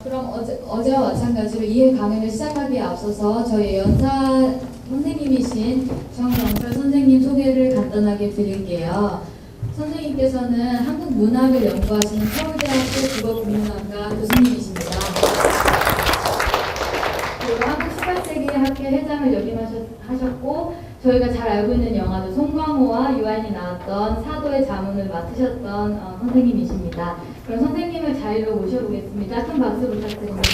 그럼 어제와 마찬가지로 이해 강연을 시작하기에 앞서서 저희 연사 선생님이신 정영철 선생님 소개를 간단하게 드릴게요. 선생님께서는 한국 문학을 연구하시는 서울대학교 국어국문학과 교수님이십니다. 그리고 한국 18세기 학회 회장을 역임하셨고 저희가 잘 알고 있는 영화도 송강호와 유아인이 나왔던 사도의 자문을 맡으셨던 선생님이십니다. 그럼 선생님을 자리로 모셔보겠습니다. 큰 박수 부탁드립니다.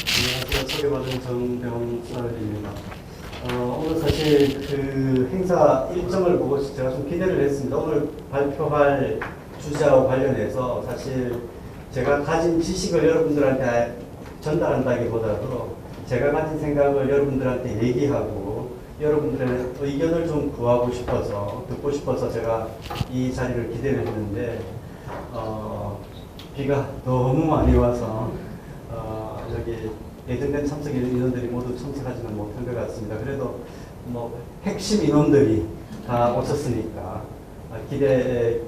안녕하세요. 소개받은 정병 수사입니다. 오늘 사실 그 행사 일정을 보고 제가 좀 기대를 했습니다. 오늘 발표할 주제와 관련해서 사실 제가 가진 지식을 여러분들한테 전달한다기보다도 제가 가진 생각을 여러분들한테 얘기하고 여러분들의 의견을 좀 구하고 싶어서 듣고 싶어서 제가 이 자리를 기대를 했는데 비가 너무 많이 와서 여기 예정된 참석 인원들이 모두 참석하지는 못한 것 같습니다. 그래도 뭐 핵심 인원들이 다 오셨으니까 기대를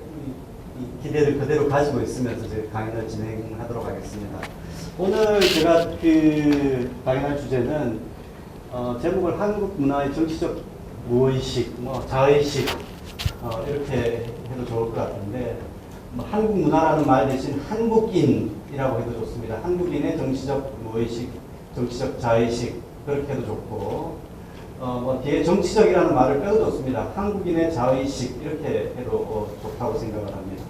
그대로 가지고 있으면서 저희 강연을 진행하도록 하겠습니다. 오늘 제가 그 강연할 주제는 제목을 한국 문화의 정치적 무의식, 자의식 이렇게 해도 좋을 것 같은데 한국 문화라는 말 대신 한국인이라고 해도 좋습니다. 한국인의 정치적 무의식, 정치적 자의식 그렇게 해도 좋고 뒤에 정치적이라는 말을 빼도 좋습니다. 한국인의 자의식 이렇게 해도 좋다고 생각을 합니다.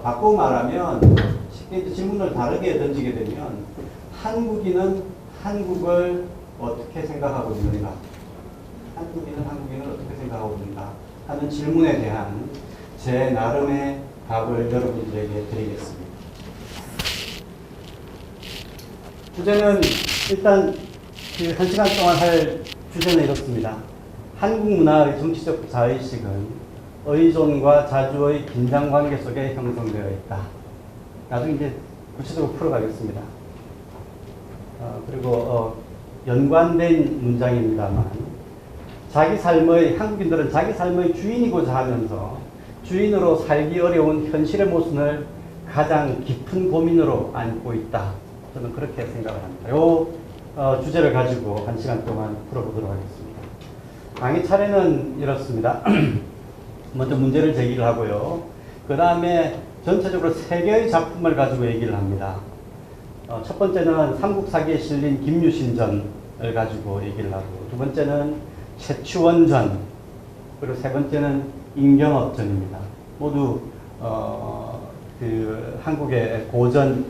바꾸고 말하면 쉽게 질문을 다르게 던지게 되면 한국인은 한국을 어떻게 생각하고 있는가? 한국인은 한국인을 어떻게 생각하고 있는가? 하는 질문에 대한 제 나름의 답을 여러분들에게 드리겠습니다. 주제는 일단 그 1시간 동안 할 주제는 이렇습니다. 한국 문화의 정치적 자의식은 의존과 자주의 긴장 관계 속에 형성되어 있다. 나중에 이제 구체적으로 풀어가겠습니다. 그리고 연관된 문장입니다만 한국인들은 자기 삶의 주인이고자 하면서 주인으로 살기 어려운 현실의 모순을 가장 깊은 고민으로 안고 있다. 저는 그렇게 생각을 합니다. 이 주제를 가지고 1시간 동안 풀어보도록 하겠습니다. 강의 차례는 이렇습니다. 먼저 문제를 제기를 하고요. 그 다음에 전체적으로 3개의 작품을 가지고 얘기를 합니다. 첫 번째는 삼국사기에 실린 김유신전을 가지고 얘기를 하고, 두 번째는 최추원전, 그리고 세 번째는 임경업전입니다. 모두 그 한국의 고전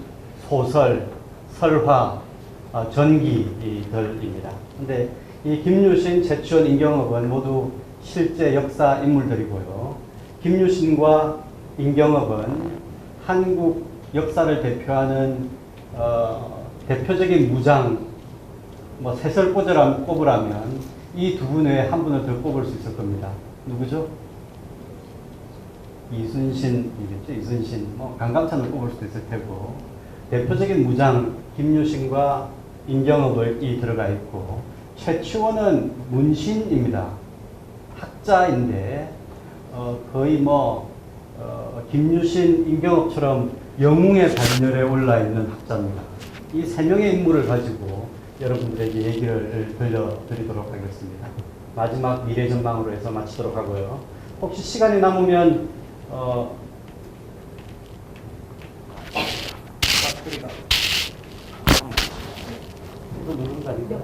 소설, 설화, 전기들입니다. 근데 이 김유신, 최추원, 임경업은 모두 실제 역사 인물들이고요. 김유신과 임경업은 한국 역사를 대표하는 대표적인 무장, 세설포자를 꼽으라면 이 두 분 외에 한 분을 더 꼽을 수 있을 겁니다. 누구죠? 이순신이겠죠. 이순신. 강감찬을 꼽을 수도 있을 테고, 대표적인 무장 김유신과 임경업이 들어가 있고, 최추원은 문신입니다. 학자인데 거의 김유신, 임경업처럼 영웅의 반열에 올라 있는 학자입니다. 이 세 명의 인물을 가지고 여러분들에게 얘기를 들려드리도록 하겠습니다. 마지막 미래 전망으로 해서 마치도록 하고요. 혹시 시간이 남으면 이거 누르는 거 아닌가?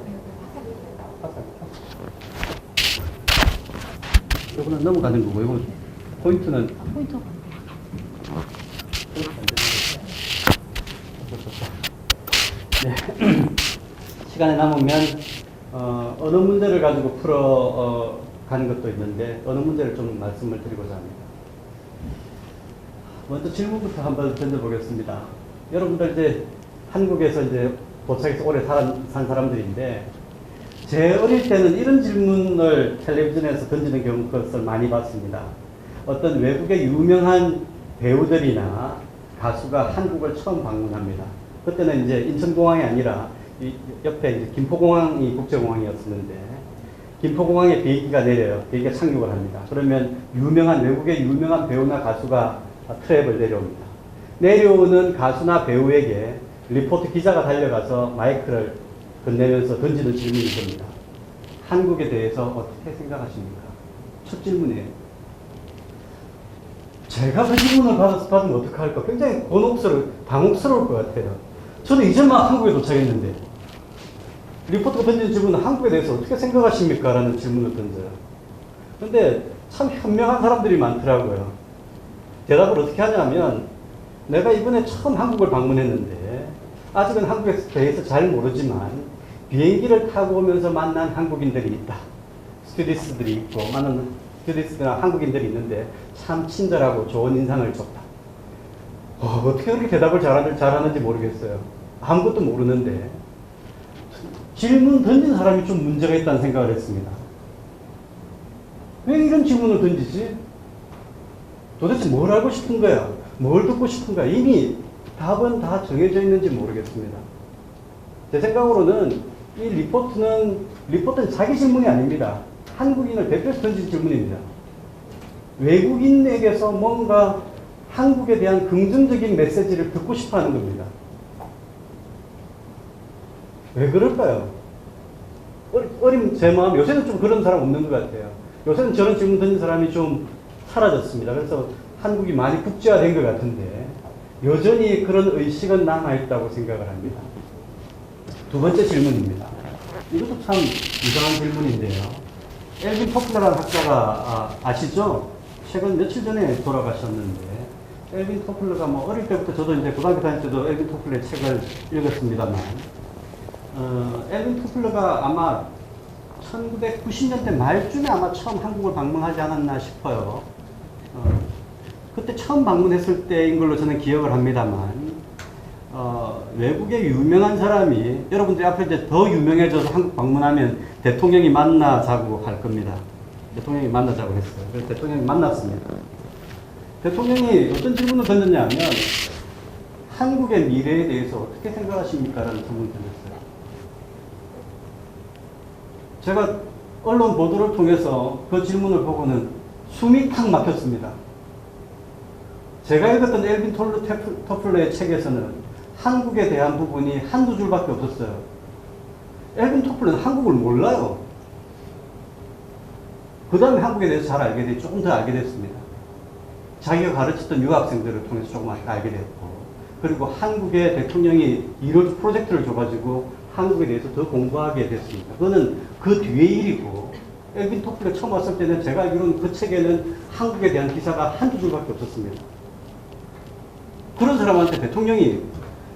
이거는 넘어가는 거고, 이건 포인트는 포인트. 네. 시간이 남으면 어느 문제를 가지고 풀어 가는 것도 있는데 어느 문제를 좀 말씀을 드리고자 합니다. 먼저 질문부터 한번 던져보겠습니다. 여러분들 이제 한국에서 이제 도착해서 오래 산 사람들인데 제 어릴 때는 이런 질문을 텔레비전에서 던지는 것을 많이 봤습니다. 어떤 외국의 유명한 배우들이나 가수가 한국을 처음 방문합니다. 그때는 이제 인천공항이 아니라 옆에 이제 김포공항이 국제공항이었었는데 김포공항에 비행기가 내려요. 비행기가 착륙을 합니다. 그러면 외국의 유명한 배우나 가수가 트랩을 내려옵니다. 내려오는 가수나 배우에게 리포트 기자가 달려가서 마이크를 건네면서 던지는 질문이 있습니다. 한국에 대해서 어떻게 생각하십니까? 첫 질문이에요. 제가 그 질문을 받으면 어떡할까? 굉장히 당혹스러울 것 같아요. 저는 이제만 한국에 도착했는데, 리포터가 던지는 질문은 한국에 대해서 어떻게 생각하십니까? 라는 질문을 던져요. 근데 참 현명한 사람들이 많더라고요. 대답을 어떻게 하냐면, 내가 이번에 처음 한국을 방문했는데, 아직은 한국에 대해서 잘 모르지만, 비행기를 타고 오면서 만난 한국인들이 있다. 스튜디스들이 있고, 많은 스튜디스들이나 한국인들이 있는데, 참 친절하고 좋은 인상을 줬다. 어떻게 그렇게 대답을 잘하는지 모르겠어요. 아무것도 모르는데, 질문 던진 사람이 좀 문제가 있다는 생각을 했습니다. 왜 이런 질문을 던지지? 도대체 뭘 알고 싶은 거야? 뭘 듣고 싶은 거야? 이미 답은 다 정해져 있는지 모르겠습니다. 제 생각으로는 이 리포트는 자기 질문이 아닙니다. 한국인을 대표해서 던진 질문입니다. 외국인에게서 뭔가 한국에 대한 긍정적인 메시지를 듣고 싶어 하는 겁니다. 왜 그럴까요? 어린 제 마음, 요새는 좀 그런 사람 없는 것 같아요. 요새는 저런 질문 던진 사람이 좀 사라졌습니다. 그래서 한국이 많이 국제화된 것 같은데, 여전히 그런 의식은 남아있다고 생각을 합니다. 두 번째 질문입니다. 이것도 참 이상한 질문인데요. 엘빈 토플러라는 학자가 아시죠? 최근 며칠 전에 돌아가셨는데, 엘빈 토플러가 뭐 어릴 때부터 저도 이제 고등학교 다닐 때도 엘빈 토플러의 책을 읽었습니다만, 엘빈 토플러가 아마 1990년대 말쯤에 아마 처음 한국을 방문하지 않았나 싶어요. 그때 처음 방문했을 때인 걸로 저는 기억을 합니다만, 외국의 유명한 사람이, 여러분들이 앞으로 이제 더 유명해져서 한국 방문하면 대통령이 만나자고 할 겁니다. 대통령이 만나자고 했어요. 그래서 대통령이 만났습니다. 대통령이 어떤 질문을 던졌냐면, 한국의 미래에 대해서 어떻게 생각하십니까? 라는 질문을 던졌어요. 제가 언론 보도를 통해서 그 질문을 보고는 숨이 탁 막혔습니다. 제가 읽었던 엘빈 토플러의 책에서는 한국에 대한 부분이 한두 줄밖에 없었어요. 엘빈 토플러는 한국을 몰라요. 그 다음에 한국에 대해서 잘 알게 됐고, 조금 더 알게 됐습니다. 자기가 가르쳤던 유학생들을 통해서 조금 알게 됐고, 그리고 한국의 대통령이 이런 프로젝트를 줘가지고 한국에 대해서 더 공부하게 됐습니다. 그거는 그 뒤의 일이고, 엘빈 토플러 처음 왔을 때는 제가 알기로는 그 책에는 한국에 대한 기사가 한두 줄밖에 없었습니다. 그런 사람한테 대통령이,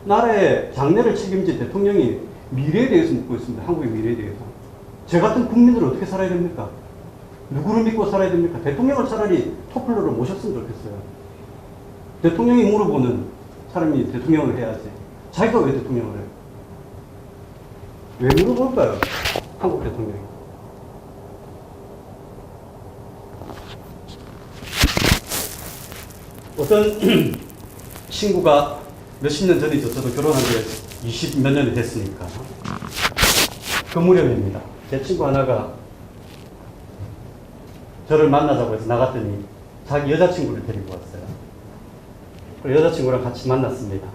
나라의 장래를 책임진 대통령이 미래에 대해서 묻고 있습니다. 한국의 미래에 대해서. 제 같은 국민들은 어떻게 살아야 됩니까? 누구를 믿고 살아야 됩니까? 대통령을 차라리 토플러를 모셨으면 좋겠어요. 대통령이 물어보는 사람이 대통령을 해야지. 자기가 왜 대통령을 해요? 왜 물어볼까요? 한국 대통령이. 어떤 친구가 몇십 년 전이죠. 저도 결혼한 지 20 몇 년이 됐으니까. 그 무렵입니다. 제 친구 하나가 저를 만나자고 해서 나갔더니 자기 여자친구를 데리고 왔어요. 그리고 여자친구랑 같이 만났습니다.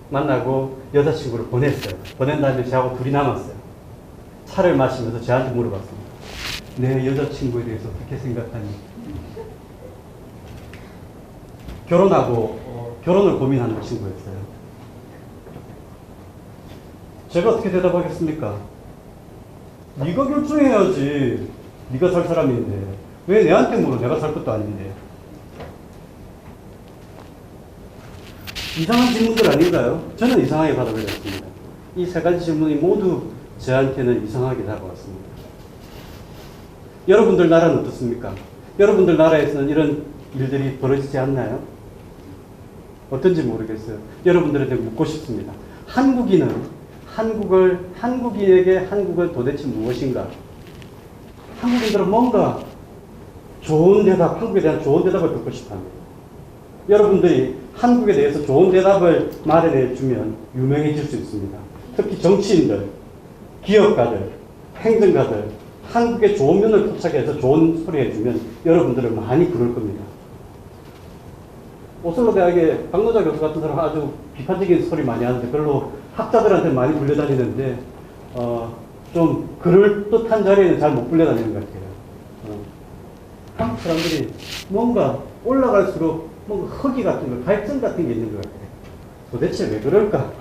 만나고 여자친구를 보냈어요. 보낸 다음에 저하고 둘이 남았어요. 차를 마시면서 저한테 물어봤습니다. 내 여자친구에 대해서 어떻게 생각하니? 결혼을 고민하는 친구였어요. 제가 어떻게 대답하겠습니까? 네가 결정해야지. 네가 살 사람인데 왜 내한테 물어? 내가 살 것도 아닌데. 이상한 질문들 아닌가요? 저는 이상하게 받아들였습니다. 이 세 가지 질문이 모두 저한테는 이상하게 다가왔습니다. 여러분들 나라는 어떻습니까? 여러분들 나라에서는 이런 일들이 벌어지지 않나요? 어떤지 모르겠어요. 여러분들한테 묻고 싶습니다. 한국인에게 한국은 도대체 무엇인가? 한국인들은 뭔가 좋은 대답, 한국에 대한 좋은 대답을 듣고 싶어 합니다. 여러분들이 한국에 대해서 좋은 대답을 마련해 주면 유명해질 수 있습니다. 특히 정치인들, 기업가들, 행정가들, 한국의 좋은 면을 포착해서 좋은 소리 해주면 여러분들은 많이 그럴 겁니다. 오슬로 대학의 박노자 교수 같은 사람 아주 비판적인 소리 많이 하는데 별로 학자들한테 많이 불려다니는데 좀 그럴듯한 자리에는 잘 못 불려다니는 것 같아요. 한국 사람들이 뭔가 올라갈수록 뭔가 허기 같은 거, 갈증 같은 게 있는 것 같아요. 도대체 왜 그럴까?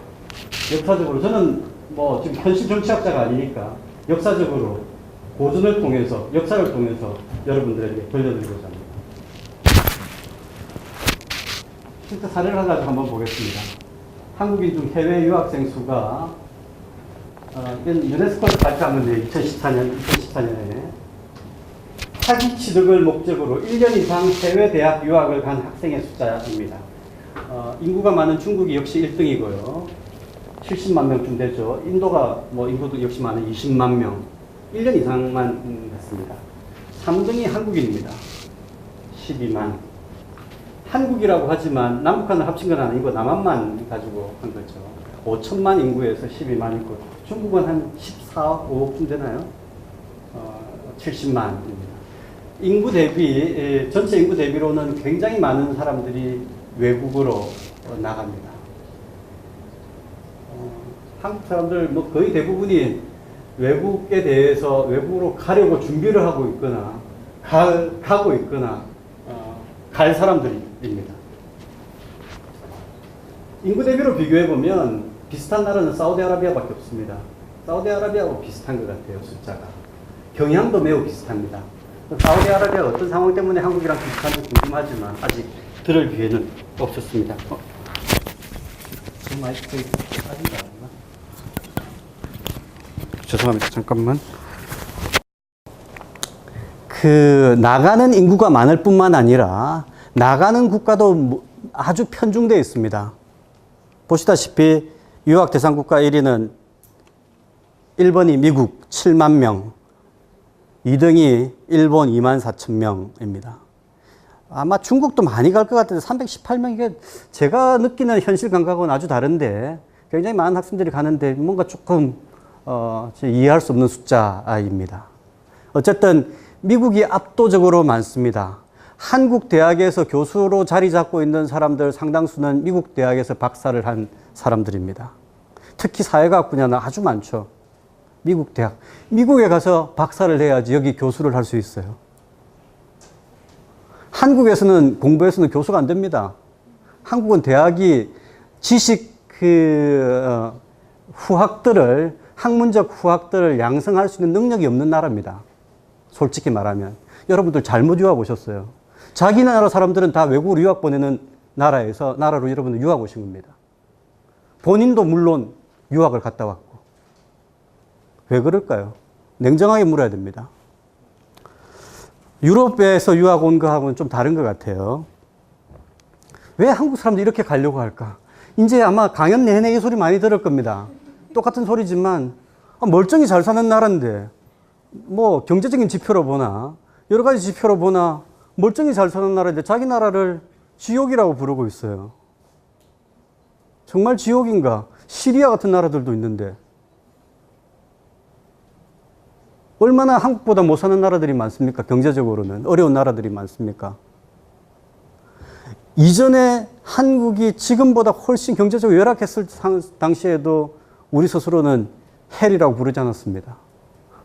역사적으로 저는 뭐 지금 현실 정치학자가 아니니까 역사적으로 고전을 통해서 역사를 통해서 여러분들에게 들려드리고자 합니다. 실제 사례를 하나 한번 보겠습니다. 한국인 중 해외 유학생 수가 이건 유네스코에서 발표한 건데 2014년에 학위 취득을 목적으로 1년 이상 해외 대학 유학을 간 학생의 숫자입니다. 인구가 많은 중국이 역시 1등이고요. 70만 명쯤 되죠. 인도가 뭐 인구도 역시 많은 20만 명. 1년 이상만 했습니다. 3등이 한국인입니다. 12만. 한국이라고 하지만 남북한을 합친 건 아니고 남한만 가지고 한 거죠. 5천만 인구에서 12만이고 중국은 한 14억, 5억쯤 되나요? 70만입니다. 인구 대비, 전체 인구 대비로는 굉장히 많은 사람들이 외국으로 나갑니다. 한국 사람들 뭐 거의 대부분이 외국에 대해서 외국으로 가려고 준비를 하고 있거나 가고 있거나 갈 사람들입니다. 인구 대비로 비교해 보면 비슷한 나라는 사우디아라비아밖에 없습니다. 사우디아라비아하고 비슷한 것 같아요, 숫자가. 경향도 매우 비슷합니다. 사우디아라비아 어떤 상황 때문에 한국이랑 비슷한지 궁금하지만 아직 들을 기회는 없었습니다. 저 마이크 빠진다. 죄송합니다. 잠깐만. 나가는 인구가 많을 뿐만 아니라 나가는 국가도 아주 편중되어 있습니다. 보시다시피 유학 대상 국가 1위는 1번이 미국 7만 명, 2등이 일본 2만 4천 명입니다. 아마 중국도 많이 갈 것 같은데 318명, 이게 제가 느끼는 현실 감각은 아주 다른데 굉장히 많은 학생들이 가는데 뭔가 조금 이해할 수 없는 숫자입니다. 어쨌든 미국이 압도적으로 많습니다. 한국 대학에서 교수로 자리 잡고 있는 사람들 상당수는 미국 대학에서 박사를 한 사람들입니다. 특히 사회과학 분야는 아주 많죠. 미국 대학. 미국에 가서 박사를 해야지 여기 교수를 할 수 있어요. 한국에서는 공부해서는 교수가 안 됩니다. 한국은 대학이 지식 후학들을, 학문적 후학들을 양성할 수 있는 능력이 없는 나라입니다. 솔직히 말하면. 여러분들 잘못 유학 오셨어요. 자기 나라 사람들은 다 외국으로 유학 보내는 나라로 여러분들 유학 오신 겁니다. 본인도 물론 유학을 갔다 왔고. 왜 그럴까요? 냉정하게 물어야 됩니다. 유럽에서 유학 온 거하고는 좀 다른 것 같아요. 왜 한국 사람들이 이렇게 가려고 할까? 이제 아마 강연 내내 이 소리 많이 들을 겁니다. 똑같은 소리지만 멀쩡히 잘 사는 나라인데 뭐 경제적인 지표로 보나 여러 가지 지표로 보나 멀쩡히 잘 사는 나라인데 자기 나라를 지옥이라고 부르고 있어요. 정말 지옥인가? 시리아 같은 나라들도 있는데 얼마나 한국보다 못 사는 나라들이 많습니까? 경제적으로는 어려운 나라들이 많습니까? 이전에 한국이 지금보다 훨씬 경제적으로 열악했을 당시에도 우리 스스로는 헬이라고 부르지 않았습니다.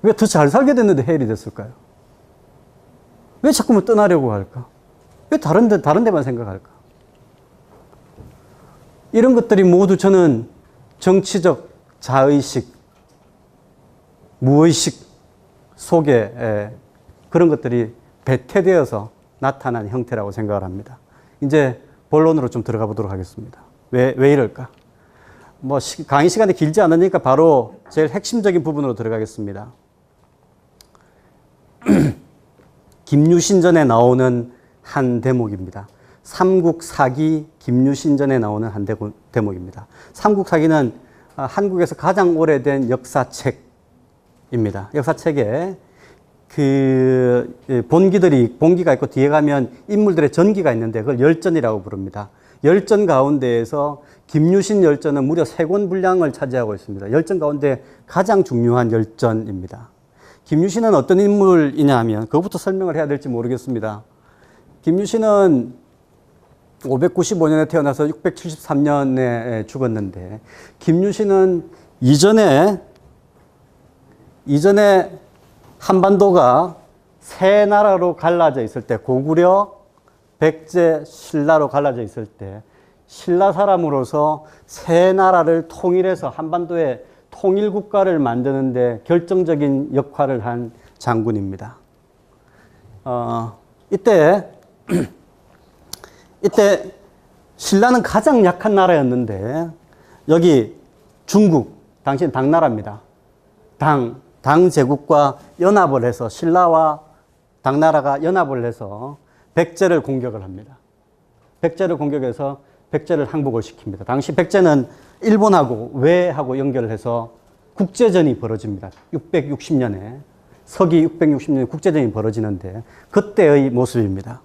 왜 더 잘 살게 됐는데 헬이 됐을까요? 왜 자꾸만 떠나려고 할까? 왜 다른 데만 생각할까? 이런 것들이 모두 저는 정치적 자의식, 무의식 속에 그런 것들이 배태되어서 나타난 형태라고 생각을 합니다. 이제 본론으로 좀 들어가 보도록 하겠습니다. 왜 이럴까? 뭐 강의 시간이 길지 않으니까 바로 제일 핵심적인 부분으로 들어가겠습니다. 김유신전에 나오는 한 대목입니다. 삼국사기 김유신전에 나오는 한 대목입니다. 삼국사기는 한국에서 가장 오래된 역사책입니다. 역사책에 본기가 있고 뒤에 가면 인물들의 전기가 있는데 그걸 열전이라고 부릅니다. 열전 가운데에서 김유신 열전은 무려 3권 분량을 차지하고 있습니다. 열전 가운데 가장 중요한 열전입니다. 김유신은 어떤 인물이냐 하면 그것부터 설명을 해야 될지 모르겠습니다. 김유신은 595년에 태어나서 673년에 죽었는데, 김유신은 이전에 한반도가 세 나라로 갈라져 있을 때, 고구려, 백제, 신라로 갈라져 있을 때, 신라 사람으로서 세 나라를 통일해서 한반도의 통일 국가를 만드는데 결정적인 역할을 한 장군입니다. 이때 신라는 가장 약한 나라였는데, 여기 중국, 당시엔 당나라입니다. 당 제국과 연합을 해서, 신라와 당나라가 연합을 해서 백제를 공격을 합니다. 백제를 공격해서 백제를 항복을 시킵니다. 당시 백제는 일본하고 외하고 연결을 해서 국제전이 벌어집니다. 660년에, 서기 660년에 국제전이 벌어지는데, 그때의 모습입니다.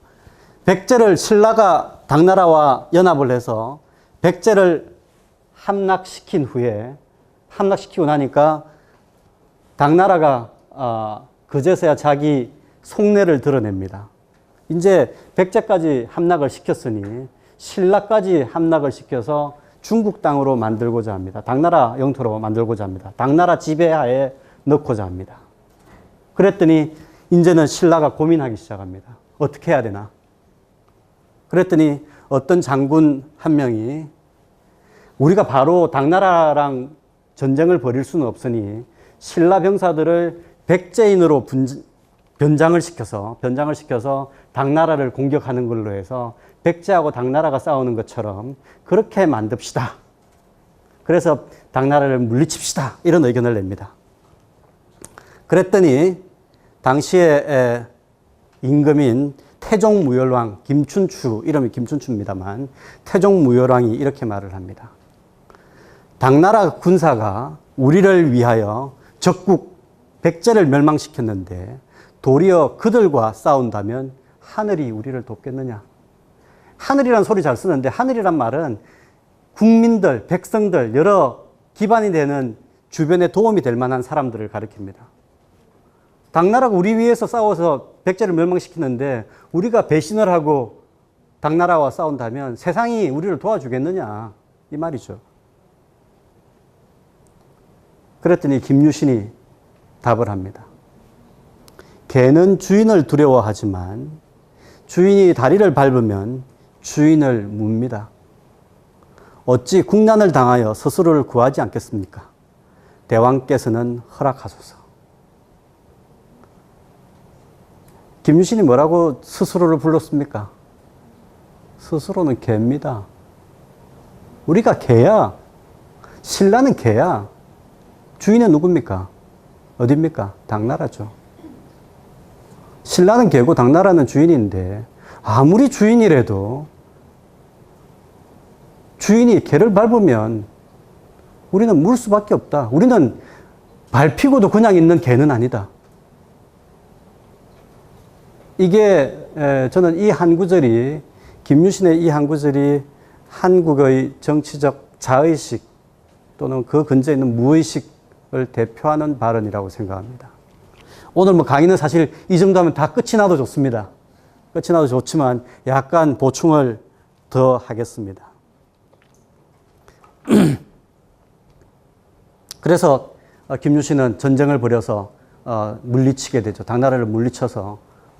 백제를, 신라가 당나라와 연합을 해서 백제를 함락시키고 나니까 당나라가 그제서야 자기 속내를 드러냅니다. 이제 백제까지 함락을 시켰으니 신라까지 함락을 시켜서 중국 땅으로 만들고자 합니다. 당나라 영토로 만들고자 합니다. 당나라 지배하에 넣고자 합니다. 그랬더니 이제는 신라가 고민하기 시작합니다. 어떻게 해야 되나? 그랬더니 어떤 장군 한 명이, 우리가 바로 당나라랑 전쟁을 벌일 수는 없으니 신라 병사들을 백제인으로 변장을 시켜서 당나라를 공격하는 걸로 해서 백제하고 당나라가 싸우는 것처럼 그렇게 만듭시다. 그래서 당나라를 물리칩시다. 이런 의견을 냅니다. 그랬더니 당시에 임금인 태종무열왕 김춘추, 이름이 김춘추입니다만, 태종무열왕이 이렇게 말을 합니다. 당나라 군사가 우리를 위하여 적국 백제를 멸망시켰는데 도리어 그들과 싸운다면 하늘이 우리를 돕겠느냐? 하늘이란 소리 잘 쓰는데, 하늘이란 말은 국민들, 백성들, 여러 기반이 되는 주변에 도움이 될 만한 사람들을 가리킵니다. 당나라가 우리 위해서 싸워서 백제를 멸망시키는데 우리가 배신을 하고 당나라와 싸운다면 세상이 우리를 도와주겠느냐, 이 말이죠. 그랬더니 김유신이 답을 합니다. 개는 주인을 두려워하지만 주인이 다리를 밟으면 주인을 묻니다. 어찌 국난을 당하여 스스로를 구하지 않겠습니까? 대왕께서는 허락하소서. 김유신이 뭐라고 스스로를 불렀습니까? 스스로는 개입니다. 우리가 개야. 신라는 개야. 주인은 누굽니까? 어딥니까? 당나라죠. 신라는 개고 당나라는 주인인데, 아무리 주인이라도 주인이 개를 밟으면 우리는 물 수밖에 없다. 우리는 밟히고도 그냥 있는 개는 아니다. 이게 저는 이 한 구절이, 김유신의 이 한 구절이 한국의 정치적 자의식 또는 그 근처에 있는 무의식을 대표하는 발언이라고 생각합니다. 오늘 뭐 강의는 사실 이 정도 하면 다 끝이 나도 좋습니다. 끝이 나도 좋지만 약간 보충을 더 하겠습니다. 그래서 김유신은 전쟁을 벌여서 물리치게 되죠. 당나라를 물리쳐서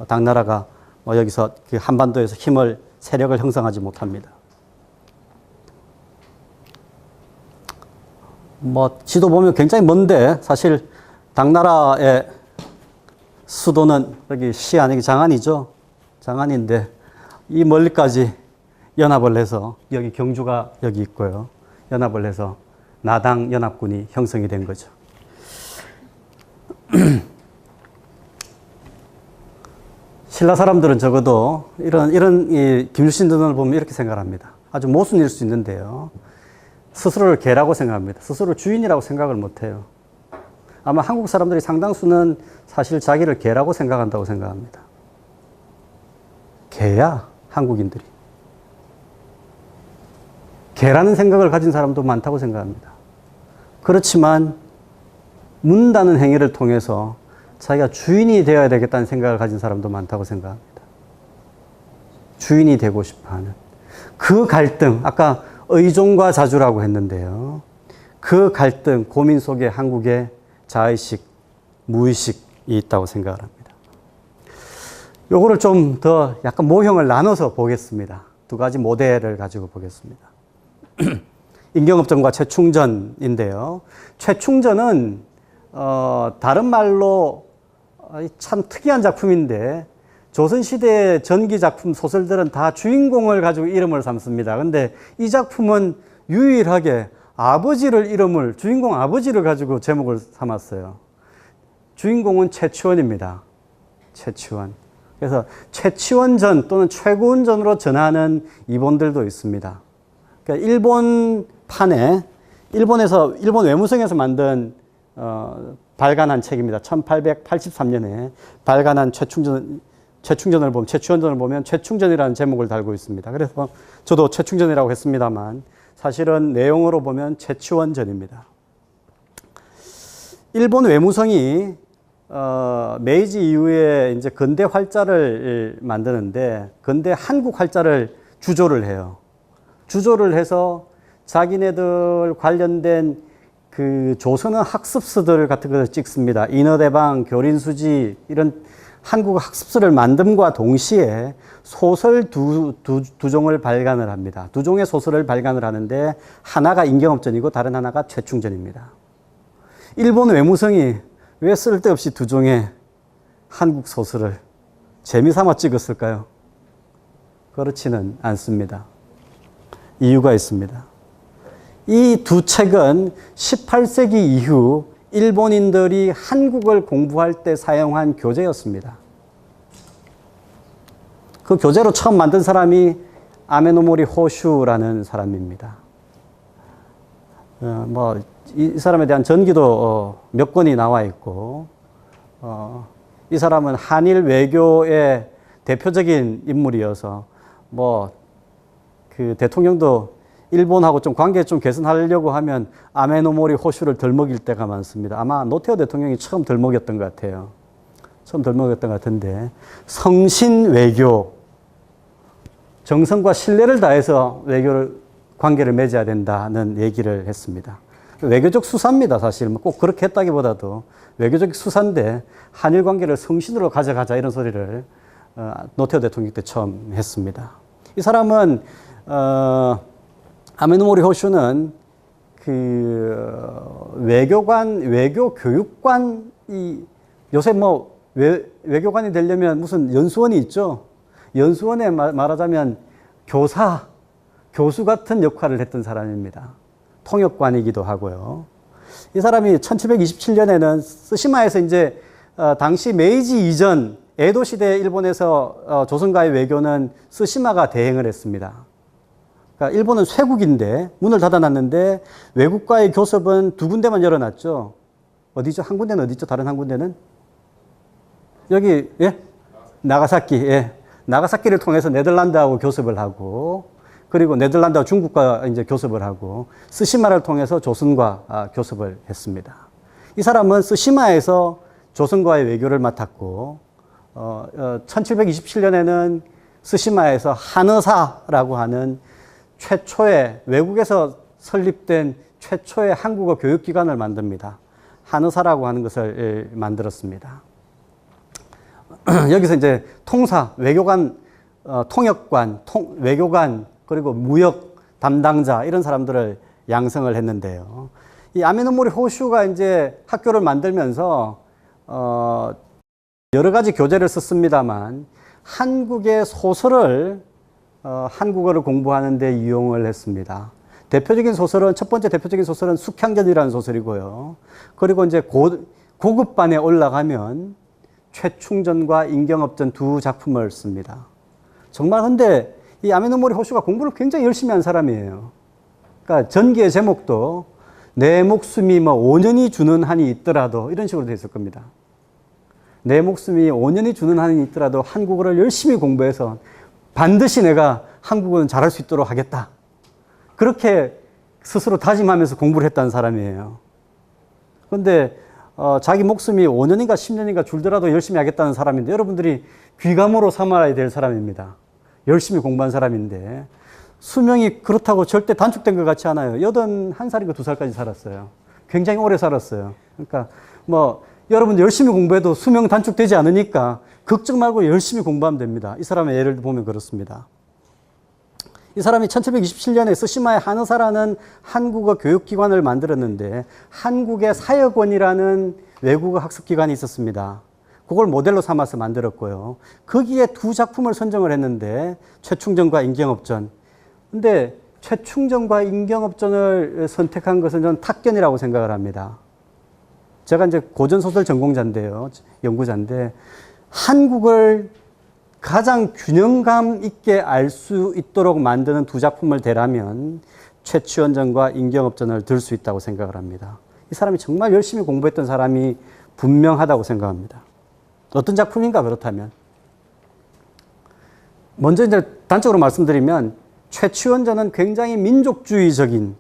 당나라가 여기서 그 한반도에서 세력을 형성하지 못합니다. 뭐 지도 보면 굉장히 먼데, 사실 당나라의 수도는 여기 시안, 여기 장안이죠. 장안인데 이 멀리까지 연합을 해서, 여기 경주가 여기 있고요. 연합을 해서 나당 연합군이 형성이 된 거죠. 신라 사람들은 적어도 이런 김유신 등을 보면 이렇게 생각합니다. 아주 모순일 수 있는데요. 스스로를 개라고 생각합니다. 스스로를 주인이라고 생각을 못해요. 아마 한국 사람들이 상당수는 사실 자기를 개라고 생각한다고 생각합니다. 개야, 한국인들이. 개라는 생각을 가진 사람도 많다고 생각합니다. 그렇지만 묻는다는 행위를 통해서 자기가 주인이 되어야 되겠다는 생각을 가진 사람도 많다고 생각합니다. 주인이 되고 싶어하는. 그 갈등, 아까 의존과 자주라고 했는데요. 그 갈등, 고민 속에 한국의 자의식, 무의식이 있다고 생각을 합니다. 요거를 좀 더 약간 모형을 나눠서 보겠습니다. 두 가지 모델을 가지고 보겠습니다. 임경업전과 최충전인데요. 최충전은 다른 말로 참 특이한 작품인데 조선시대 전기 작품 소설들은 다 주인공을 가지고 이름을 삼습니다. 근데 이 작품은 유일하게 주인공 아버지를 가지고 제목을 삼았어요. 주인공은 최치원입니다. 최치원. 그래서 최치원전 또는 최고운전으로 전하는 이본들도 있습니다. 그러니까 일본판에 일본 외무성에서 만든 발간한 책입니다. 1883년에 발간한 최충전을 보면 최치원전을 보면 최충전이라는 제목을 달고 있습니다. 그래서 저도 최충전이라고 했습니다만 사실은 내용으로 보면 최치원전입니다. 일본 외무성이 메이지 이후에 이제 근대 활자를 만드는데 근대 한국 활자를 주조를 해요. 주조를 해서 자기네들 관련된 그 조선어 학습서들 같은 것을 찍습니다. 인어대방, 교린수지 이런 한국 학습서를 만듦과 동시에 소설 두 종을 발간을 합니다. 두 종의 소설을 발간을 하는데 하나가 임경업전이고 다른 하나가 최충전입니다. 일본 외무성이 왜 쓸데없이 두 종의 한국 소설을 재미삼아 찍었을까요? 그렇지는 않습니다. 이유가 있습니다. 이 두 책은 18세기 이후 일본인들이 한국을 공부할 때 사용한 교재였습니다. 그 교재로 처음 만든 사람이 아메노모리 호슈라는 사람입니다. 이 사람에 대한 전기도 몇 권이 나와 있고, 이 사람은 한일 외교의 대표적인 인물이어서, 그 대통령도 일본하고 좀 관계 좀 개선하려고 하면 아메노모리 호슈를 덜 먹일 때가 많습니다. 아마 노태우 대통령이 처음 덜 먹였던 것 같아요. 처음 덜 먹였던 것 같은데, 성신 외교, 정성과 신뢰를 다해서 관계를 맺어야 된다는 얘기를 했습니다. 외교적 수사입니다, 사실. 꼭 그렇게 했다기보다도 외교적 수사인데 한일 관계를 성신으로 가져가자 이런 소리를 노태우 대통령 때 처음 했습니다. 이 사람은 아메노모리 호슈는 그 외교 교육관이 요새 외교관이 되려면 무슨 연수원이 있죠. 연수원에 말하자면 교수 같은 역할을 했던 사람입니다. 통역관이기도 하고요. 이 사람이 1727년에는 스시마에서 이제 당시 메이지 이전 에도 시대 일본에서 조선과의 외교는 스시마가 대행을 했습니다. 그러니까 일본은 쇄국인데 문을 닫아놨는데 외국과의 교섭은 두 군데만 열어놨죠. 어디죠? 한 군데는 어디죠? 다른 한 군데는 여기 나가사키. 나가사키를 통해서 네덜란드하고 교섭을 하고 그리고 네덜란드와 중국과 이제 교섭을 하고 스시마를 통해서 조선과 교섭을 했습니다. 이 사람은 스시마에서 조선과의 외교를 맡았고 1727년에는 스시마에서 한의사라고 하는 최초의 외국에서 설립된 최초의 한국어 교육기관을 만듭니다. 한의사라고 하는 것을 만들었습니다. 여기서 이제 통사, 외교관, 통역관, 외교관, 그리고 무역 담당자 이런 사람들을 양성을 했는데요. 이 아메노모리 호슈가 이제 학교를 만들면서 여러 가지 교재를 썼습니다만 한국의 소설을 한국어를 공부하는 데 이용을 했습니다. 첫 번째 대표적인 소설은 숙향전이라는 소설이고요. 그리고 이제 고급반에 올라가면 최충전과 임경업전 두 작품을 씁니다. 정말 근데 이 아메노모리 호슈가 공부를 굉장히 열심히 한 사람이에요. 그러니까 전기의 제목도 내 목숨이 5년이 주는 한이 있더라도 이런 식으로 되어 있을 겁니다. 내 목숨이 5년이 주는 한이 있더라도 한국어를 열심히 공부해서 반드시 내가 한국어는 잘할 수 있도록 하겠다. 그렇게 스스로 다짐하면서 공부를 했다는 사람이에요. 그런데 자기 목숨이 5년인가 10년인가 줄더라도 열심히 하겠다는 사람인데 여러분들이 귀감으로 삼아야 될 사람입니다. 열심히 공부한 사람인데 수명이 그렇다고 절대 단축된 것 같지 않아요. 81살인가 2살까지 살았어요. 굉장히 오래 살았어요. 그러니까 뭐 여러분 열심히 공부해도 수명 단축되지 않으니까 걱정 말고 열심히 공부하면 됩니다. 이 사람의 예를 보면 그렇습니다. 이 사람이 1727년에 스시마의 하느사라는 한국어 교육기관을 만들었는데 한국의 사역원이라는 외국어 학습기관이 있었습니다. 그걸 모델로 삼아서 만들었고요. 거기에 두 작품을 선정을 했는데 최충전과 임경업전. 근데 최충전과 임경업전을 선택한 것은 저는 탁견이라고 생각을 합니다. 제가 이제 고전소설 전공자인데요. 연구자인데 한국을 가장 균형감 있게 알 수 있도록 만드는 두 작품을 대라면 최치원전과 임경업전을 들 수 있다고 생각을 합니다. 이 사람이 정말 열심히 공부했던 사람이 분명하다고 생각합니다. 어떤 작품인가 그렇다면 먼저 이제 단적으로 말씀드리면 최치원전은 굉장히 민족주의적인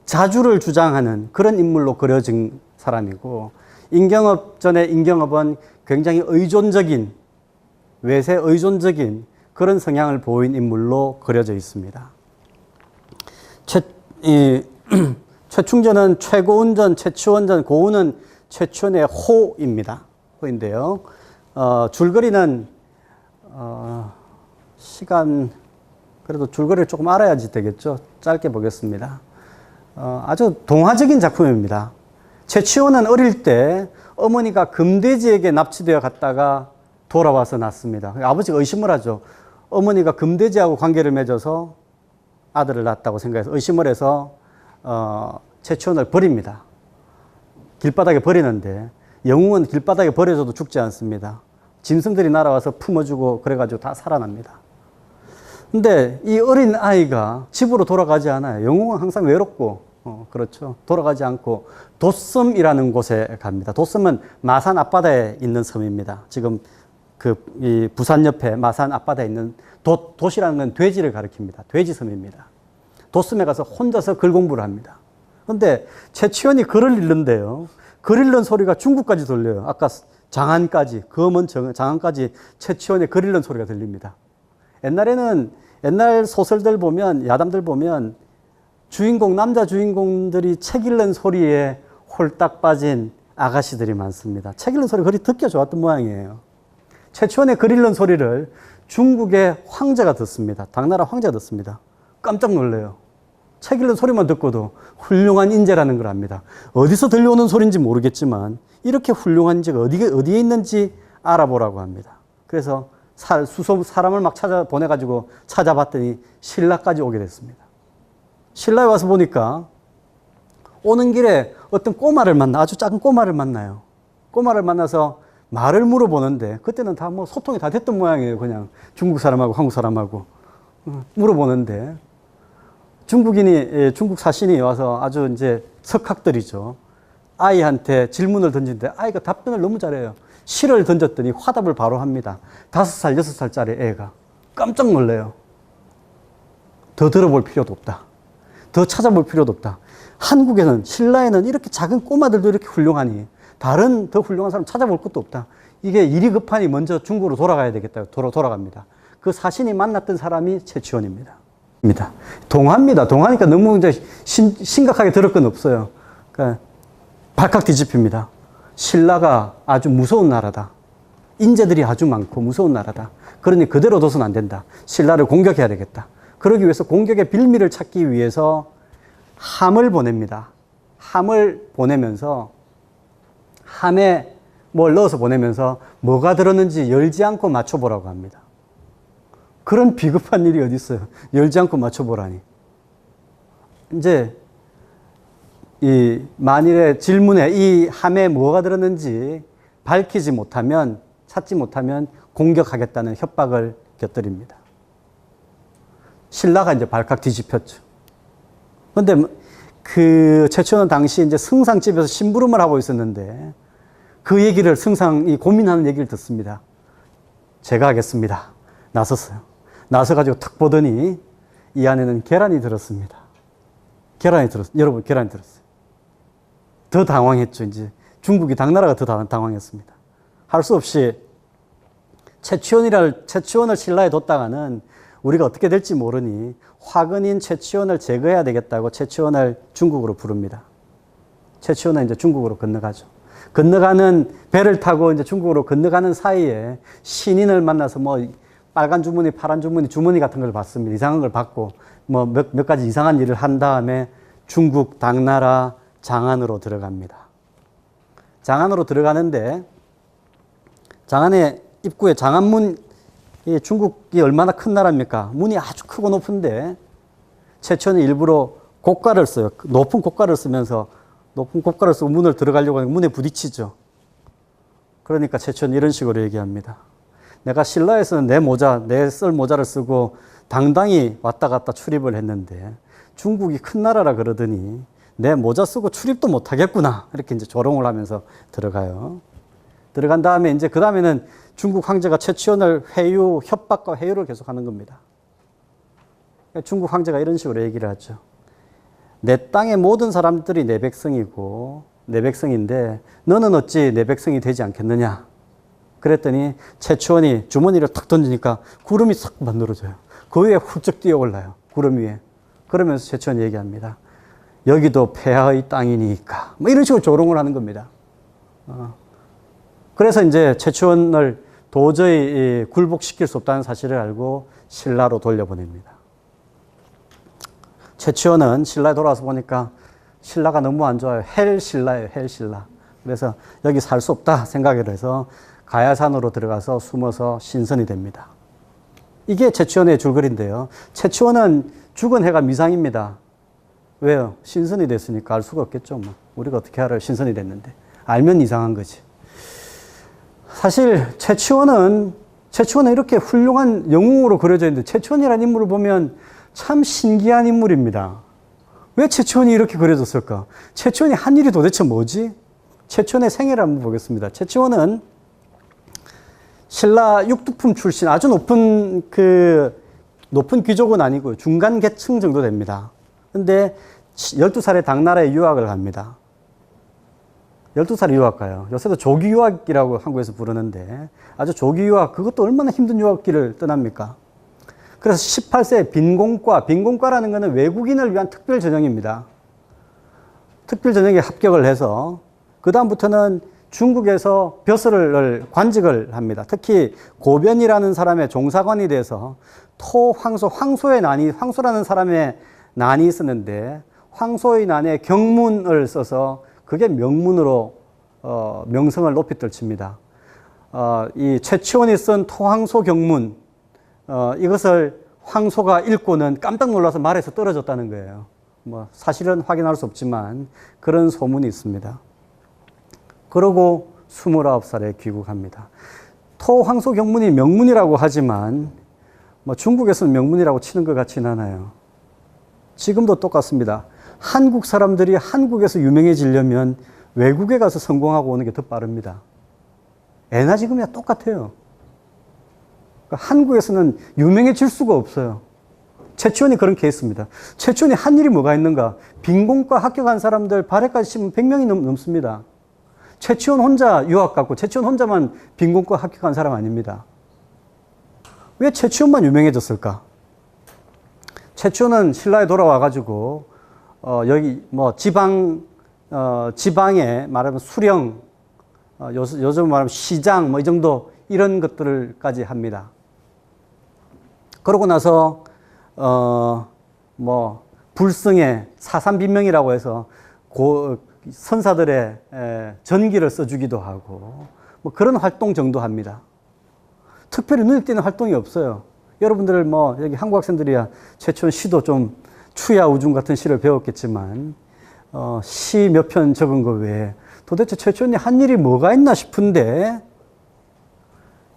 자주를 주장하는 그런 인물로 그려진 사람이고 임경업전의 임경업은 굉장히 의존적인 외세 의존적인 그런 성향을 보인 인물로 그려져 있습니다. 최충전은 최고운전, 최치원전, 고운은 최치원의 호입니다. 호인데요. 줄거리는 시간 그래도 줄거리를 조금 알아야지 되겠죠. 짧게 보겠습니다. 아주 동화적인 작품입니다. 최치원은 어릴 때 어머니가 금돼지에게 납치되어 갔다가 돌아와서 낳습니다. 아버지가 의심을 하죠. 어머니가 금돼지하고 관계를 맺어서 아들을 낳았다고 생각해서 의심을 해서 최치원을 버립니다. 길바닥에 버리는데 영웅은 길바닥에 버려져도 죽지 않습니다. 짐승들이 날아와서 품어주고 그래가지고 다 살아납니다. 근데 이 어린 아이가 집으로 돌아가지 않아요. 영웅은 항상 외롭고 그렇죠. 돌아가지 않고 도섬이라는 곳에 갑니다. 도섬은 마산 앞바다에 있는 섬입니다. 지금 이 부산 옆에 마산 앞바다에 있는 도시라는 건 돼지를 가리킵니다. 돼지섬입니다. 도섬에 가서 혼자서 글 공부를 합니다. 그런데 최치원이 글을 읽는데요. 글 읽는 소리가 중국까지 들려요. 아까 장안까지, 검은 장안까지 최치원의 글 읽는 소리가 들립니다. 옛날 소설들 보면, 야담들 보면 남자 주인공들이 책 읽는 소리에 홀딱 빠진 아가씨들이 많습니다. 책 읽는 소리 그리 듣기 좋았던 모양이에요. 최치원의 글 읽는 소리를 중국의 황제가 듣습니다. 당나라 황제가 듣습니다. 깜짝 놀래요. 책 읽는 소리만 듣고도 훌륭한 인재라는 걸 압니다. 어디서 들려오는 소리인지 모르겠지만 이렇게 훌륭한 인재가 어디에 있는지 알아보라고 합니다. 그래서 사람을 막 보내가지고 찾아봤더니 신라까지 오게 됐습니다. 신라에 와서 보니까 오는 길에 어떤 아주 작은 꼬마를 만나요. 꼬마를 만나서 말을 물어보는데 그때는 다 뭐 소통이 다 됐던 모양이에요. 그냥 중국 사람하고 한국 사람하고 물어보는데 중국 사신이 와서 아주 이제 석학들이죠. 아이한테 질문을 던지는데 아이가 답변을 너무 잘해요. 시를 던졌더니 화답을 바로 합니다. 5살, 6살짜리 애가 깜짝 놀래요. 더 들어볼 필요도 없다. 더 찾아볼 필요도 없다. 한국에는, 신라에는 이렇게 작은 꼬마들도 이렇게 훌륭하니 다른 더 훌륭한 사람 찾아볼 것도 없다. 이게 일이 급하니 먼저 중국으로 돌아가야 되겠다. 돌아갑니다. 그 사신이 만났던 사람이 최치원입니다. 동화입니다. 동화니까 너무 이제 심각하게 들을 건 없어요. 그러니까 발칵 뒤집힙니다. 신라가 아주 무서운 나라다. 인재들이 아주 많고 무서운 나라다. 그러니 그대로 둬서는 안 된다. 신라를 공격해야 되겠다. 그러기 위해서 공격의 빌미를 찾기 위해서 함을 보냅니다. 함을 보내면서 함에 뭘 넣어서 보내면서 뭐가 들었는지 열지 않고 맞춰보라고 합니다. 그런 비겁한 일이 어디 있어요. 열지 않고 맞춰보라니. 이제 만일의 질문에 이 함에 뭐가 들었는지 밝히지 못하면, 찾지 못하면 공격하겠다는 협박을 곁들입니다. 신라가 이제 발칵 뒤집혔죠. 그런데 최치원은 당시 이제 승상집에서 심부름을 하고 있었는데 그 얘기를 승상이 고민하는 얘기를 듣습니다. 제가 하겠습니다. 나섰어요. 나서가지고 탁 보더니 이 안에는 계란이 들었습니다. 여러분, 계란이 들었어요. 더 당황했죠. 이제 중국이 당나라가 더 당황했습니다. 할 수 없이 최치원을 신라에 뒀다가는 우리가 어떻게 될지 모르니 화근인 최치원을 제거해야 되겠다고 최치원을 중국으로 부릅니다. 최치원은 이제 중국으로 건너가죠. 건너가는 배를 타고 이제 중국으로 건너가는 사이에 신인을 만나서 뭐 빨간 주머니, 파란 주머니, 주머니 같은 걸 받습니다. 이상한 걸 받고 뭐 몇 가지 이상한 일을 한 다음에 중국 당나라 장안으로 들어갑니다. 장안으로 들어가는데 장안의 입구에 장안문, 중국이 얼마나 큰 나라입니까? 문이 아주 크고 높은데 최치원이 일부러 고가를 써요. 높은 고가를 쓰면서 높은 고가를 쓰고 문을 들어가려고 하니까 문에 부딪히죠. 그러니까 최치원이 이런 식으로 얘기합니다. 내가 신라에서는 내 쓸 모자를 쓰고 당당히 왔다 갔다 출입을 했는데 중국이 큰 나라라 그러더니 내 모자 쓰고 출입도 못 하겠구나. 이렇게 이제 조롱을 하면서 들어가요. 들어간 다음에 이제 그 다음에는 중국 황제가 최치원을 협박과 회유를 계속 하는 겁니다. 중국 황제가 이런 식으로 얘기를 하죠. 내 땅의 모든 사람들이 내 백성이고 내 백성인데 너는 어찌 내 백성이 되지 않겠느냐. 그랬더니 최치원이 주머니를 탁 던지니까 구름이 싹 만들어져요. 그 위에 훌쩍 뛰어 올라요. 구름 위에. 그러면서 최치원이 얘기합니다. 여기도 폐하의 땅이니까. 뭐 이런 식으로 조롱을 하는 겁니다. 그래서 이제 최치원을 도저히 굴복시킬 수 없다는 사실을 알고 신라로 돌려보냅니다. 최치원은 신라에 돌아와서 보니까 신라가 너무 안 좋아요. 헬신라예요, 헬신라. 그래서 여기 살 수 없다 생각을 해서 가야산으로 들어가서 숨어서 신선이 됩니다. 이게 최치원의 줄거리인데요. 최치원은 죽은 해가 미상입니다. 왜요? 신선이 됐으니까 알 수가 없겠죠. 뭐. 우리가 어떻게 알아요? 신선이 됐는데. 알면 이상한 거지. 사실 최치원은 이렇게 훌륭한 영웅으로 그려져 있는데 최치원이라는 인물을 보면 참 신기한 인물입니다. 왜 최치원이 이렇게 그려졌을까? 최치원이 한 일이 도대체 뭐지? 최치원의 생애를 한번 보겠습니다. 최치원은 신라 육두품 출신, 아주 높은 귀족은 아니고요. 중간 계층 정도 됩니다. 근데 12살에 당나라에 유학을 갑니다. 12살에 유학 가요. 요새도 조기 유학이라고 한국에서 부르는데 아주 조기 유학, 그것도 얼마나 힘든 유학길을 떠납니까? 그래서 18세에 빈공과라는 것은 외국인을 위한 특별 전형입니다. 특별 전형에 합격을 해서 그 다음부터는 중국에서 벼슬을 관직을 합니다. 특히 고변이라는 사람의 종사관이 돼서 황소라는 사람의 난이 있었는데 황소의 난에 경문을 써서 그게 명문으로 명성을 높이 떨칩니다. 이 최치원이 쓴 토황소 경문, 이것을 황소가 읽고는 깜짝 놀라서 말에서 떨어졌다는 거예요. 뭐 사실은 확인할 수 없지만 그런 소문이 있습니다. 그러고 29살에 귀국합니다. 토황소 경문이 명문이라고 하지만 뭐 중국에서는 명문이라고 치는 것 같지는 않아요. 지금도 똑같습니다. 한국 사람들이 한국에서 유명해지려면 외국에 가서 성공하고 오는 게 더 빠릅니다. 애나 지금이야 똑같아요. 그러니까 한국에서는 유명해질 수가 없어요. 최치원이 그런 케이스입니다. 최치원이 한 일이 뭐가 있는가? 빈공과 합격한 사람들 발해까지 치면 100명이 넘습니다. 최치원 혼자 유학 갔고 최치원 혼자만 빈공과 합격한 사람 아닙니다. 왜 최치원만 유명해졌을까? 최치원은 신라에 돌아와가지고 여기 뭐 지방에 말하면 수령, 요즘 말하면 시장 뭐 이 정도 이런 것들까지 합니다. 그러고 나서 뭐 불승의 사삼빈명이라고 해서 선사들의 전기를 써주기도 하고 뭐 그런 활동 정도 합니다. 특별히 눈에 띄는 활동이 없어요. 여러분들 뭐 여기 한국 학생들이야 최치원 시도 좀 추야 우중 같은 시를 배웠겠지만 시 몇 편 적은 거 외에 도대체 최치원이 한 일이 뭐가 있나 싶은데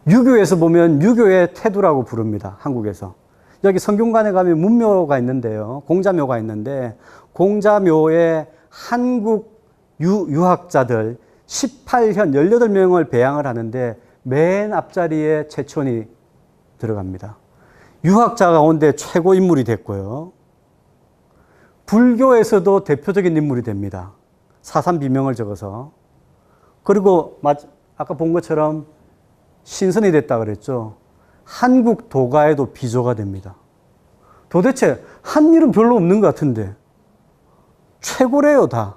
유교에서 보면 유교의 태도라고 부릅니다. 한국에서. 여기 성균관에 가면 문묘가 있는데요. 공자묘가 있는데 공자묘에 한국 유학자들 18현 18명을 배양을 하는데 맨 앞자리에 최치원이 들어갑니다. 유학자 가운데 최고 인물이 됐고요. 불교에서도 대표적인 인물이 됩니다. 사삼비명을 적어서. 그리고 아까 본 것처럼 신선이 됐다 그랬죠. 한국 도가에도 비조가 됩니다. 도대체 한 일은 별로 없는 것 같은데 최고래요, 다.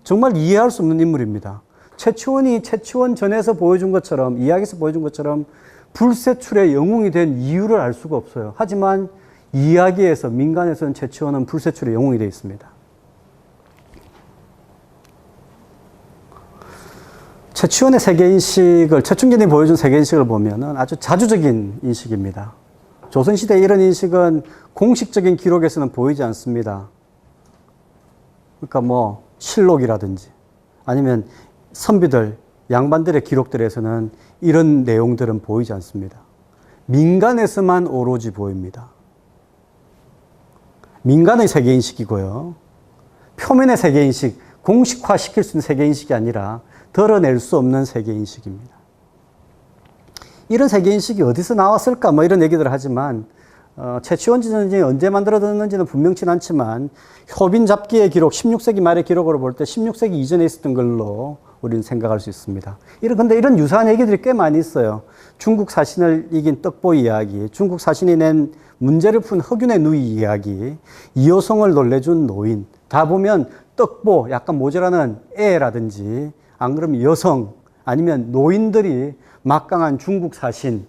정말 이해할 수 없는 인물입니다. 최치원이 최치원 전에서 보여준 것처럼, 이야기에서 보여준 것처럼 불세출의 영웅이 된 이유를 알 수가 없어요. 하지만 이야기에서, 민간에서는 최치원은 불세출의 영웅이 되어 있습니다. 최치원의 세계인식을, 최충진이 보여준 세계인식을 보면은 아주 자주적인 인식입니다. 조선시대 이런 인식은 공식적인 기록에서는 보이지 않습니다. 그러니까 뭐, 실록이라든지 아니면 선비들, 양반들의 기록들에서는 이런 내용들은 보이지 않습니다. 민간에서만 오로지 보입니다. 민간의 세계인식이고요. 표면의 세계인식, 공식화시킬 수 있는 세계인식이 아니라 드러낼 수 없는 세계인식입니다. 이런 세계인식이 어디서 나왔을까? 뭐 이런 얘기들을 하지만 최치원 전쟁이 언제 만들어졌는지는 분명치 않지만 효빈 잡기의 기록, 16세기 말의 기록으로 볼 때 16세기 이전에 있었던 걸로 우리는 생각할 수 있습니다. 근데 이런 유사한 얘기들이 꽤 많이 있어요. 중국 사신을 이긴 떡보 이야기, 중국 사신이 낸 문제를 푼 허균의 누이 이야기, 이호성을 놀래준 노인. 다 보면 떡보, 약간 모자라는 애라든지, 안 그러면 여성, 아니면 노인들이 막강한 중국 사신,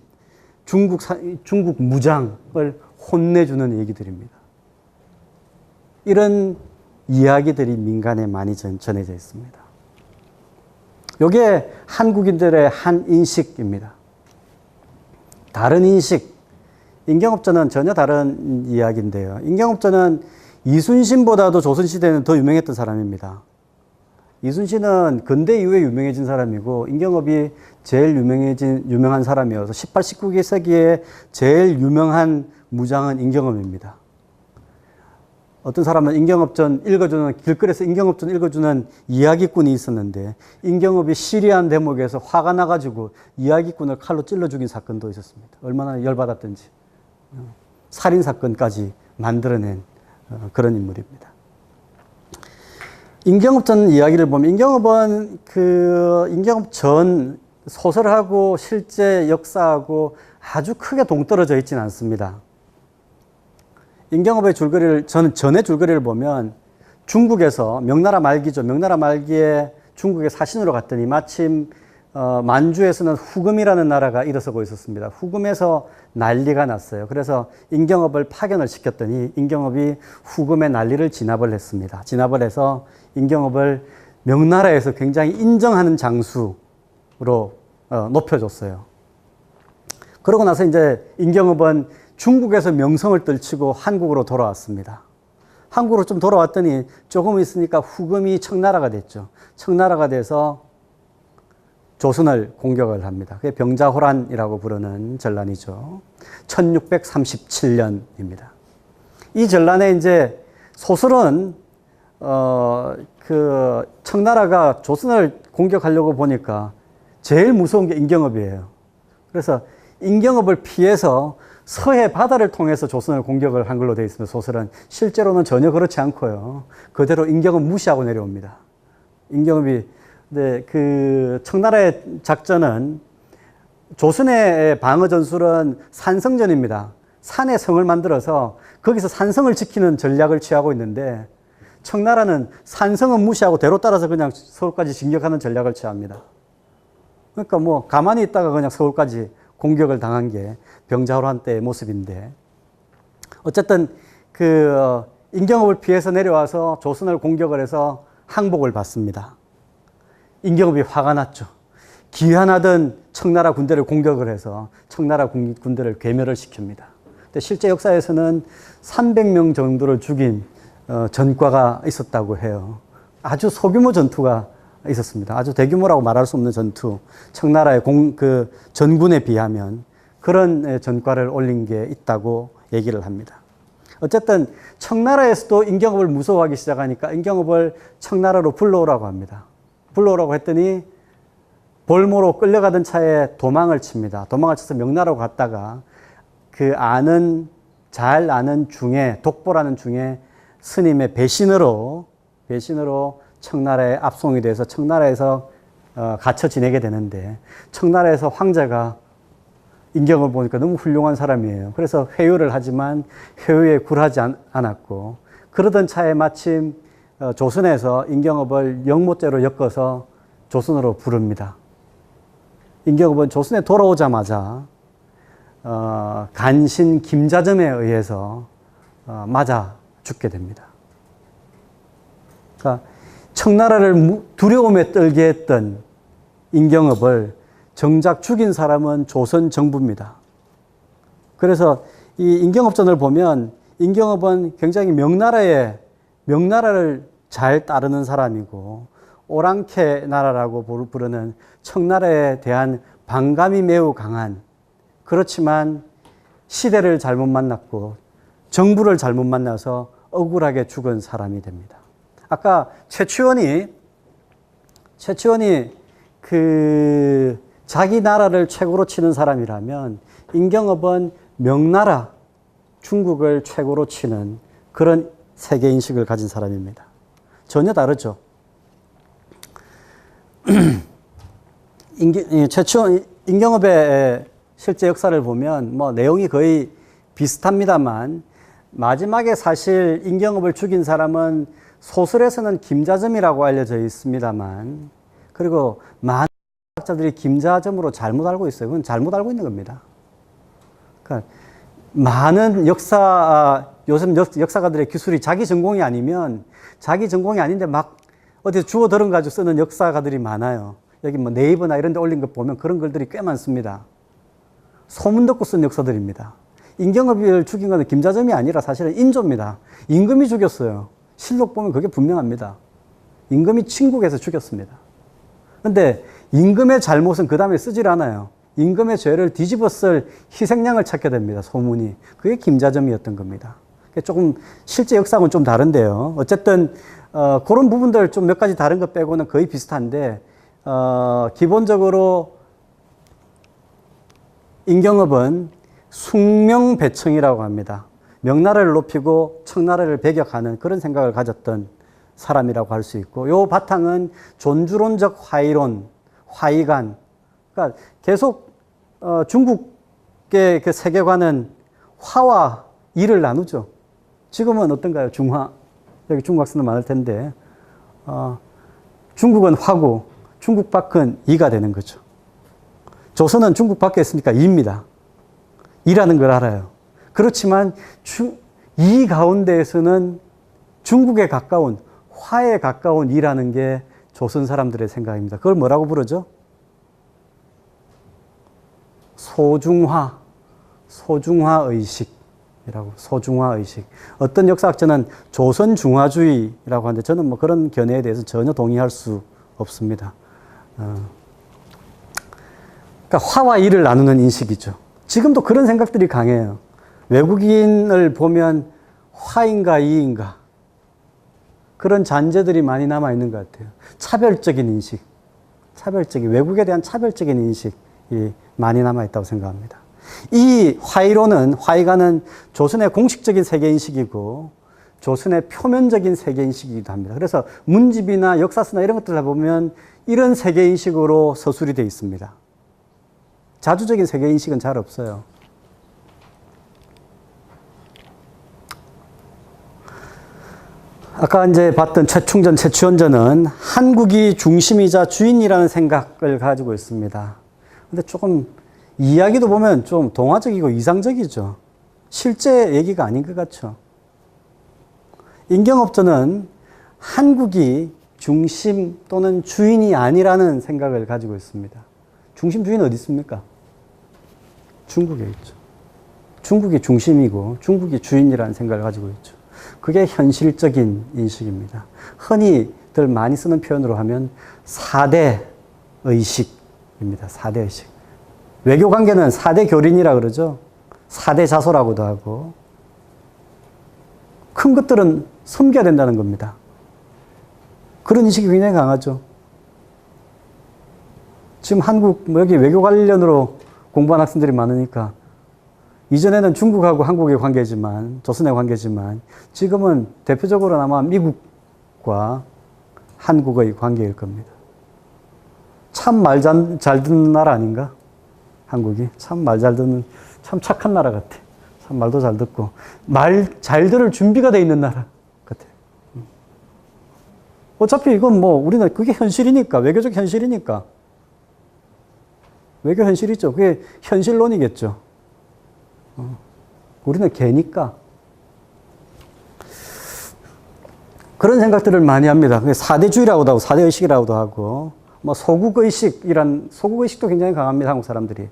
중국 무장을 혼내주는 얘기들입니다. 이런 이야기들이 민간에 많이 전해져 있습니다. 이게 한국인들의 한 인식입니다. 다른 인식, 임경업전은 전혀 다른 이야기인데요. 임경업전은 이순신보다도 조선시대에는 더 유명했던 사람입니다. 이순신은 근대 이후에 유명해진 사람이고 임경업이 제일 유명한 사람이어서 18, 19세기에 제일 유명한 무장은 임경업입니다. 어떤 사람은 임경업전 읽어주는, 길거리에서 임경업전 읽어주는 이야기꾼이 있었는데 임경업이 시리한 대목에서 화가 나가지고 이야기꾼을 칼로 찔러 죽인 사건도 있었습니다. 얼마나 열받았던지. 살인사건까지 만들어낸 그런 인물입니다. 임경업전 이야기를 보면 임경업은 임경업전 소설하고 실제 역사하고 아주 크게 동떨어져 있지는 않습니다. 임경업의 줄거리를, 저는 전의 줄거리를 보면 중국에서 명나라 말기죠. 명나라 말기에 중국에 사신으로 갔더니 마침 만주에서는 후금이라는 나라가 일어서고 있었습니다. 후금에서 난리가 났어요. 그래서 임경업을 파견을 시켰더니 임경업이 후금의 난리를 진압을 했습니다. 진압을 해서 임경업을 명나라에서 굉장히 인정하는 장수로 높여줬어요. 그러고 나서 이제 임경업은 중국에서 명성을 떨치고 한국으로 돌아왔습니다. 한국으로 좀 돌아왔더니 조금 있으니까 후금이 청나라가 됐죠. 청나라가 돼서 조선을 공격을 합니다. 그게 병자호란이라고 부르는 전란이죠. 1637년입니다. 이 전란에 이제 소설은 청나라가 조선을 공격하려고 보니까 제일 무서운 게 임경업이에요. 그래서 임경업을 피해서 서해 바다를 통해서 조선을 공격을 한 걸로 되어 있습니다. 소설은 실제로는 전혀 그렇지 않고요. 그대로 임경업 무시하고 내려옵니다. 임경업이 그 청나라의 작전은 조선의 방어 전술은 산성전입니다. 산에 성을 만들어서 거기서 산성을 지키는 전략을 취하고 있는데 청나라는 산성은 무시하고 대로 따라서 그냥 서울까지 진격하는 전략을 취합니다. 그러니까 뭐 가만히 있다가 그냥 서울까지 공격을 당한 게 병자호란 때의 모습인데 어쨌든 임경업을 피해서 내려와서 조선을 공격을 해서 항복을 받습니다. 임경업이 화가 났죠. 기한하던 청나라 군대를 공격을 해서 청나라 군대를 괴멸을 시킵니다. 근데 실제 역사에서는 300명 정도를 죽인 전과가 있었다고 해요. 아주 소규모 전투가 있었습니다. 아주 대규모라고 말할 수 없는 전투. 청나라의 전군에 비하면 그런 전과를 올린 게 있다고 얘기를 합니다. 어쨌든 청나라에서도 임경업을 무서워하기 시작하니까 임경업을 청나라로 불러오라고 합니다. 불러오라고 했더니 볼모로 끌려가던 차에 도망을 칩니다. 도망을 쳐서 명나라로 갔다가 잘 아는 중에, 독보라는 중에 스님의 배신으로 청나라에 압송이 돼서 청나라에서 갇혀 지내게 되는데 청나라에서 황제가 인경을 보니까 너무 훌륭한 사람이에요. 그래서 회유를 하지만 회유에 굴하지 않았고, 그러던 차에 마침 조선에서 인경업을 영모죄로 엮어서 조선으로 부릅니다. 인경업은 조선에 돌아오자마자 간신 김자점에 의해서 맞아 죽게 됩니다. 그러니까 청나라를 두려움에 떨게 했던 인경업을 정작 죽인 사람은 조선 정부입니다. 그래서 이 인경업전을 보면 인경업은 굉장히 명나라를 잘 따르는 사람이고, 오랑캐 나라라고 부르는 청나라에 대한 반감이 매우 강한, 그렇지만 시대를 잘못 만났고 정부를 잘못 만나서 억울하게 죽은 사람이 됩니다. 아까 최치원이 자기 나라를 최고로 치는 사람이라면, 인경업은 명나라, 중국을 최고로 치는 그런 세계인식을 가진 사람입니다. 전혀 다르죠. 인경업의 실제 역사를 보면 뭐 내용이 거의 비슷합니다만, 마지막에 사실 인경업을 죽인 사람은 소설에서는 김자점이라고 알려져 있습니다만, 그리고 많은 학자들이 김자점으로 잘못 알고 있어요. 그건 잘못 알고 있는 겁니다. 그러니까 많은 요즘 역사가들의 기술이 자기 전공이 아닌데 막 어디서 주워 들은 가지고 쓰는 역사가들이 많아요. 여기 뭐 네이버나 이런 데 올린 거 보면 그런 글들이 꽤 많습니다. 소문 듣고 쓴 역사들입니다. 인경업을 죽인 것은 김자점이 아니라 사실은 인조입니다. 임금이 죽였어요. 실록 보면 그게 분명합니다. 임금이 친국에서 죽였습니다. 근데 임금의 잘못은 그 다음에 쓰질 않아요. 임금의 죄를 뒤집어 쓸 희생양을 찾게 됩니다. 소문이. 그게 김자점이었던 겁니다. 조금 실제 역사하고는 좀 다른데요. 어쨌든 그런 부분들 좀 몇 가지 다른 것 빼고는 거의 비슷한데, 기본적으로 인경업은 숭명배청이라고 합니다. 명나라를 높이고 청나라를 배격하는 그런 생각을 가졌던 사람이라고 할 수 있고, 요 바탕은 존주론적 화의론, 화의관. 그러니까 계속 중국의 그 세계관은 화와 이를 나누죠. 지금은 어떤가요? 중화. 여기 중국 학생들 많을 텐데, 중국은 화고 중국 밖은 이가 되는 거죠. 조선은 중국 밖에 있으니까 이입니다. 이라는 걸 알아요. 그렇지만 이 가운데에서는 중국에 가까운, 화에 가까운 이라는 게 조선 사람들의 생각입니다. 그걸 뭐라고 부르죠? 소중화의식이라고. 소중화의식. 어떤 역사학자는 조선중화주의라고 하는데, 저는 뭐 그런 견해에 대해서 전혀 동의할 수 없습니다. 그러니까 화와 이를 나누는 인식이죠. 지금도 그런 생각들이 강해요. 외국인을 보면 화인가 이인가, 그런 잔재들이 많이 남아있는 것 같아요. 차별적인 인식, 외국에 대한 차별적인 인식이 많이 남아있다고 생각합니다. 이 화의론은, 화의가는 조선의 공식적인 세계인식이고 조선의 표면적인 세계인식이기도 합니다. 그래서 문집이나 역사서나 이런 것들을 보면 이런 세계인식으로 서술이 되어 있습니다. 자주적인 세계인식은 잘 없어요. 아까 이제 봤던 최충전, 최치원전은 한국이 중심이자 주인이라는 생각을 가지고 있습니다. 근데 조금 이야기도 보면 좀 동화적이고 이상적이죠. 실제 얘기가 아닌 것 같죠. 인경업전은 한국이 중심 또는 주인이 아니라는 생각을 가지고 있습니다. 중심 주인 어디 있습니까? 중국에 있죠. 중국이 중심이고 중국이 주인이라는 생각을 가지고 있죠. 그게 현실적인 인식입니다. 흔히들 많이 쓰는 표현으로 하면 4대 의식입니다. 4대 의식. 외교 관계는 4대 교린이라 그러죠. 4대 자소라고도 하고. 큰 것들은 섬겨야 된다는 겁니다. 그런 인식이 굉장히 강하죠. 지금 한국, 여기 외교 관련으로 공부한 학생들이 많으니까, 이전에는 중국하고 한국의 관계지만, 조선의 관계지만, 지금은 대표적으로 아마 미국과 한국의 관계일 겁니다. 참 말 잘 듣는 나라 아닌가? 한국이. 참 말 잘 듣는, 참 착한 나라 같아. 참 말도 잘 듣고. 말 잘 들을 준비가 돼 있는 나라 같아. 어차피 이건 뭐 우리는 그게 현실이니까, 외교적 현실이니까. 외교 현실이죠. 그게 현실론이겠죠. 우리는 개니까. 그런 생각들을 많이 합니다. 사대주의라고도 하고, 사대의식이라고도 하고, 뭐, 소국의식도 굉장히 강합니다. 한국 사람들이.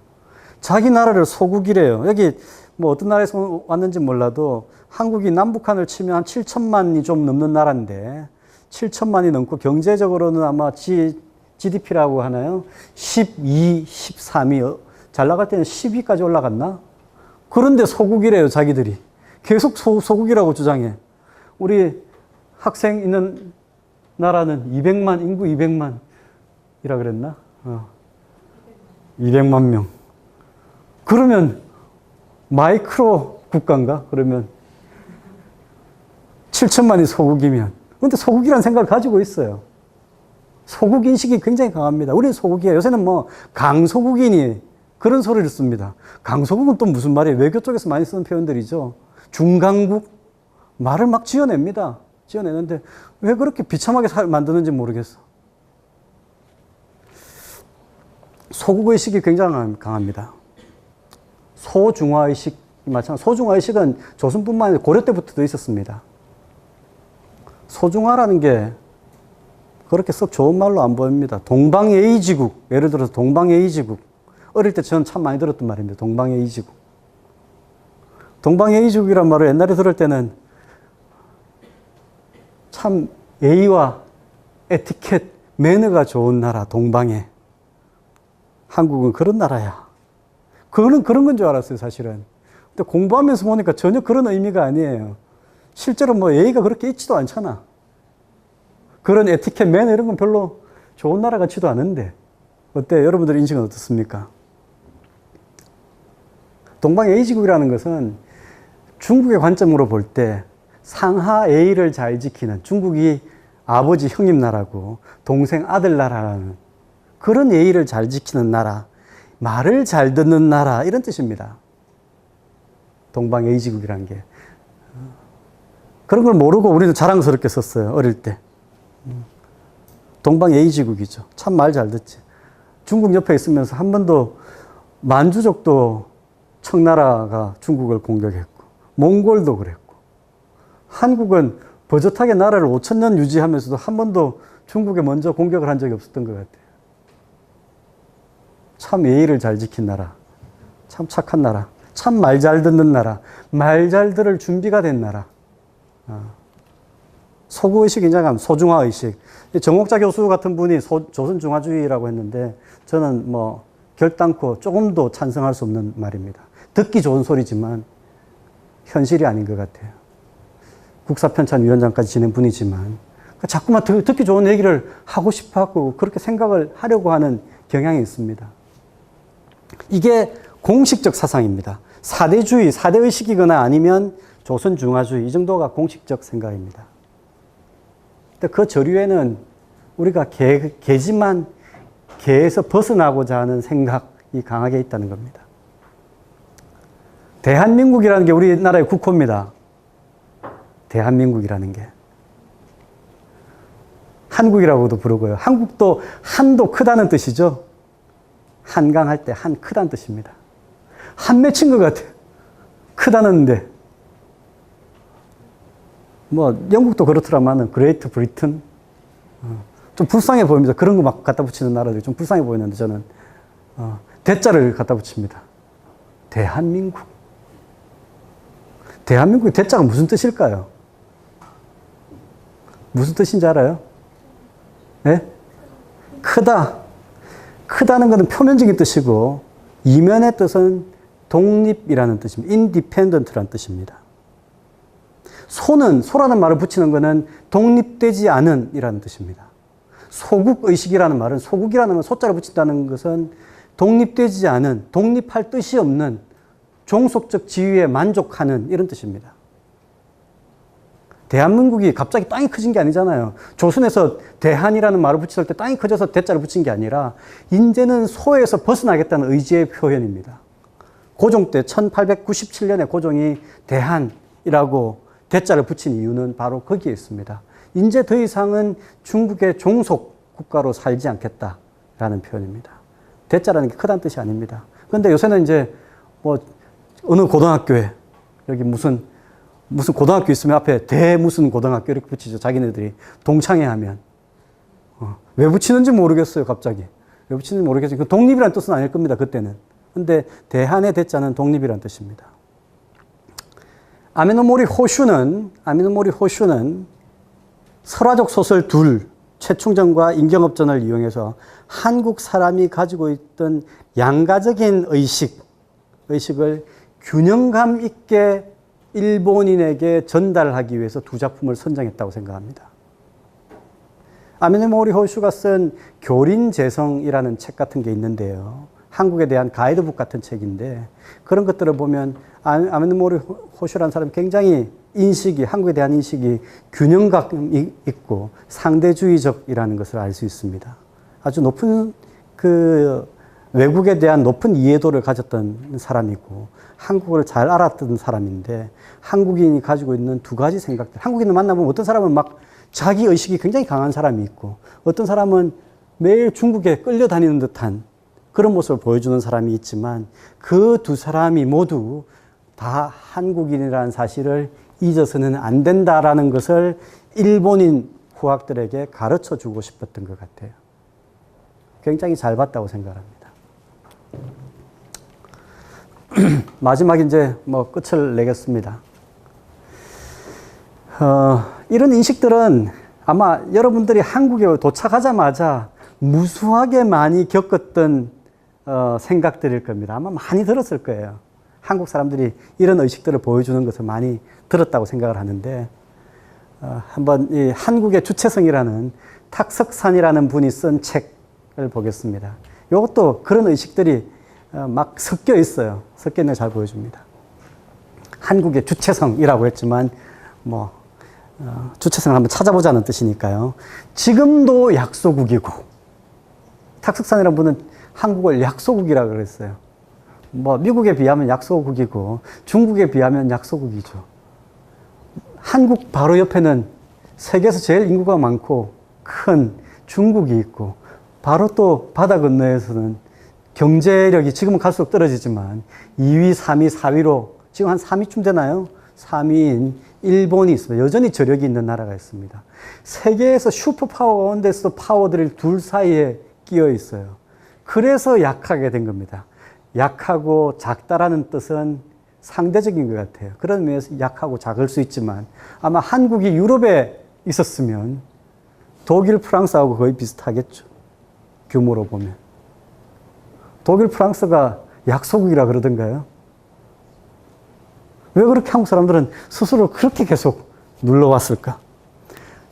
자기 나라를 소국이래요. 여기 뭐 어떤 나라에서 왔는지 몰라도 한국이 남북한을 치면 한 7천만이 좀 넘는 나라인데, 7천만이 넘고 경제적으로는 아마 GDP라고 하나요? 12, 13위, 잘 나갈 때는 10위까지 올라갔나? 그런데 소국이래요, 자기들이. 계속 소국이라고 주장해. 우리 학생 있는 나라는 200만, 인구 200만이라 그랬나? 200만 명. 그러면 마이크로 국가인가? 그러면 7천만이 소국이면. 근데 소국이라는 생각을 가지고 있어요. 소국 인식이 굉장히 강합니다. 우리는 소국이에요. 요새는 뭐 강소국이니 그런 소리를 씁니다. 강소국은 또 무슨 말이에요? 외교 쪽에서 많이 쓰는 표현들이죠. 중강국? 말을 막 지어냅니다. 지어내는데 왜 그렇게 비참하게 만드는지 모르겠어. 소국의식이 굉장히 강합니다. 소중화의식, 마찬가지. 소중화의식은 조선뿐만 아니라 고려 때부터도 있었습니다. 소중화라는 게 그렇게 썩 좋은 말로 안 보입니다. 동방예의지국, 예를 들어서 동방예의지국. 어릴 때 저는 참 많이 들었던 말입니다. 동방예의지국. 동방예의지국이란 말을 옛날에 들을 때는 참 예의와 에티켓, 매너가 좋은 나라, 동방에. 한국은 그런 나라야. 그런 건 줄 알았어요, 사실은. 근데 공부하면서 보니까 전혀 그런 의미가 아니에요. 실제로 뭐 예의가 그렇게 있지도 않잖아. 그런 에티켓, 매너 이런 건 별로 좋은 나라 같지도 않은데. 어때요? 여러분들 인식은 어떻습니까? 동방예의지국이라는 것은 중국의 관점으로 볼 때 상하 예의를 잘 지키는, 중국이 아버지 형님 나라고 동생 아들 나라라는 그런 예의를 잘 지키는 나라, 말을 잘 듣는 나라 이런 뜻입니다. 동방예의지국이라는 게. 그런 걸 모르고 우리도 자랑스럽게 썼어요. 어릴 때. 동방예의지국이죠. 참 말 잘 듣지. 중국 옆에 있으면서 한 번도 만주족도 청나라가 중국을 공격했고 몽골도 그랬고 한국은 버젓하게 나라를 5,000년 유지하면서도 한 번도 중국에 먼저 공격을 한 적이 없었던 것 같아요. 참 예의를 잘 지킨 나라, 참 착한 나라, 참 말 잘 듣는 나라, 말 잘 들을 준비가 된 나라. 소구의식 인정하면 소중화의식. 정옥자 교수 같은 분이 조선중화주의라고 했는데 저는 뭐 결단코 조금도 찬성할 수 없는 말입니다. 듣기 좋은 소리지만 현실이 아닌 것 같아요. 국사편찬위원장까지 지낸 분이지만 자꾸만 듣기 좋은 얘기를 하고 싶어 하고 그렇게 생각을 하려고 하는 경향이 있습니다. 이게 공식적 사상입니다. 사대주의, 사대의식이거나 아니면 조선중화주의 이 정도가 공식적 생각입니다. 근데 그 저류에는 우리가 개지만 개에서 벗어나고자 하는 생각이 강하게 있다는 겁니다. 대한민국이라는 게 우리나라의 국호입니다. 대한민국이라는 게. 한국이라고도 부르고요. 한국도 한도 크다는 뜻이죠. 한강할 때 한 크다는 뜻입니다. 한 맺힌 것 같아요. 크다는데. 뭐 영국도 그렇더라마는 그레이트 브리튼 좀 불쌍해 보입니다. 그런 거 막 갖다 붙이는 나라들이 좀 불쌍해 보이는데 저는 대자를 갖다 붙입니다. 대한민국. 대한민국의 대자가 무슨 뜻일까요? 무슨 뜻인지 알아요? 네? 크다. 크다는 것은 표면적인 뜻이고 이면의 뜻은 독립이라는 뜻입니다. independent라는 뜻입니다. 소라는 말을 붙이는 것은 독립되지 않은 이라는 뜻입니다. 소국의식이라는 말은 소국이라는 말 소자를 붙인다는 것은 독립되지 않은, 독립할 뜻이 없는 종속적 지위에 만족하는 이런 뜻입니다. 대한민국이 갑자기 땅이 커진 게 아니잖아요. 조선에서 대한이라는 말을 붙였을 때 땅이 커져서 대자를 붙인 게 아니라 이제는 소에서 벗어나겠다는 의지의 표현입니다. 고종 때 1897년에 고종이 대한이라고 대자를 붙인 이유는 바로 거기에 있습니다. 이제 더 이상은 중국의 종속 국가로 살지 않겠다라는 표현입니다. 대자라는 게 크다는 뜻이 아닙니다. 그런데 요새는 이제 뭐 어느 고등학교에 여기 무슨 고등학교 있으면 앞에 대 무슨 고등학교 이렇게 붙이죠. 자기네들이 동창회 하면. 왜 붙이는지 모르겠어요, 갑자기. 왜 붙이는지 모르겠어요. 그 독립이라는 뜻은 아닐 겁니다, 그때는. 근데 대한의 대자는 독립이라는 뜻입니다. 아미노모리 호슈는 설화적 소설 둘, 최충전과 임경업전을 이용해서 한국 사람이 가지고 있던 양가적인 의식을 균형감 있게 일본인에게 전달하기 위해서 두 작품을 선정했다고 생각합니다. 아미노모리 호슈가 쓴 교린재성이라는 책 같은 게 있는데요. 한국에 대한 가이드북 같은 책인데 그런 것들을 보면 아미노모리 호슈라는 사람이 굉장히 한국에 대한 인식이 균형감이 있고 상대주의적이라는 것을 알 수 있습니다. 아주 높은 외국에 대한 높은 이해도를 가졌던 사람이고 한국을 잘 알았던 사람인데 한국인이 가지고 있는 두 가지 생각들. 한국인을 만나보면 어떤 사람은 막 자기 의식이 굉장히 강한 사람이 있고 어떤 사람은 매일 중국에 끌려다니는 듯한 그런 모습을 보여주는 사람이 있지만 그 두 사람이 모두 다 한국인이라는 사실을 잊어서는 안 된다라는 것을 일본인 후학들에게 가르쳐 주고 싶었던 것 같아요. 굉장히 잘 봤다고 생각합니다. 마지막 이제 뭐 끝을 내겠습니다. 이런 인식들은 아마 여러분들이 한국에 도착하자마자 무수하게 많이 겪었던 생각들일 겁니다. 아마 많이 들었을 거예요. 한국 사람들이 이런 의식들을 보여주는 것을 많이 들었다고 생각을 하는데 한번 이 한국의 주체성이라는 탁석산이라는 분이 쓴 책을 보겠습니다. 이것도 그런 의식들이 막 섞여 있어요. 섞여 있는 걸 잘 보여줍니다. 한국의 주체성이라고 했지만 주체성을 한번 찾아보자는 뜻이니까요. 지금도 약소국이고 탁석산이라는 분은 한국을 약소국이라고 그랬어요. 미국에 비하면 약소국이고 중국에 비하면 약소국이죠. 한국 바로 옆에는 세계에서 제일 인구가 많고 큰 중국이 있고 바로 또 바다 건너에서는 경제력이 지금은 갈수록 떨어지지만 2위, 3위, 4위로 지금 한 3위쯤 되나요? 3위인 일본이 있습니다. 여전히 저력이 있는 나라가 있습니다. 세계에서 슈퍼파워 가운데서도 파워들이 둘 사이에 끼어 있어요. 그래서 약하게 된 겁니다. 약하고 작다라는 뜻은 상대적인 것 같아요. 그런 면에서 약하고 작을 수 있지만 아마 한국이 유럽에 있었으면 독일, 프랑스하고 거의 비슷하겠죠. 규모로 보면. 독일, 프랑스가 약소국이라 그러던가요? 왜 그렇게 한국 사람들은 스스로 그렇게 계속 눌러왔을까?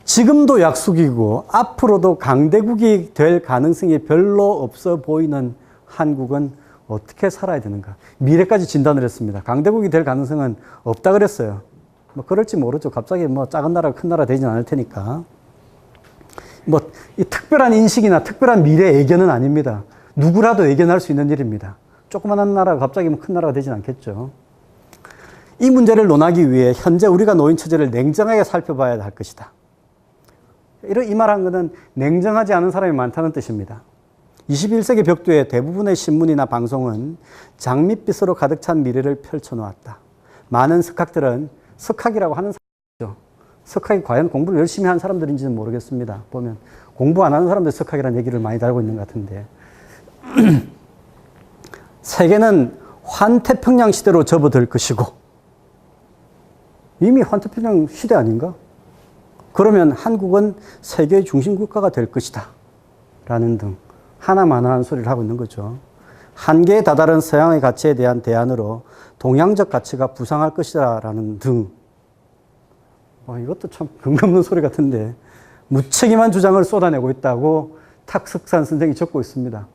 지금도 약소국이고 앞으로도 강대국이 될 가능성이 별로 없어 보이는 한국은 어떻게 살아야 되는가? 미래까지 진단을 했습니다. 강대국이 될 가능성은 없다 그랬어요. 그럴지 모르죠. 갑자기 작은 나라가 큰 나라 되진 않을 테니까. 이 특별한 인식이나 특별한 미래 예견은 아닙니다. 누구라도 예견할 수 있는 일입니다. 조그만한 나라가 갑자기 큰 나라가 되진 않겠죠. 이 문제를 논하기 위해 현재 우리가 놓인 처지를 냉정하게 살펴봐야 할 것이다. 이 말한 것은 냉정하지 않은 사람이 많다는 뜻입니다. 21세기 벽두에 대부분의 신문이나 방송은 장밋빛으로 가득 찬 미래를 펼쳐놓았다. 많은 석학들은 석학이라고 하는 사람이죠. 석학이 과연 공부를 열심히 한 사람들인지는 모르겠습니다. 보면 공부 안 하는 사람들이 석학이라는 얘기를 많이 달고 있는 것 같은데 세계는 환태평양 시대로 접어들 것이고 이미 환태평양 시대 아닌가? 그러면 한국은 세계의 중심 국가가 될 것이다. 라는 등 하나만한 소리를 하고 있는 거죠. 한계에 다다른 서양의 가치에 대한 대안으로 동양적 가치가 부상할 것이다. 라는 등 이것도 참 근검없는 소리 같은데 무책임한 주장을 쏟아내고 있다고 탁석산 선생이 적고 있습니다.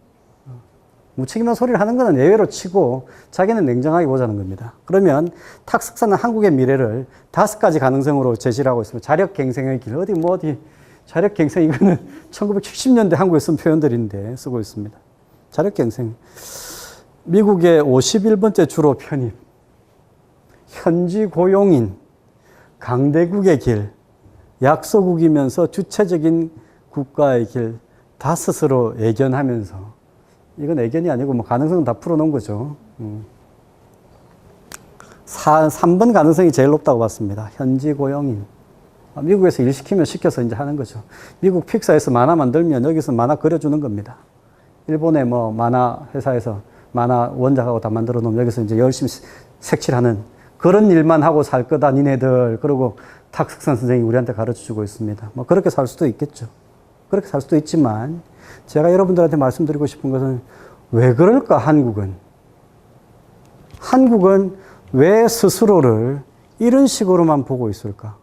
무책임한 소리를 하는 것은 예외로 치고 자기는 냉정하게 보자는 겁니다. 그러면 탁석사는 한국의 미래를 5가지 가능성으로 제시를 하고 있습니다. 자력갱생의 길, 어디, 자력갱생, 이거는 1970년대 한국에 쓴 표현들인데 쓰고 있습니다. 자력갱생. 미국의 51번째 주로 편입, 현지 고용인, 강대국의 길, 약소국이면서 주체적인 국가의 길, 다 스스로 예견하면서, 이건 예견이 아니고 뭐 가능성은 다 풀어놓은 거죠. 3번 가능성이 제일 높다고 봤습니다. 현지 고용인. 미국에서 일 시키면 시켜서 이제 하는 거죠. 미국 픽사에서 만화 만들면 여기서 만화 그려주는 겁니다. 일본의 뭐 만화 회사에서 만화 원작하고 다 만들어 놓으면 여기서 이제 열심히 색칠하는 그런 일만 하고 살 거다, 니네들. 그리고 탁석산 선생이 우리한테 가르쳐 주고 있습니다. 뭐 그렇게 살 수도 있겠죠. 그렇게 살 수도 있지만, 제가 여러분들한테 말씀드리고 싶은 것은 왜 그럴까, 한국은? 한국은 왜 스스로를 이런 식으로만 보고 있을까?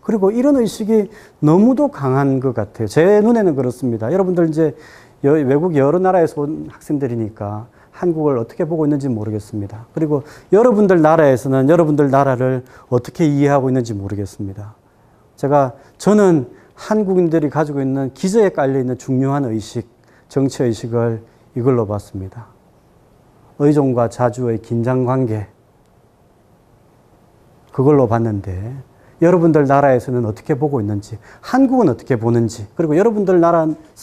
그리고 이런 의식이 너무도 강한 것 같아요. 제 눈에는 그렇습니다. 여러분들 이제 외국 여러 나라에서 온 학생들이니까 한국을 어떻게 보고 있는지 모르겠습니다. 그리고 여러분들 나라에서는 여러분들 나라를 어떻게 이해하고 있는지 모르겠습니다. 저는 한국인들이 가지고 있는 기저에 깔려있는 중요한 의식, 정치의식을 이걸로 봤습니다. 의존과 자주의 긴장관계, 그걸로 봤는데 여러분들 나라에서는 어떻게 보고 있는지, 한국은 어떻게 보는지, 그리고 여러분들은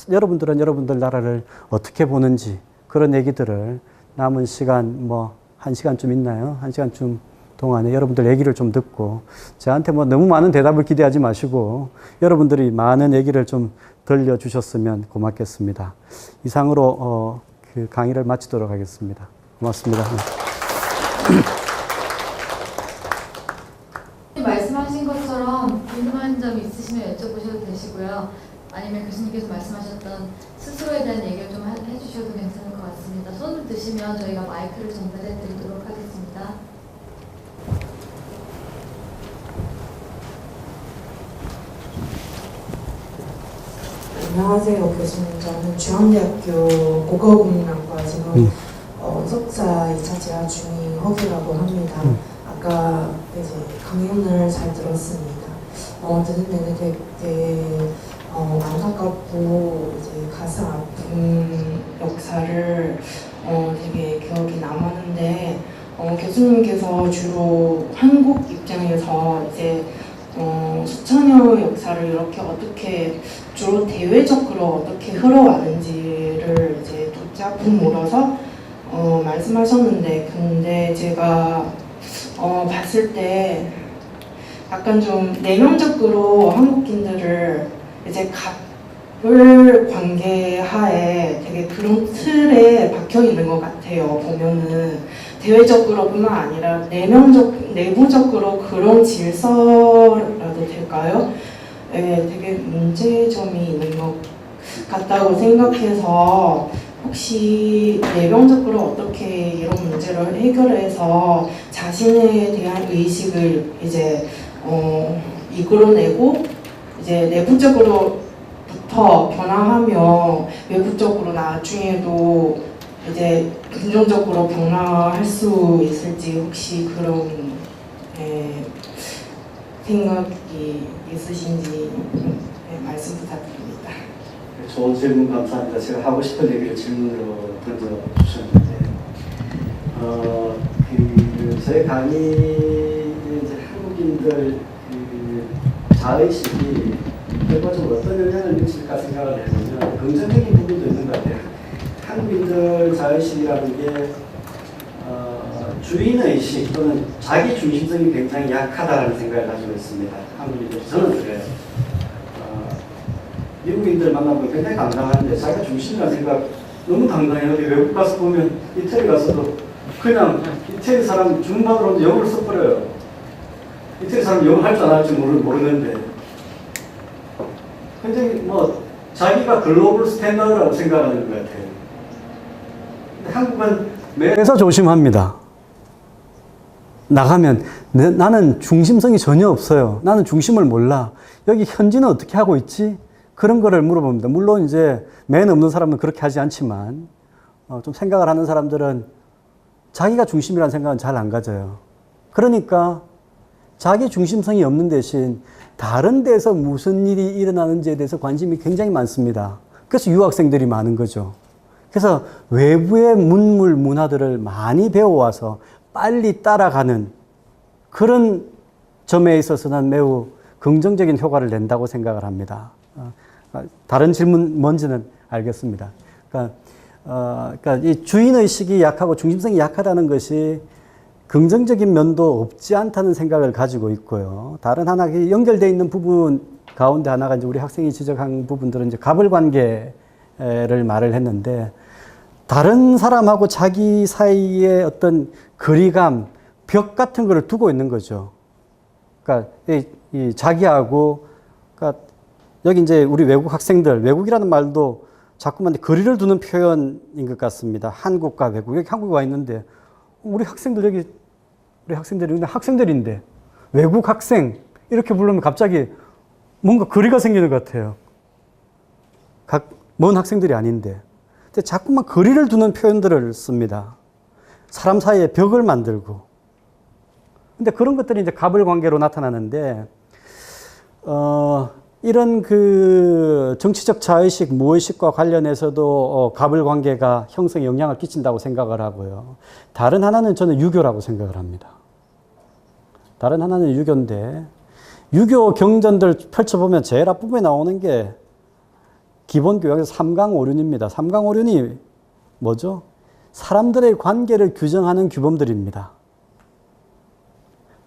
여러분들 나라를 어떻게 보는지, 그런 얘기들을 남은 시간 뭐 1시간쯤 있나요? 1시간쯤 동안에 여러분들 얘기를 좀 듣고, 저한테 뭐 너무 많은 대답을 기대하지 마시고 여러분들이 많은 얘기를 좀 들려주셨으면 고맙겠습니다. 이상으로 그 강의를 마치도록 하겠습니다. 고맙습니다. 말씀하신 것처럼 궁금한 점 있으시면 여쭤보셔도 되시고요. 아니면 교수님께서 말씀하셨던 스스로에 대한 얘기를 좀 해주셔도 괜찮을 것 같습니다. 손을 드시면 저희가 마이크를 전달해 드리도록 하겠습니다. 안녕하세요, 교수님. 저는 중앙대학교 국어국문학과 지금 석사 2차 재학 중인 허기라고 합니다. 아까 이제 강연을 잘 들었습니다. 듣는 내내 되게 안타깝고 이제 가슴 아픈 역사를 되게 기억이 남았는데, 교수님께서 주로 한국 입장에서 이제 수천여 역사를 이렇게 어떻게 주로 대외적으로 어떻게 흘러왔는지를 이제 두 작품 몰아서 말씀하셨는데, 근데 제가 봤을 때 약간 좀 내면적으로 한국인들을 이제 갑을 관계하에 되게 그런 틀에 박혀 있는 것 같아요. 보면은 대외적으로뿐만 아니라 내부적으로 그런 질서라도 될까요? 네, 되게 문제점이 있는 것 같다고 생각해서, 혹시 내면적으로 어떻게 이런 문제를 해결해서 자신에 대한 의식을 이제 이끌어내고 이제 내부적으로부터 변화하며 외부적으로 나중에도 이제 긍정적으로 변화할 수 있을지, 혹시 그런 생각이 있으신지 말씀 부탁드립니다. 좋은 질문 감사합니다. 제가 하고 싶은 얘기를 질문으로 던져주셨는데, 저희 강의 이제 한국인들 자의식이 결과적으로 어떤 영향을 미칠까 생각을 해보면 긍정적인 부분도 있는 것 같아요. 한국인들 자의식이라는 게 주인의식 또는 자기 중심성이 굉장히 약하다는 생각을 가지고 있습니다. 한국인들, 저는 그래요. 미국인들 만나보면 굉장히 당당한데 자기가 중심이라는 생각 너무 당당해요. 외국 가서 보면 이태리 가서도 그냥 이태리 사람 주문받으러 오면 영어를 써버려요. 이태리 사람 영어 할 줄 안 할지 모르는데 굉장히 뭐 자기가 글로벌 스탠다드라고 생각하는 것 같아요. 근데 한국은 그래서 조심합니다. 나가면 나는 중심성이 전혀 없어요. 나는 중심을 몰라. 여기 현지는 어떻게 하고 있지? 그런 거를 물어봅니다. 물론 이제 맨 없는 사람은 그렇게 하지 않지만 좀 생각을 하는 사람들은 자기가 중심이라는 생각은 잘 안 가져요. 그러니까 자기 중심성이 없는 대신 다른 데서 무슨 일이 일어나는지에 대해서 관심이 굉장히 많습니다. 그래서 유학생들이 많은 거죠. 그래서 외부의 문물, 문화들을 많이 배워와서 빨리 따라가는 그런 점에 있어서는 매우 긍정적인 효과를 낸다고 생각을 합니다. 다른 질문 뭔지는 알겠습니다. 그러니까 이 주인의식이 약하고 중심성이 약하다는 것이 긍정적인 면도 없지 않다는 생각을 가지고 있고요. 다른 하나 연결되어 있는 부분 가운데 하나가 이제 우리 학생이 지적한 부분들은 이제 가불관계를 말을 했는데, 다른 사람하고 자기 사이에 어떤 거리감, 벽 같은 거를 두고 있는 거죠. 그러니까 이 자기하고, 그러니까 여기 이제 우리 외국 학생들, 외국이라는 말도 자꾸만 거리를 두는 표현인 것 같습니다. 한국과 외국. 여기 한국에 와 있는데, 우리 학생들 여기, 우리 학생들이 학생들인데, 외국 학생, 이렇게 부르면 갑자기 뭔가 거리가 생기는 것 같아요. 먼 학생들이 아닌데. 근데 자꾸만 거리를 두는 표현들을 씁니다. 사람 사이에 벽을 만들고. 근데 그런 것들이 이제 갑을 관계로 나타나는데, 이런 그 정치적 자의식, 무의식과 관련해서도 갑을 관계가 형성에 영향을 끼친다고 생각을 하고요. 다른 하나는 저는 유교라고 생각을 합니다. 다른 하나는 유교인데, 유교 경전들 펼쳐보면 제일 앞부분에 나오는 게 기본교양에서 삼강오륜입니다. 삼강오륜이 뭐죠? 사람들의 관계를 규정하는 규범들입니다.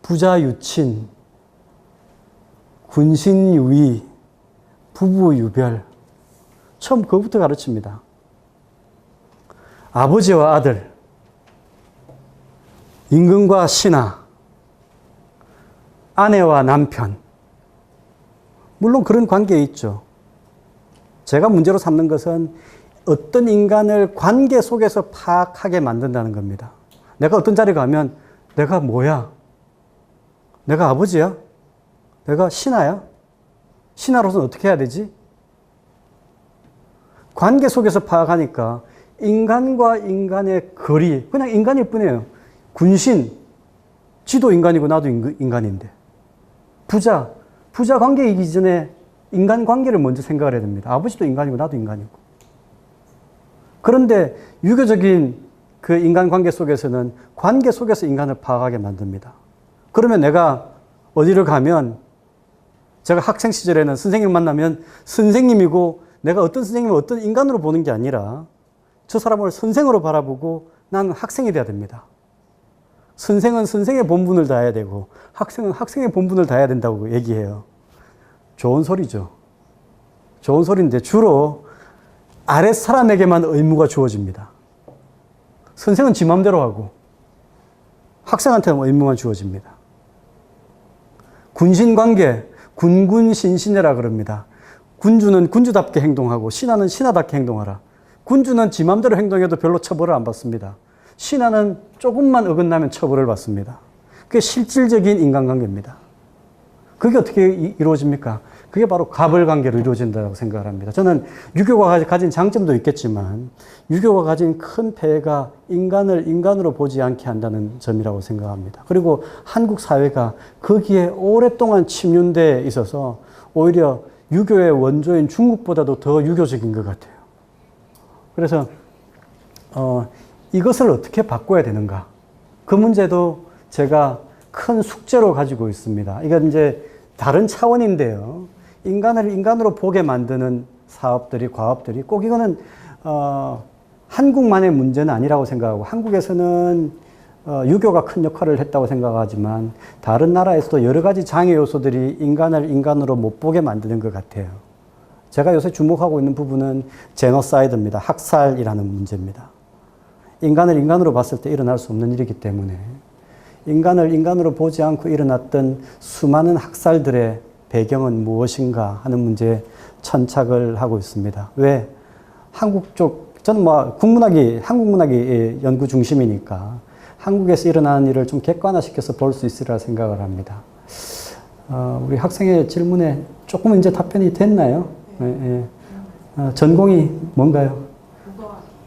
부자유친, 군신유의, 부부유별. 처음 그것부터 가르칩니다. 아버지와 아들, 임금과 신하, 아내와 남편. 물론 그런 관계에 있죠. 제가 문제로 삼는 것은 어떤 인간을 관계 속에서 파악하게 만든다는 겁니다. 내가 어떤 자리에 가면 내가 뭐야? 내가 아버지야? 내가 신하야? 신하로서는 어떻게 해야 되지? 관계 속에서 파악하니까 인간과 인간의 거리, 그냥 인간일 뿐이에요. 군신, 지도 인간이고 나도 인간인데. 부자 관계이기 전에 인간 관계를 먼저 생각을 해야 됩니다. 아버지도 인간이고 나도 인간이고. 그런데 유교적인 그 인간 관계 속에서는 관계 속에서 인간을 파악하게 만듭니다. 그러면 내가 어디를 가면, 제가 학생 시절에는 선생님을 만나면 선생님이고 내가 어떤 선생님을 어떤 인간으로 보는 게 아니라 저 사람을 선생으로 바라보고 나는 학생이 돼야 됩니다. 선생은 선생의 본분을 다해야 되고 학생은 학생의 본분을 다해야 된다고 얘기해요. 좋은 소리죠. 좋은 소리인데 주로 아랫사람에게만 의무가 주어집니다. 선생은 지 맘대로 하고 학생한테는 의무만 주어집니다. 군신관계, 군군신신해라 그럽니다. 군주는 군주답게 행동하고 신하는 신하답게 행동하라. 군주는 지 맘대로 행동해도 별로 처벌을 안 받습니다. 신하는 조금만 어긋나면 처벌을 받습니다. 그게 실질적인 인간관계입니다. 그게 어떻게 이루어집니까? 그게 바로 갑을관계로 이루어진다고 생각을 합니다. 저는 유교가 가진 장점도 있겠지만 유교가 가진 큰 폐해가 인간을 인간으로 보지 않게 한다는 점이라고 생각합니다. 그리고 한국 사회가 거기에 오랫동안 침륜되어 있어서 오히려 유교의 원조인 중국보다도 더 유교적인 것 같아요. 그래서 이것을 어떻게 바꿔야 되는가? 그 문제도 제가 큰 숙제로 가지고 있습니다. 이건 이제 다른 차원인데요. 인간을 인간으로 보게 만드는 사업들이, 과업들이 꼭 이거는 한국만의 문제는 아니라고 생각하고 한국에서는 유교가 큰 역할을 했다고 생각하지만 다른 나라에서도 여러 가지 장애 요소들이 인간을 인간으로 못 보게 만드는 것 같아요. 제가 요새 주목하고 있는 부분은 제노사이드입니다. 학살이라는 문제입니다. 인간을 인간으로 봤을 때 일어날 수 없는 일이기 때문에 인간을 인간으로 보지 않고 일어났던 수많은 학살들의 배경은 무엇인가 하는 문제에 천착을 하고 있습니다. 왜? 한국 쪽, 저는 한국 문학이 연구 중심이니까 한국에서 일어나는 일을 좀 객관화시켜서 볼 수 있으리라 생각을 합니다. 우리 학생의 질문에 조금 이제 답변이 됐나요? 네. 전공이 뭔가요?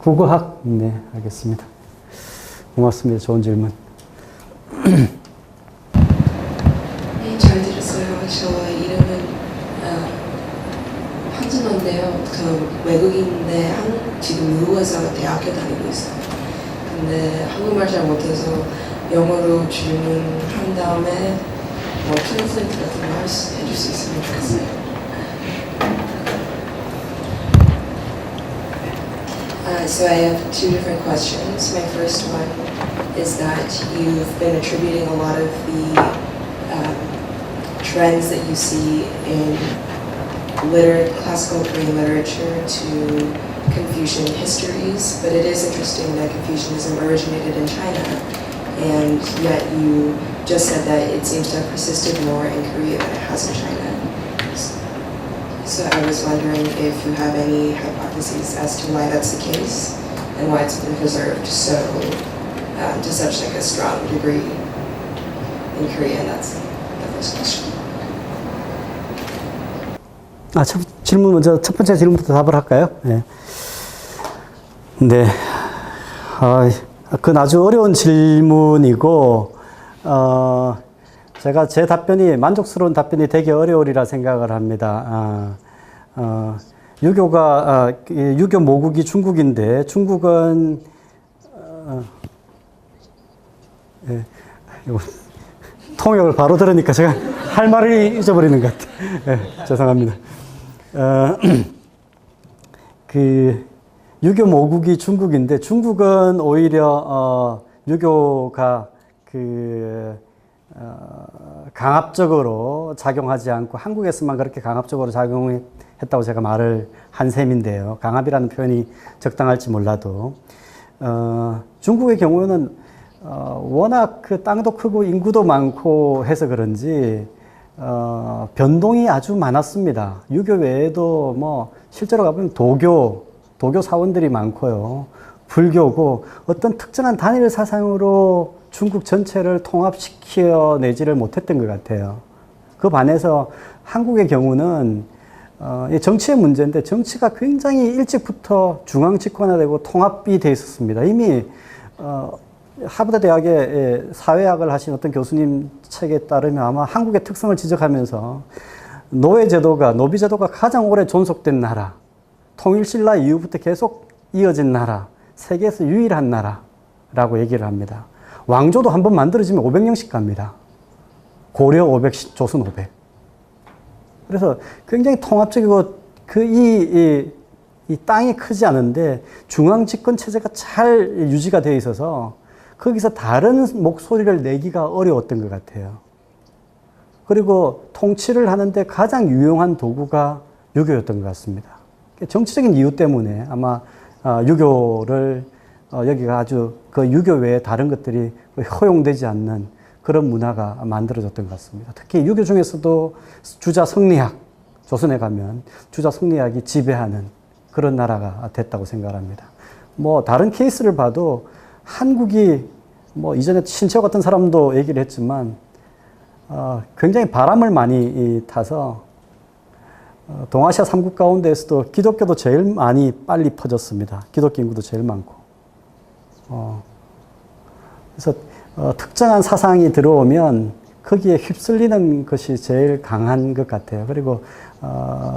국어학? 네, 알겠습니다. 고맙습니다. 좋은 질문. 네, 잘 들었어요. 저 이름은 한준호인데요. 그 외국인인데 지금 미국에서 대학교 다니고 있어요. 근데 한국말 잘 못해서 영어로 질문한 다음에 뭐 트랜스레이트 같은 거 해줄 수 있으면 좋겠어요. So I have two different questions. My first one is that you've been attributing a lot of the trends that you see in classical Korean literature to Confucian histories, but it is interesting that Confucianism originated in China, and yet you just said that it seems to have persisted more in Korea than it has in China. So I was wondering if you have any hypotheses as to why that's the case and why it's been preserved so to such like a strong degree in Korea. And that's the first question. 질문 먼저 첫 번째 질문부터 답을 할까요? 네. 네. 그건 아주 어려운 질문이고, 제가 제 답변이 만족스러운 답변이 되게 어려우리라 생각을 합니다. 유교 모국이 중국인데 중국은 통역을 바로 들으니까 제가 할 말을 잊어버리는 것 같아요. 죄송합니다. 유교 모국이 중국인데 중국은 오히려 유교가 강압적으로 작용하지 않고 한국에서만 그렇게 강압적으로 작용했다고 제가 말을 한 셈인데요. 강압이라는 표현이 적당할지 몰라도 중국의 경우는 워낙 땅도 크고 인구도 많고 해서 그런지 변동이 아주 많았습니다. 유교 외에도 뭐 실제로 가보면 도교 사원들이 많고요. 불교고 어떤 특정한 단일 사상으로 중국 전체를 통합시켜 내지를 못했던 것 같아요. 그 반해서 한국의 경우는 정치의 문제인데 정치가 굉장히 일찍부터 중앙 집권화되고 통합이 돼 있었습니다. 이미 하버드 대학의 사회학을 하신 어떤 교수님 책에 따르면 아마 한국의 특성을 지적하면서 노비제도가 가장 오래 존속된 나라, 통일신라 이후부터 계속 이어진 나라, 세계에서 유일한 나라라고 얘기를 합니다. 왕조도 한번 만들어지면 500년씩 갑니다. 고려 500, 조선 500. 그래서 굉장히 통합적이고 이 땅이 크지 않은데 중앙 집권 체제가 잘 유지가 되어 있어서 거기서 다른 목소리를 내기가 어려웠던 것 같아요. 그리고 통치를 하는데 가장 유용한 도구가 유교였던 것 같습니다. 정치적인 이유 때문에 아마 유교를 여기가 아주 그 유교 외에 다른 것들이 허용되지 않는 그런 문화가 만들어졌던 것 같습니다. 특히 유교 중에서도 주자 성리학, 조선에 가면 주자 성리학이 지배하는 그런 나라가 됐다고 생각합니다. 뭐 다른 케이스를 봐도 한국이 뭐 이전에 신채호 같은 사람도 얘기를 했지만 굉장히 바람을 많이 타서 동아시아 3국 가운데에서도 기독교도 제일 많이 빨리 퍼졌습니다. 기독교 인구도 제일 많고. 그래서 특정한 사상이 들어오면 거기에 휩쓸리는 것이 제일 강한 것 같아요. 그리고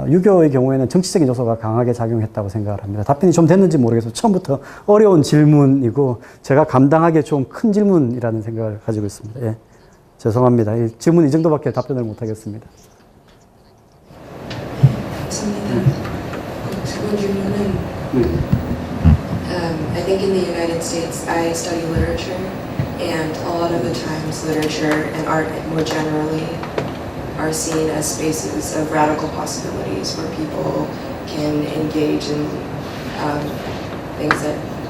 유교의 경우에는 정치적인 요소가 강하게 작용했다고 생각을 합니다. 답변이 좀 됐는지 모르겠어요. 처음부터 어려운 질문이고 제가 감당하기에 좀 큰 질문이라는 생각을 가지고 있습니다. 예. 죄송합니다. 이 질문 이 정도밖에 답변을 못 하겠습니다. 감사합니다. 두 번째 질문은 I think in the United States I study literature, and a lot of the times literature and art more generally are seen as spaces of radical possibilities where people can engage in things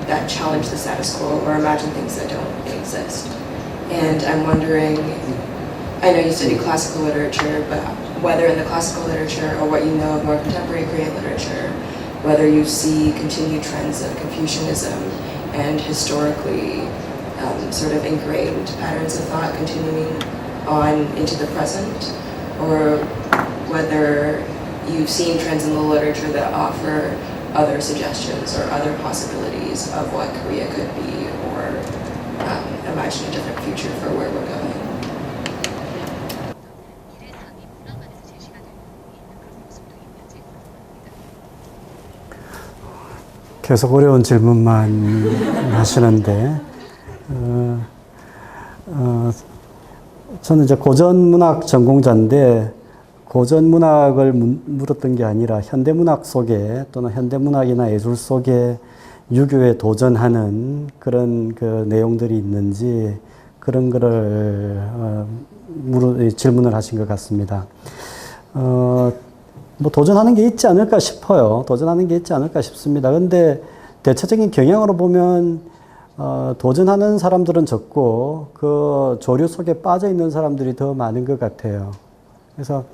that challenge the status quo or imagine things that don't exist. And I'm wondering, I know you study classical literature, but whether in the classical literature or what you know of more contemporary Korean literature, whether you see continued trends of Confucianism and historically sort of ingrained patterns of thought continuing on into the present, or whether you've seen trends in the literature that offer other suggestions or other possibilities of what Korea could be, or imagine a different future for where we're going. 계속 어려운 질문만 하시는데, 저는 이제 고전문학 전공자인데, 고전문학을 물었던 게 아니라 현대문학 속에 또는 현대문학이나 예술 속에 유교에 도전하는 그런 그 내용들이 있는지 그런 거를 질문을 하신 것 같습니다. 뭐 도전하는 게 있지 않을까 싶어요. 도전하는 게 있지 않을까 싶습니다. 근데 대체적인 경향으로 보면 도전하는 사람들은 적고 그 조류 속에 빠져 있는 사람들이 더 많은 것 같아요. 그래서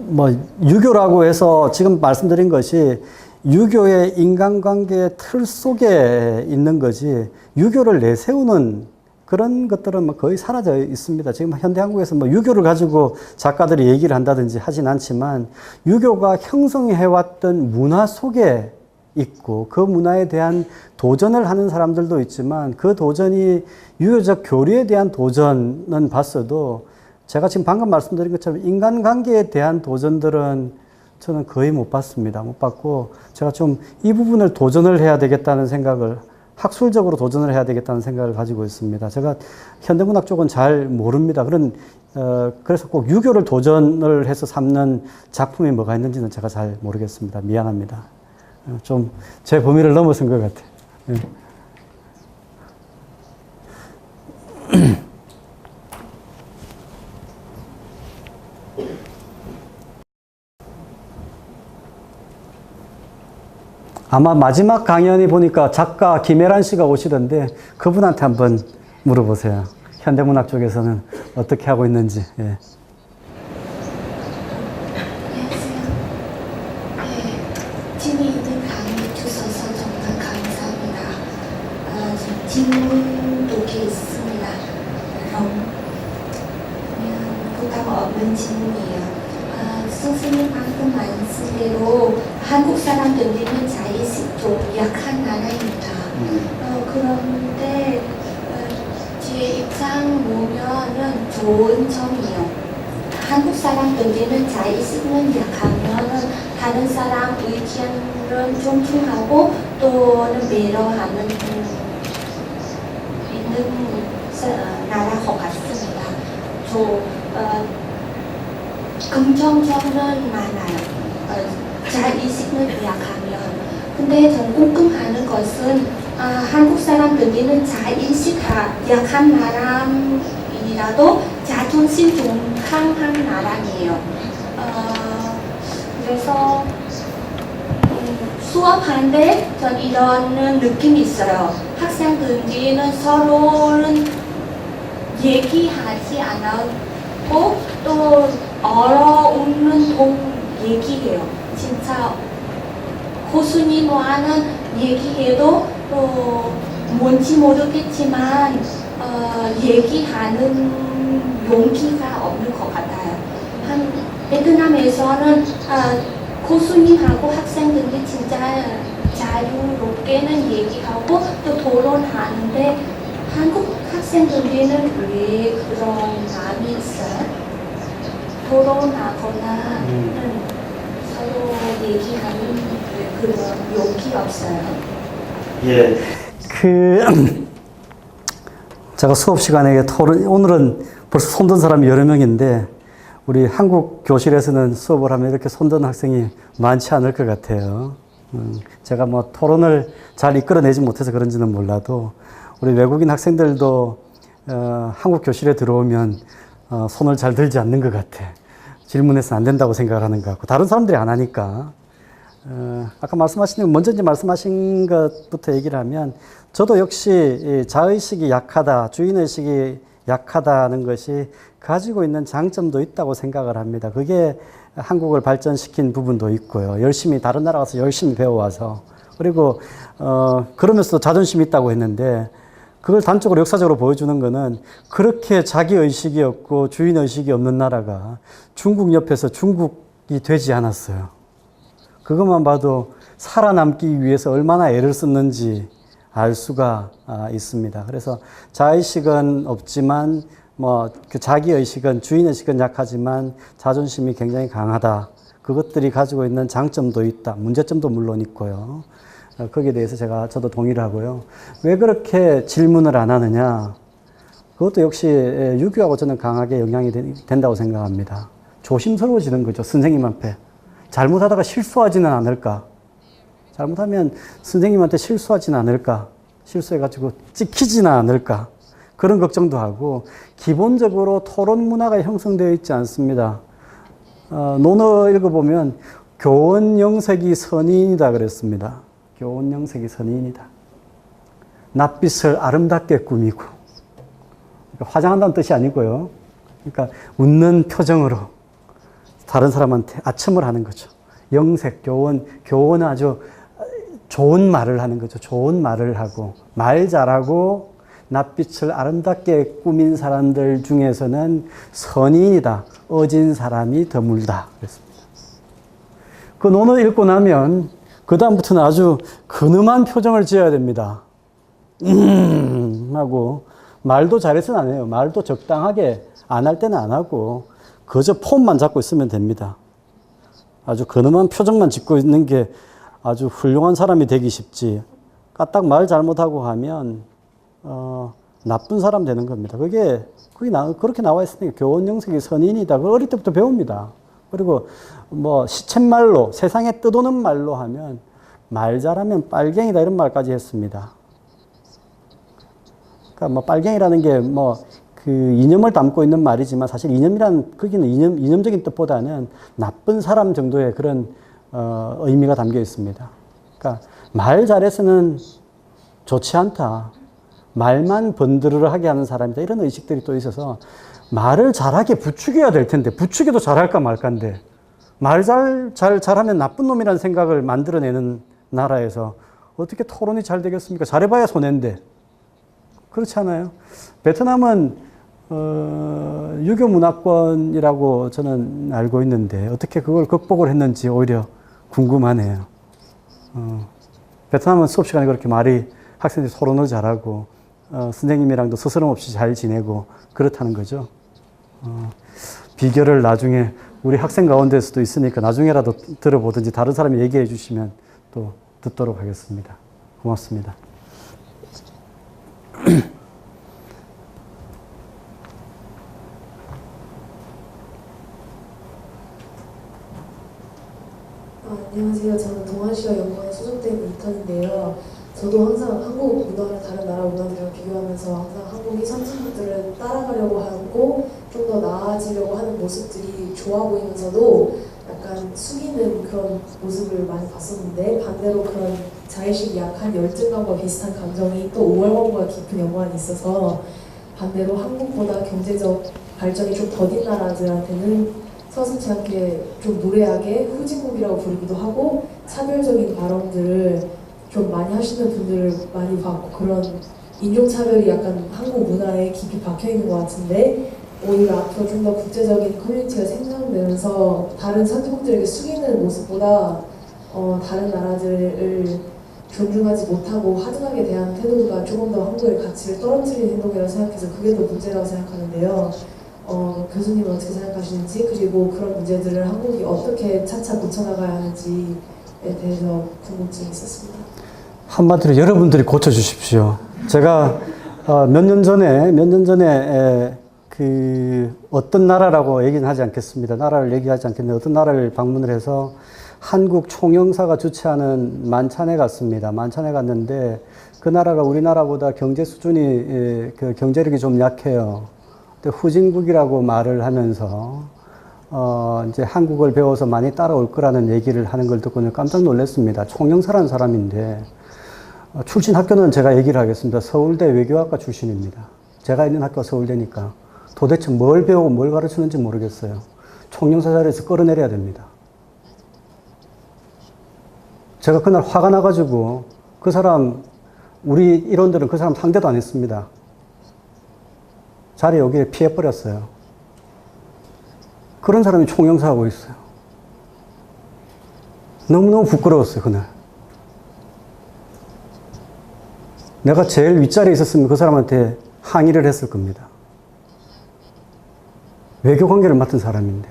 뭐 유교라고 해서 지금 말씀드린 것이 유교의 인간관계의 틀 속에 있는 거지 유교를 내세우는 그런 것들은 뭐 거의 사라져 있습니다. 지금 현대 한국에서 뭐 유교를 가지고 작가들이 얘기를 한다든지 하진 않지만 유교가 형성해왔던 문화 속에 있고 그 문화에 대한 도전을 하는 사람들도 있지만 그 도전이 유교적 교리에 대한 도전은 봤어도 제가 지금 방금 말씀드린 것처럼 인간관계에 대한 도전들은 저는 거의 못 봤습니다. 못 봤고 제가 좀 이 부분을 도전을 해야 되겠다는 생각을 학술적으로 도전을 해야 되겠다는 생각을 가지고 있습니다. 제가 현대문학 쪽은 잘 모릅니다. 그래서 꼭 유교를 도전을 해서 삼는 작품이 뭐가 있는지는 제가 잘 모르겠습니다. 미안합니다. 좀 제 범위를 넘어선 것 같아요. 네. 아마 마지막 강연이 보니까 작가 김혜란 씨가 오시던데 그분한테 한번 물어보세요. 현대문학 쪽에서는 어떻게 하고 있는지. 예. 안녕하세요. 재미있는 강의 주셔서 정말 감사합니다. 질문 두 개 있습니다. 그냥 부담 없는 질문이에요. 선생님 방금 말씀대로 한국 사람들은 자의식 좀 약한 나라입니다. 그런데 제 입장 보면은 좋은 점이요. 한국 사람들은 자의식은 약하면은 다른 사람 의견을 존중하고 또는 배려하는 있는 나라 것 같습니다. 긍정점은 많아요. 자의식은 약하면. 근데 전 궁금하는 것은 한국 사람들은 자의식 약한 나라이라도 자존심 좀 강한 나라이에요. 그래서 수업하는데 전 이런 느낌이 있어요. 학생들끼리는 서로는 얘기하지 않고 또 얼어웃는 동 얘기해요. 진짜 교수님과는 얘기해도 또 뭔지 모르겠지만 얘기하는 용기가 없는 것 같아요. 베트남에서는 교수님하고 학생들이 진짜 자유롭게는 얘기하고 또 토론하는데 한국 학생들에는 왜 그런 마음이 있어요? 토론하거나 서로 얘기하는 그런 용기 없어요. 예. 제가 수업 시간에 오늘은 벌써 손든 사람이 여러 명인데 우리 한국 교실에서는 수업을 하면 이렇게 손든 학생이 많지 않을 것 같아요. 제가 뭐 토론을 잘 이끌어내지 못해서 그런지는 몰라도 우리 외국인 학생들도 한국 교실에 들어오면 손을 잘 들지 않는 것 같아. 질문해서 안 된다고 생각을 하는 것 같고 다른 사람들이 안 하니까 아까 먼저 말씀하신 것부터 얘기를 하면 저도 역시 자의식이 약하다, 주인의식이 약하다는 것이 가지고 있는 장점도 있다고 생각을 합니다. 그게 한국을 발전시킨 부분도 있고요. 다른 나라 가서 열심히 배워와서 그리고 그러면서도 자존심이 있다고 했는데 그걸 단적으로 역사적으로 보여주는 거는 그렇게 자기의식이 없고 주인의식이 없는 나라가 중국 옆에서 중국이 되지 않았어요. 그것만 봐도 살아남기 위해서 얼마나 애를 썼는지 알 수가 있습니다. 그래서 자의식은 없지만 그 자기의식은, 주인의식은 약하지만 자존심이 굉장히 강하다. 그것들이 가지고 있는 장점도 있다. 문제점도 물론 있고요. 거기에 대해서 저도 동의를 하고요. 왜 그렇게 질문을 안 하느냐? 그것도 역시 유교하고 저는 강하게 영향이 된다고 생각합니다. 조심스러워지는 거죠. 선생님 앞에. 잘못하다가 실수하지는 않을까? 잘못하면 선생님한테 실수하지는 않을까? 실수해가지고 찍히지는 않을까? 그런 걱정도 하고, 기본적으로 토론 문화가 형성되어 있지 않습니다. 논어 읽어보면 교원영색이 선인이다 그랬습니다. 교원영색이 선인이다. 낯빛을 아름답게 꾸미고, 그러니까 화장한다는 뜻이 아니고요. 그러니까 웃는 표정으로 다른 사람한테 아첨을 하는 거죠. 영색, 교원은 아주 좋은 말을 하는 거죠. 좋은 말을 하고, 말 잘하고 낯빛을 아름답게 꾸민 사람들 중에서는 선인이다. 어진 사람이 드물다. 그랬습니다. 그 논을 읽고 나면 그 다음부터는 아주 근엄한 표정을 지어야 됩니다. 하고, 말도 잘해서는 안 해요. 말도 적당하게 안 할 때는 안 하고 그저 폼만 잡고 있으면 됩니다. 아주 근엄한 표정만 짓고 있는 게 아주 훌륭한 사람이 되기 쉽지, 까딱 말 잘못하고 하면 나쁜 사람 되는 겁니다. 그렇게 나와 있으니까 교원영색이 선인이다. 그걸 어릴 때부터 배웁니다. 그리고 시쳇말로, 세상에 떠도는 말로 하면 말 잘하면 빨갱이다 이런 말까지 했습니다. 그러니까 빨갱이라는 게 그 이념을 담고 있는 말이지만, 사실 거기는 이념적인 뜻보다는 나쁜 사람 정도의 그런 의미가 담겨 있습니다. 그러니까 말 잘해서는 좋지 않다. 말만 번드르르하게 하는 사람이다. 이런 의식들이 또 있어서 말을 잘하게 부추겨야 될 텐데, 부추겨도 잘할까 말까인데, 말 잘하면 나쁜 놈이라는 생각을 만들어내는 나라에서 어떻게 토론이 잘 되겠습니까? 잘해봐야 손해인데. 그렇지 않아요? 베트남은 유교 문화권이라고 저는 알고 있는데 어떻게 그걸 극복을 했는지 오히려 궁금하네요. 베트남은 수업 시간에 그렇게 학생들이 토론을 잘하고 선생님이랑도 스스럼 없이 잘 지내고 그렇다는 거죠. 비결을 나중에 우리 학생 가운데서도 있으니까 나중에라도 들어보든지 다른 사람이 얘기해 주시면 또 듣도록 하겠습니다. 고맙습니다. 안녕하세요. 저는 동아시아 연구원에 소속된 이턴인데요. 저도 항상 한국 문화를 다른 나라 문화들이랑 비교하면서 항상 한국이 선진국들을 따라가려고 하고 좀 더 나아지려고 하는 모습들이 좋아 보이면서도 약간 숙이는 그런 모습을 많이 봤었는데, 반대로 그런 자의식이 약한 열등감과 비슷한 감정이 또 오월권과 깊은 연관이 있어서, 반대로 한국보다 경제적 발전이 좀 더딘 나라들한테는 서슴지 않게 좀 무례하게 후진국이라고 부르기도 하고 차별적인 발언들을 좀 많이 하시는 분들을 많이 봤고, 그런 인종차별이 약간 한국 문화에 깊이 박혀있는 것 같은데, 오히려 앞으로 좀 더 국제적인 커뮤니티가 생성되면서 다른 선진국들에게 숙이는 모습보다 다른 나라들을 존중하지 못하고 하등하게 대한 태도가 조금 더 한국의 가치를 떨어뜨리는 행동이라고 생각해서 그게 더 문제라고 생각하는데요. 교수님은 어떻게 생각하시는지, 그리고 그런 문제들을 한국이 어떻게 차차 고쳐나가야 하는지에 대해서 궁금증이 있었습니다. 한마디로 여러분들이 고쳐주십시오. 제가 몇 년 전에 어떤 나라라고 얘기는 하지 않겠습니다. 나라를 얘기하지 않겠는데 어떤 나라를 방문을 해서 한국 총영사가 주최하는 만찬에 갔습니다. 만찬에 갔는데 그 나라가 우리나라보다 경제 수준이 경제력이 좀 약해요. 근데 후진국이라고 말을 하면서 이제 한국을 배워서 많이 따라올 거라는 얘기를 하는 걸 듣고 깜짝 놀랐습니다. 총영사라는 사람인데 출신 학교는 제가 얘기를 하겠습니다. 서울대 외교학과 출신입니다. 제가 있는 학교가 서울대니까 도대체 뭘 배우고 뭘 가르치는지 모르겠어요. 총영사 자리에서 끌어내려야 됩니다. 제가 그날 화가 나가지고 그 사람, 우리 일원들은 그 사람 상대도 안 했습니다. 자리에 오기에 피해버렸어요. 그런 사람이 총영사하고 있어요. 너무너무 부끄러웠어요, 그날. 내가 제일 윗자리에 있었으면 그 사람한테 항의를 했을 겁니다. 외교 관계를 맡은 사람인데.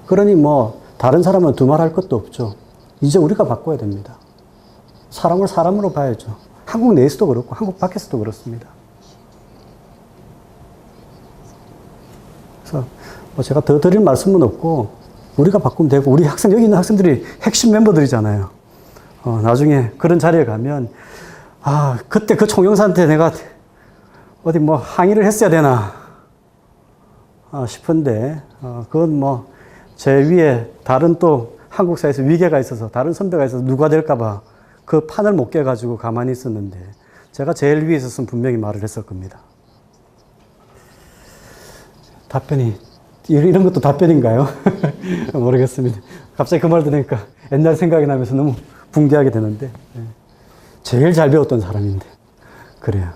그러니 뭐 다른 사람은 두말할 것도 없죠. 이제 우리가 바꿔야 됩니다. 사람을 사람으로 봐야죠. 한국 내에서도 그렇고 한국 밖에서도 그렇습니다. 그래서 뭐 제가 더 드릴 말씀은 없고 우리가 바꾸면 되고, 우리 학생, 여기 있는 학생들이 핵심 멤버들이잖아요. 나중에 그런 자리에 가면 그때 그 총영사한테 내가 어디 뭐 항의를 했어야 되나 싶은데, 그건 뭐 제 위에 다른 또 한국 사회에서 위계가 있어서 다른 선배가 있어서 누가 될까봐 그 판을 못 깨가지고 가만히 있었는데, 제가 제일 위에 있었으면 분명히 말을 했을 겁니다. 답변이 이런 것도 답변인가요? 모르겠습니다. 갑자기 그 말 들으니까 옛날 생각이 나면서 너무 붕괴하게 되는데, 제일 잘 배웠던 사람인데 그래요.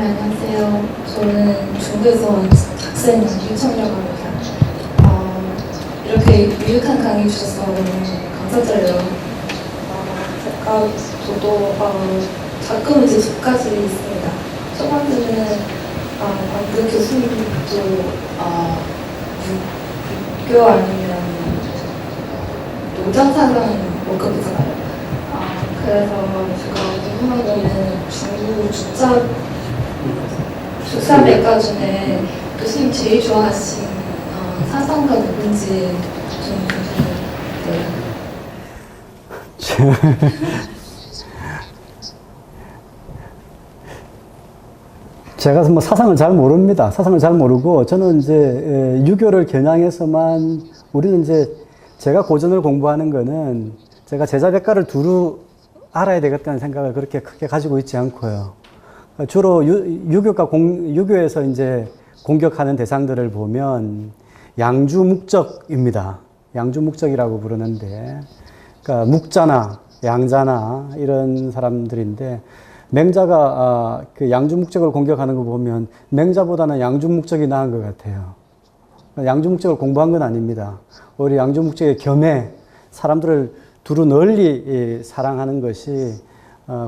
안녕하세요. 저는 중부에서 학생 유청이라고 합니다. 이렇게 유익한 강의 주셔서 너무 감사드려요. 저도 가끔 이제 두 가지 있습니다. 첫 번째는 방금 교수님도 육교 아니면 노장사상 월급이잖아요. 그래서 제가 궁금한 거는 중국 죽사 백과 중에 교수님 제일 좋아하신 사상가 누군지 좀 궁금해요. 제가 뭐 사상을 잘 모릅니다. 사상을 잘 모르고, 저는 이제 유교를 겨냥해서만, 우리는 이제 제가 고전을 공부하는 거는 제가 제자백과를 두루 알아야 되겠다는 생각을 그렇게 크게 가지고 있지 않고요. 주로 유교에서 이제 공격하는 대상들을 보면 양주묵적입니다. 양주묵적이라고 부르는데, 그러니까 묵자나 양자나 이런 사람들인데, 맹자가 그 양주묵적을 공격하는 거 보면 맹자보다는 양주묵적이 나은 것 같아요. 양주묵적을 공부한 건 아닙니다. 오히려 양주묵적의 겸해 사람들을 두루 널리 사랑하는 것이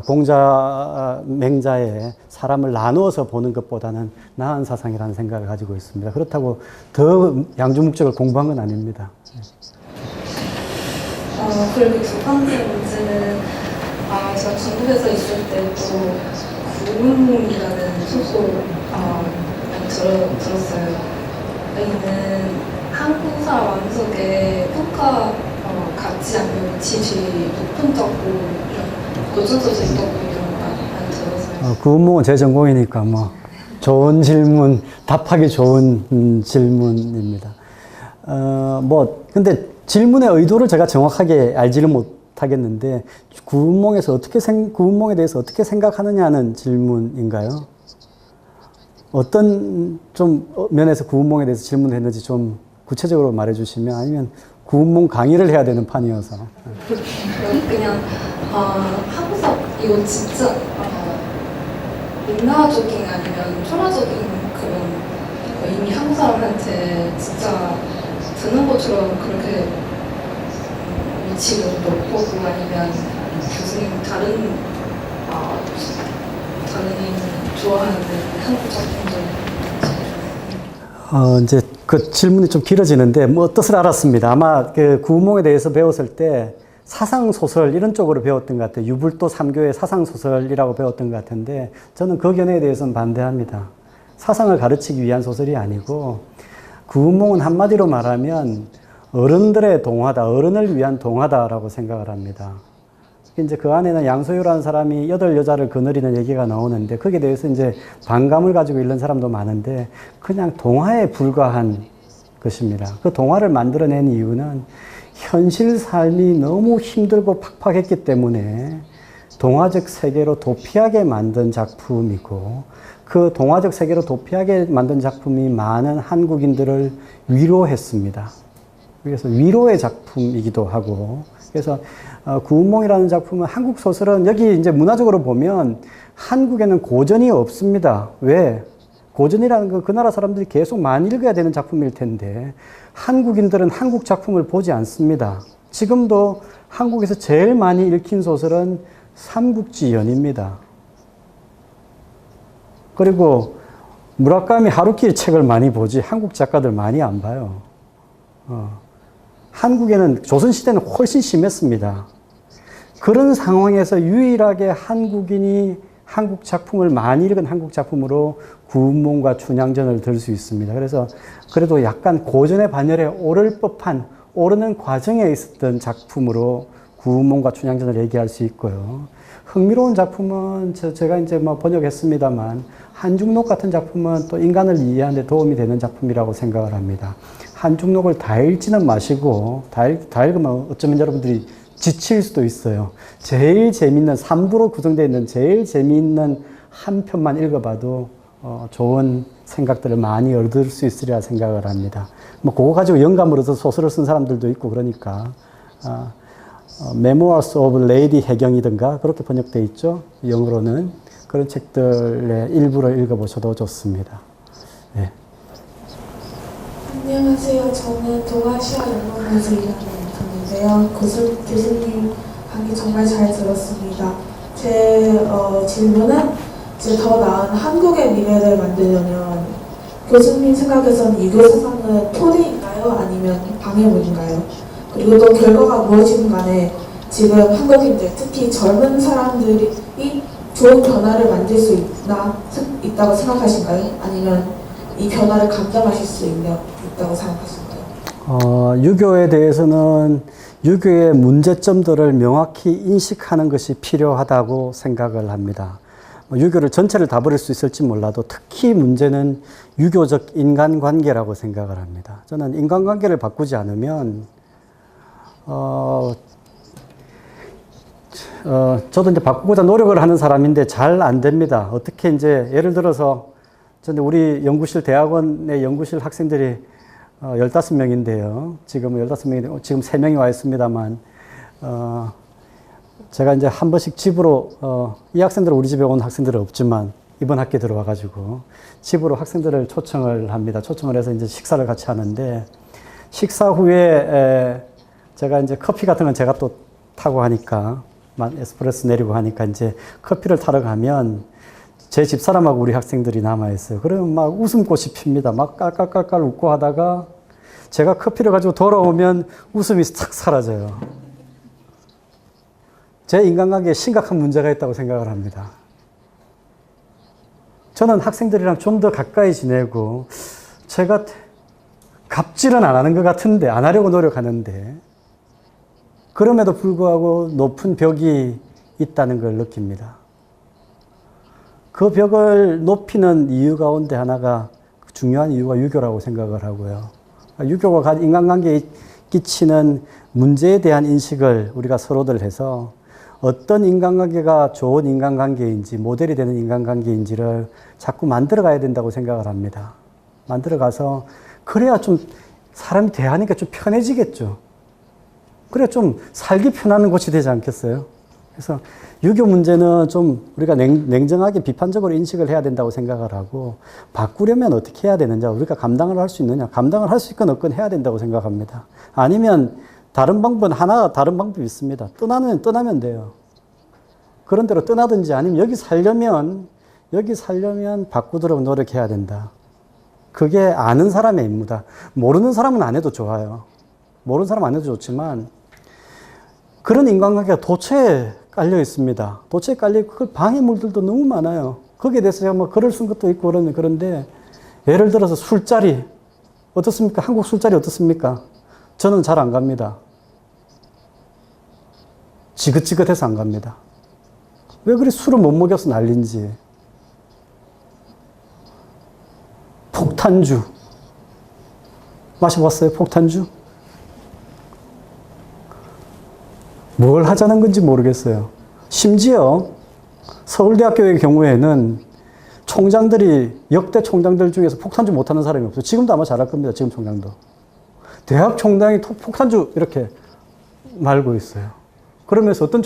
공자, 맹자의 사람을 나누어서 보는 것보다는 나은 사상이라는 생각을 가지고 있습니다. 그렇다고 더 양주묵적을 공부한 건 아닙니다. 그리고 두 번째 문제는 제가 중국에서 있을 때도 구문몽이라는 소설 많이 들었어요. 여기는 한국 사람 왕족의 평가 같지 않는 질이 높은 적고 이런 고전서도 있다고 이런 거 많이 들었어요. 구문몽은 제 전공이니까 뭐 좋은 질문, 답하기 좋은 질문입니다. 뭐 근데 질문의 의도를 제가 정확하게 알지를 못하겠는데, 구문몽에 대해서 어떻게 생각하느냐는 질문인가요? 어떤 좀 면에서 구문몽에 대해서 질문을 했는지 좀 구체적으로 말해주시면, 아니면 구문몽 강의를 해야 되는 판이어서. 그냥 한국사 이거 진짜 문화적인 아니면 철학적인 그런 이미 한국 사람한테 진짜 드는 것처럼 그렇게 위치가 높고, 아니면 교수님 다른 좋아하는 한국 작품들. 이제 그 질문이 좀 길어지는데, 뭐 뜻을 알았습니다. 아마 그 구문몽에 대해서 배웠을 때 사상소설 이런 쪽으로 배웠던 것 같아요. 유불도 3교의 사상소설이라고 배웠던 것 같은데, 저는 그 견해에 대해서는 반대합니다. 사상을 가르치기 위한 소설이 아니고, 구문몽은 한마디로 말하면 어른들의 동화다, 어른을 위한 동화다라고 생각을 합니다. 이제 그 안에는 양소유라는 사람이 8여자를 거느리는 얘기가 나오는데, 거기에 대해서 이제 반감을 가지고 읽는 사람도 많은데, 그냥 동화에 불과한 것입니다. 그 동화를 만들어낸 이유는 현실 삶이 너무 힘들고 팍팍했기 때문에 동화적 세계로 도피하게 만든 작품이고, 그 동화적 세계로 도피하게 만든 작품이 많은 한국인들을 위로했습니다. 그래서 위로의 작품이기도 하고, 그래서 구문몽이라는 작품은 한국 소설은, 여기 이제 문화적으로 보면 한국에는 고전이 없습니다. 왜? 고전이라는 건 그 나라 사람들이 계속 많이 읽어야 되는 작품일 텐데 한국인들은 한국 작품을 보지 않습니다. 지금도 한국에서 제일 많이 읽힌 소설은 삼국지연입니다. 그리고 무라카미 하루키 책을 많이 보지 한국 작가들 많이 안 봐요. 한국에는 조선시대는 훨씬 심했습니다. 그런 상황에서 유일하게 한국인이 한국 작품을 많이 읽은 한국 작품으로 구운몽과 춘향전을 들 수 있습니다. 그래서 그래도 약간 고전의 반열에 오를 법한 오르는 과정에 있었던 작품으로 구운몽과 춘향전을 얘기할 수 있고요. 흥미로운 작품은 제가 이제 뭐 번역했습니다만 한중록 같은 작품은 또 인간을 이해하는 데 도움이 되는 작품이라고 생각을 합니다. 한중록을 다 읽지는 마시고 다 읽으면 어쩌면 여러분들이 지칠 수도 있어요. 제일 재밌는 3부로 구성되어 있는 제일 재미있는 한 편만 읽어봐도 좋은 생각들을 많이 얻을 수 있으리라 생각을 합니다. 뭐 그거 가지고 영감을 얻어서 소설을 쓴 사람들도 있고 그러니까 Memoirs of Lady 해경이든가 그렇게 번역되어 있죠. 영어로는 그런 책들의 일부를 읽어보셔도 좋습니다. 네. 안녕하세요. 저는 동아시아 연구원에서 일하는 인턴인데요. 교수님 강의 정말 잘 들었습니다. 제 질문은 이제 더 나은 한국의 미래를 만들려면 교수님 생각에서는 유교 사상은 토대인가요? 아니면 방해물인가요? 그리고 또 결과가 무엇이든 간에 지금 한국인들, 특히 젊은 사람들이 좋은 변화를 만들 수 있다고 생각하신가요? 아니면 이 변화를 감당하실 수 있다고 생각하신가요? 유교에 대해서는 유교의 문제점들을 명확히 인식하는 것이 필요하다고 생각을 합니다. 유교를 전체를 다 버릴 수 있을지 몰라도 특히 문제는 유교적 인간관계라고 생각을 합니다. 저는 인간관계를 바꾸지 않으면 저도 이제 바꾸고자 노력을 하는 사람인데 잘 안 됩니다. 어떻게 이제 예를 들어서 저는 우리 연구실 대학원의 연구실 학생들이 15명인데요. 지금은 15명인데 지금 3명이 와 있습니다만 제가 이제 한 번씩 집으로 이 학생들은 우리 집에 온 학생들은 없지만 이번 학기에 들어와 가지고 집으로 학생들을 초청을 합니다. 초청을 해서 이제 식사를 같이 하는데 식사 후에 제가 이제 커피 같은 건 제가 또 타고 하니까 에스프레소 내리고 하니까 이제 커피를 타러 가면 제 집사람하고 우리 학생들이 남아있어요. 그러면 막 웃음꽃이 핍니다. 막 깔깔깔깔 웃고 하다가 제가 커피를 가지고 돌아오면 웃음이 싹 사라져요. 제 인간관계에 심각한 문제가 있다고 생각을 합니다. 저는 학생들이랑 좀 더 가까이 지내고 제가 갑질은 안 하는 것 같은데 안 하려고 노력하는데 그럼에도 불구하고 높은 벽이 있다는 걸 느낍니다. 그 벽을 높이는 이유 가운데 하나가 중요한 이유가 유교라고 생각을 하고요. 유교가 인간관계에 끼치는 문제에 대한 인식을 우리가 서로들 해서 어떤 인간관계가 좋은 인간관계인지 모델이 되는 인간관계인지를 자꾸 만들어가야 된다고 생각을 합니다. 만들어가서 그래야 좀 사람이 대하니까 좀 편해지겠죠. 그래야 좀 살기 편한 곳이 되지 않겠어요? 그래서 유교 문제는 좀 우리가 냉정하게 비판적으로 인식을 해야 된다고 생각을 하고 바꾸려면 어떻게 해야 되는지 우리가 감당을 할 수 있느냐 감당을 할 수 있건 없건 해야 된다고 생각합니다. 아니면 다른 방법은 다른 방법이 있습니다. 떠나면 돼요. 그런 대로 떠나든지 아니면 여기 살려면 바꾸도록 노력해야 된다. 그게 아는 사람의 임무다. 모르는 사람은 안 해도 좋아요. 모르는 사람 안 해도 좋지만 그런 인간관계가 도처에 깔려 있습니다. 도처에 깔려있고 그 방해물들도 너무 많아요. 거기에 대해서 제가 뭐 글을 쓴 것도 있고 그런데 예를 들어서 술자리 어떻습니까? 한국 술자리 어떻습니까? 저는 잘 안 갑니다. 지긋지긋해서 안 갑니다. 왜 그리 술을 못 먹여서 난린지. 폭탄주. 마셔봤어요? 폭탄주? 뭘 하자는 건지 모르겠어요. 심지어 서울대학교의 경우에는 역대 총장들 중에서 폭탄주 못하는 사람이 없어요. 지금도 아마 잘할 겁니다. 지금 총장도. 대학 총장이 폭탄주 이렇게 말고 있어요. 그러면서 어떤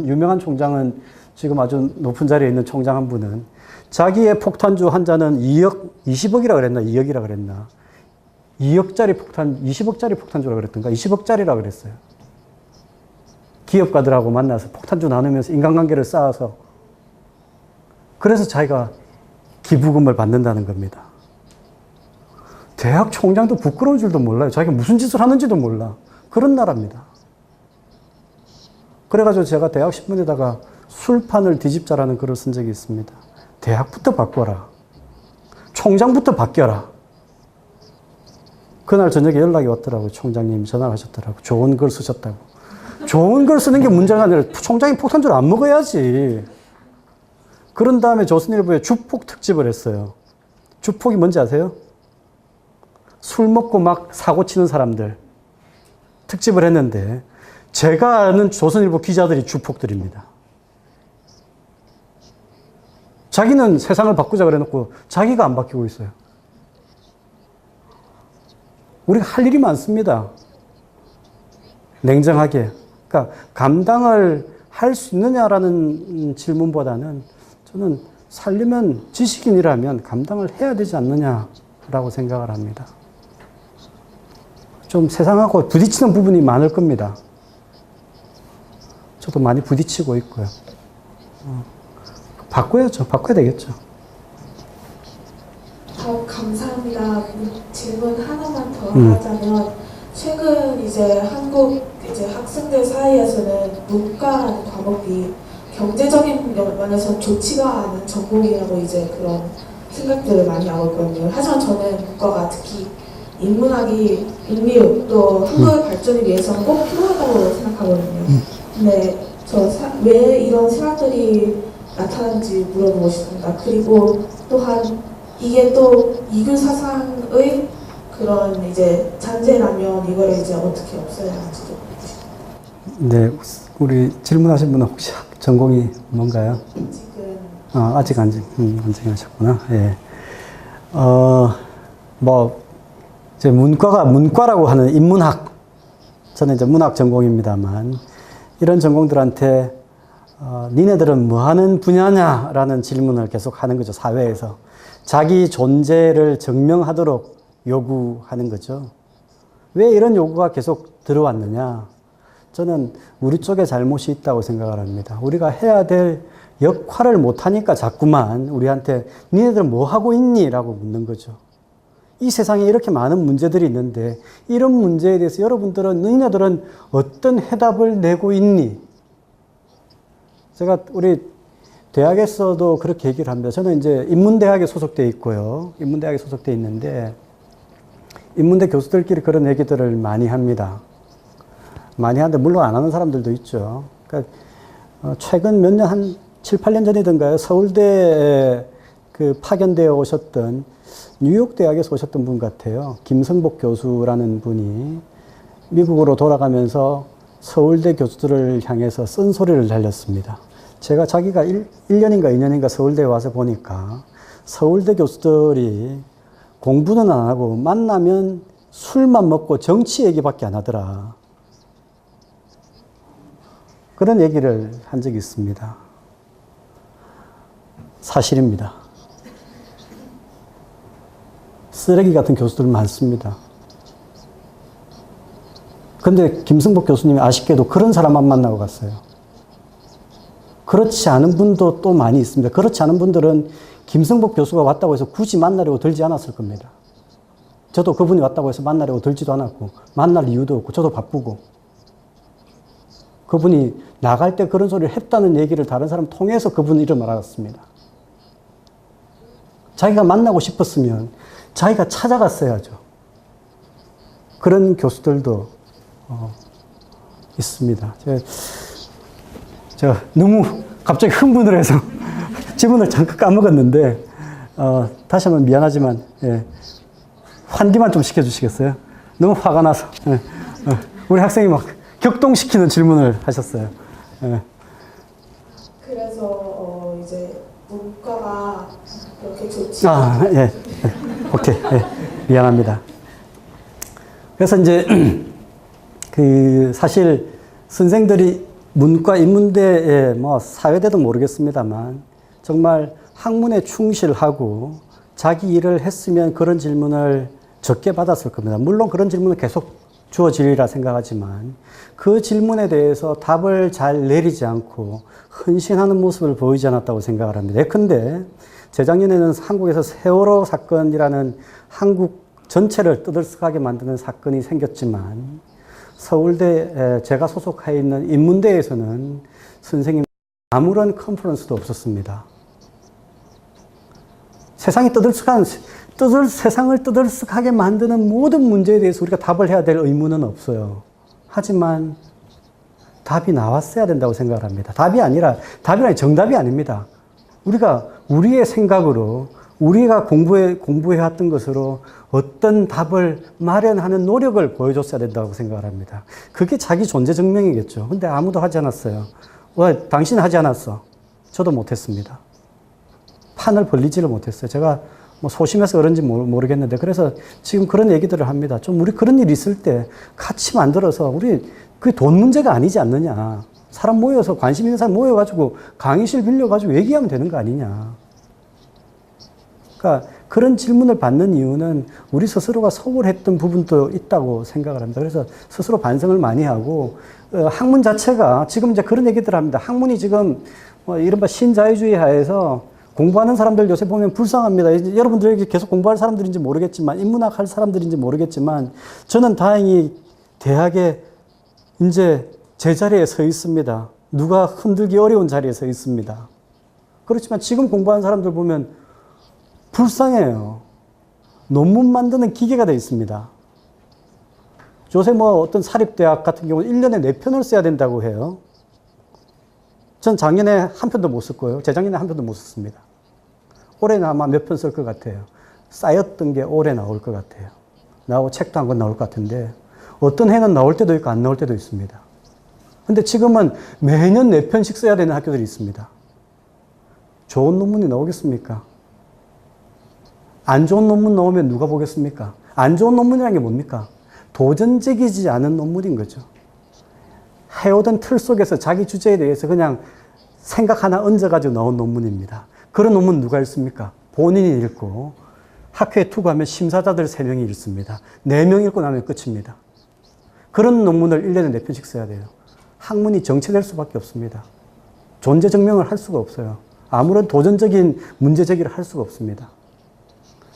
유명한 총장은 지금 아주 높은 자리에 있는 총장 한 분은 자기의 폭탄주 환자는 20억이라 그랬나? 2억이라 그랬나? 2억짜리 폭탄, 20억짜리 폭탄주라 그랬던가? 20억짜리라 그랬어요. 기업가들하고 만나서 폭탄주 나누면서 인간관계를 쌓아서 그래서 자기가 기부금을 받는다는 겁니다. 대학 총장도 부끄러운 줄도 몰라요. 자기가 무슨 짓을 하는지도 몰라. 그런 나라입니다. 그래가지고 제가 대학 신문에다가 술판을 뒤집자라는 글을 쓴 적이 있습니다. 대학부터 바꿔라. 총장부터 바뀌어라. 그날 저녁에 연락이 왔더라고요. 총장님 전화를 하셨더라고요. 좋은 글 쓰셨다고. 좋은 글 쓰는 게 문제가 아니라 총장이 폭탄주를 안 먹어야지. 그런 다음에 조선일보에 주폭 특집을 했어요. 주폭이 뭔지 아세요? 술 먹고 막 사고 치는 사람들 특집을 했는데 제가 아는 조선일보 기자들이 주폭들입니다. 자기는 세상을 바꾸자 그래놓고 자기가 안 바뀌고 있어요. 우리가 할 일이 많습니다. 냉정하게. 그러니까 감당을 할 수 있느냐라는 질문보다는 저는 살려면 지식인이라면 감당을 해야 되지 않느냐라고 생각을 합니다. 좀 세상하고 부딪히는 부분이 많을 겁니다. 저도 많이 부딪히고 있고요. 바꿔야죠. 바꿔야 되겠죠. 감사합니다. 질문 하나만 더 하자면 최근 이제 한국 이제 학생들 사이에서는 문과라는 과목이 경제적인 면에서 좋지가 않은 전공이라고 이제 그런 생각들을 많이 하고 있거든요. 하지만 저는 문과가 특히 인문학이 인류 또 한국의 발전을 위해서는 꼭 필요하다고 생각하거든요. 근데 왜 이런 생각들이 나타나는지 물어보고 싶습니다. 그리고 또한 이게 또 이균 사상의 그런 이제 잔재라면 이걸 이제 어떻게 없애야 하는지도 네, 우리 질문하신 분은 혹시 전공이 뭔가요? 지금 아직 안 정하셨구나. 예. 이제 문과라고 하는 인문학, 저는 이제 문학 전공입니다만, 이런 전공들한테, 니네들은 뭐 하는 분야냐라는 질문을 계속 하는 거죠, 사회에서. 자기 존재를 증명하도록 요구하는 거죠. 왜 이런 요구가 계속 들어왔느냐? 저는 우리 쪽에 잘못이 있다고 생각을 합니다. 우리가 해야 될 역할을 못하니까 자꾸만 우리한테 니네들은 뭐 하고 있니? 라고 묻는 거죠. 이 세상에 이렇게 많은 문제들이 있는데 이런 문제에 대해서 여러분들은 너희들은 어떤 해답을 내고 있니? 제가 우리 대학에서도 그렇게 얘기를 합니다. 저는 이제 인문대학에 소속되어 있고요. 인문대학에 소속되어 있는데 인문대 교수들끼리 그런 얘기들을 많이 합니다. 많이 하는데 물론 안 하는 사람들도 있죠. 그러니까 최근 몇 년, 한 7, 8년 전이던가요. 서울대에 파견되어 오셨던 뉴욕 대학에서 오셨던 분 같아요. 김성복 교수라는 분이 미국으로 돌아가면서 서울대 교수들을 향해서 쓴소리를 날렸습니다. 제가 자기가 1년인가 2년인가 서울대에 와서 보니까 서울대 교수들이 공부는 안 하고 만나면 술만 먹고 정치 얘기밖에 안 하더라. 그런 얘기를 한 적이 있습니다. 사실입니다. 쓰레기 같은 교수들 많습니다. 근데 김승복 교수님이 아쉽게도 그런 사람만 만나고 갔어요. 그렇지 않은 분도 또 많이 있습니다. 그렇지 않은 분들은 김승복 교수가 왔다고 해서 굳이 만나려고 들지 않았을 겁니다. 저도 그분이 왔다고 해서 만나려고 들지도 않았고 만날 이유도 없고 저도 바쁘고 그분이 나갈 때 그런 소리를 했다는 얘기를 다른 사람 통해서 그분 이름을 알았습니다. 자기가 만나고 싶었으면 자기가 찾아갔어야죠. 그런 교수들도 있습니다. 제가 너무 갑자기 흥분을 해서 질문을 잠깐 까먹었는데 다시 한번 미안하지만 환기만 좀 시켜주시겠어요? 너무 화가 나서 우리 학생이 막 격동시키는 질문을 하셨어요. 그래서 이제 문과가 그렇게 좋지 오케이. 미안합니다. 그래서 이제 사실 선생들이 문과 인문대에 뭐 사회대도 모르겠습니다만 정말 학문에 충실하고 자기 일을 했으면 그런 질문을 적게 받았을 겁니다. 물론 그런 질문은 계속 주어지리라 생각하지만 그 질문에 대해서 답을 잘 내리지 않고 헌신하는 모습을 보이지 않았다고 생각을 합니다. 예컨대 재작년에는 한국에서 세월호 사건이라는 한국 전체를 떠들썩하게 만드는 사건이 생겼지만 서울대 제가 소속해 있는 인문대에서는 선생님 아무런 컨퍼런스도 없었습니다. 세상을 떠들썩하게 만드는 모든 문제에 대해서 우리가 답을 해야 될 의무는 없어요. 하지만 답이 나왔어야 된다고 생각을 합니다. 답이 정답이 아닙니다. 우리가 우리의 생각으로 우리가 공부해왔던 것으로 어떤 답을 마련하는 노력을 보여줬어야 된다고 생각을 합니다. 그게 자기 존재 증명이겠죠. 근데 아무도 하지 않았어요. 왜? 당신 하지 않았어. 저도 못했습니다. 판을 벌리지를 못했어요. 제가 뭐 소심해서 그런지 모르겠는데 그래서 지금 그런 얘기들을 합니다. 좀 우리 그런 일 있을 때 같이 만들어서 우리 그게 돈 문제가 아니지 않느냐. 사람 모여서 관심 있는 사람 모여가지고 강의실 빌려가지고 얘기하면 되는 거 아니냐. 그러니까 그런 질문을 받는 이유는 우리 스스로가 소홀했던 부분도 있다고 생각을 합니다. 그래서 스스로 반성을 많이 하고 학문 자체가 지금 이제 그런 얘기들을 합니다. 학문이 지금 이른바 신자유주의 하에서 공부하는 사람들 요새 보면 불쌍합니다. 여러분들에게 계속 공부할 사람들인지 모르겠지만 인문학 할 사람들인지 모르겠지만 저는 다행히 대학에 이제 제자리에 서 있습니다. 누가 흔들기 어려운 자리에 서 있습니다. 그렇지만 지금 공부하는 사람들 보면 불쌍해요. 논문 만드는 기계가 되어 있습니다. 요새 뭐 어떤 사립대학 같은 경우는 1년에 4편을 써야 된다고 해요. 전 작년에 한 편도 못 썼고요. 재작년에 한 편도 못 썼습니다. 올해는 아마 몇 편 쓸 것 같아요. 쌓였던 게 올해 나올 것 같아요. 나오고 책도 한 권 나올 것 같은데 어떤 해는 나올 때도 있고 안 나올 때도 있습니다. 근데 지금은 매년 4편씩 써야 되는 학교들이 있습니다. 좋은 논문이 나오겠습니까? 안 좋은 논문 나오면 누가 보겠습니까? 안 좋은 논문이라는 게 뭡니까? 도전적이지 않은 논문인 거죠. 해오던 틀 속에서 자기 주제에 대해서 그냥 생각 하나 얹어가지고 나온 논문입니다. 그런 논문 누가 읽습니까? 본인이 읽고 학회에 투고하면 심사자들 3명이 읽습니다. 4명 읽고 나면 끝입니다. 그런 논문을 1년에 4편씩 써야 돼요. 학문이 정체될 수밖에 없습니다. 존재 증명을 할 수가 없어요. 아무런 도전적인 문제 제기를 할 수가 없습니다.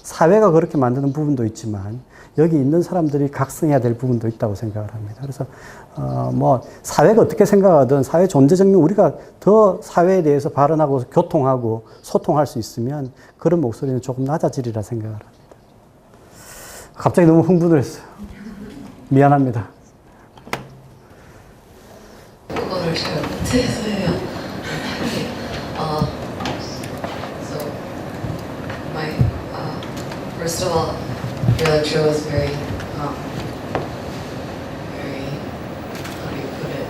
사회가 그렇게 만드는 부분도 있지만 여기 있는 사람들이 각성해야 될 부분도 있다고 생각을 합니다. 그래서 뭐 사회가 어떻게 생각하든 사회 존재 증명 우리가 더 사회에 대해서 발언하고 교통하고 소통할 수 있으면 그런 목소리는 조금 낮아지리라 생각을 합니다. 갑자기 너무 흥분을 했어요. 미안합니다. 그거를 잘 못해서요. First of all, your lecture was very, how do you put it?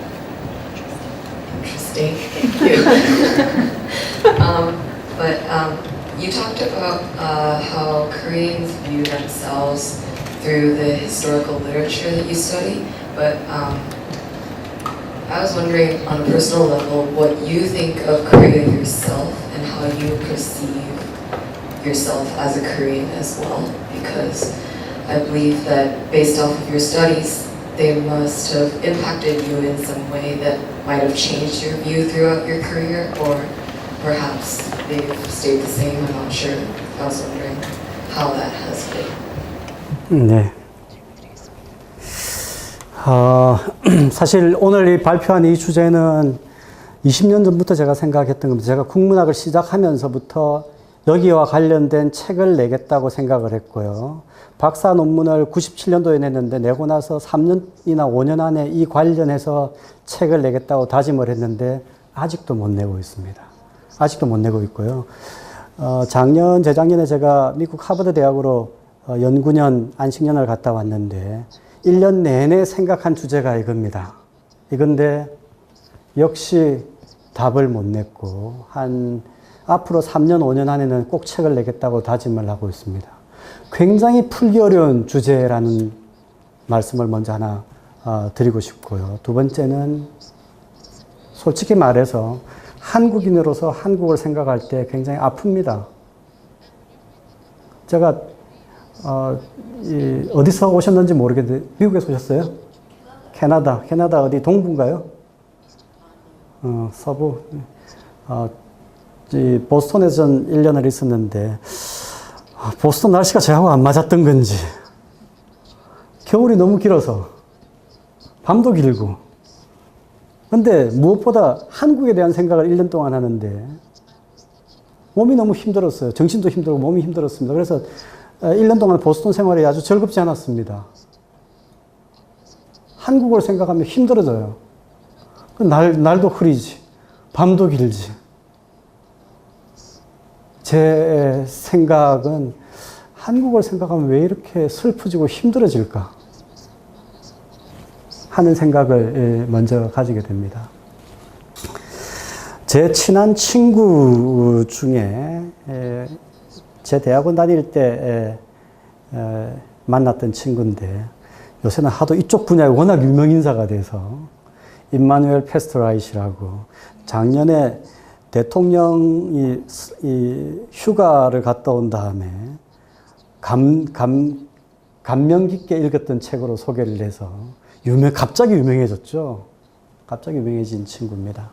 Interesting. Thank you. You talked about how Koreans view themselves through the historical literature that you study, but I was wondering on a personal level what you think of Korea yourself and how you perceive yourself as a Korean as well, because I believe that based off of your studies, they must have impacted you in some way that might have changed your view throughout your career, or perhaps they've stayed the same. I'm not sure. I was wondering how that has been. 네. 사실 오늘 이 발표한 이 주제는 20년 전부터 제가 생각했던 겁니다. 제가 국문학을 시작하면서부터 여기와 관련된 책을 내겠다고 생각을 했고요. 박사 논문을 97년도에 냈는데 내고 나서 3년이나 5년 안에 이 관련해서 책을 내겠다고 다짐을 했는데 아직도 못 내고 있습니다. 아직도 못 내고 있고요. 재작년에 제가 미국 하버드 대학으로 연구년, 안식년을 갔다 왔는데 1년 내내 생각한 주제가 이겁니다. 이건데 역시 답을 못 냈고 앞으로 3년, 5년 안에는 꼭 책을 내겠다고 다짐을 하고 있습니다. 굉장히 풀기 어려운 주제라는 말씀을 먼저 하나 드리고 싶고요. 두 번째는 솔직히 말해서 한국인으로서 한국을 생각할 때 굉장히 아픕니다. 제가 어디서 오셨는지 모르겠는데 미국에서 오셨어요? 캐나다 어디 동부인가요? 서부. 보스턴에서 전 1년을 있었는데 보스턴 날씨가 저하고 안 맞았던 건지 겨울이 너무 길어서 밤도 길고, 근데 무엇보다 한국에 대한 생각을 1년 동안 하는데 몸이 너무 힘들었어요. 정신도 힘들고 몸이 힘들었습니다. 그래서 1년 동안 보스턴 생활이 아주 즐겁지 않았습니다. 한국을 생각하면 힘들어져요. 날도 흐리지, 밤도 길지. 제 생각은 한국을 생각하면 왜 이렇게 슬퍼지고 힘들어질까 하는 생각을 먼저 가지게 됩니다. 제 친한 친구 중에 제 대학원 다닐 때 만났던 친구인데 요새는 하도 이쪽 분야에 워낙 유명 인사가 돼서 임마누엘 페스터라이시라고, 작년에 대통령이 휴가를 갔다 온 다음에 감명 깊게 읽었던 책으로 소개를 해서 갑자기 유명해졌죠. 갑자기 유명해진 친구입니다.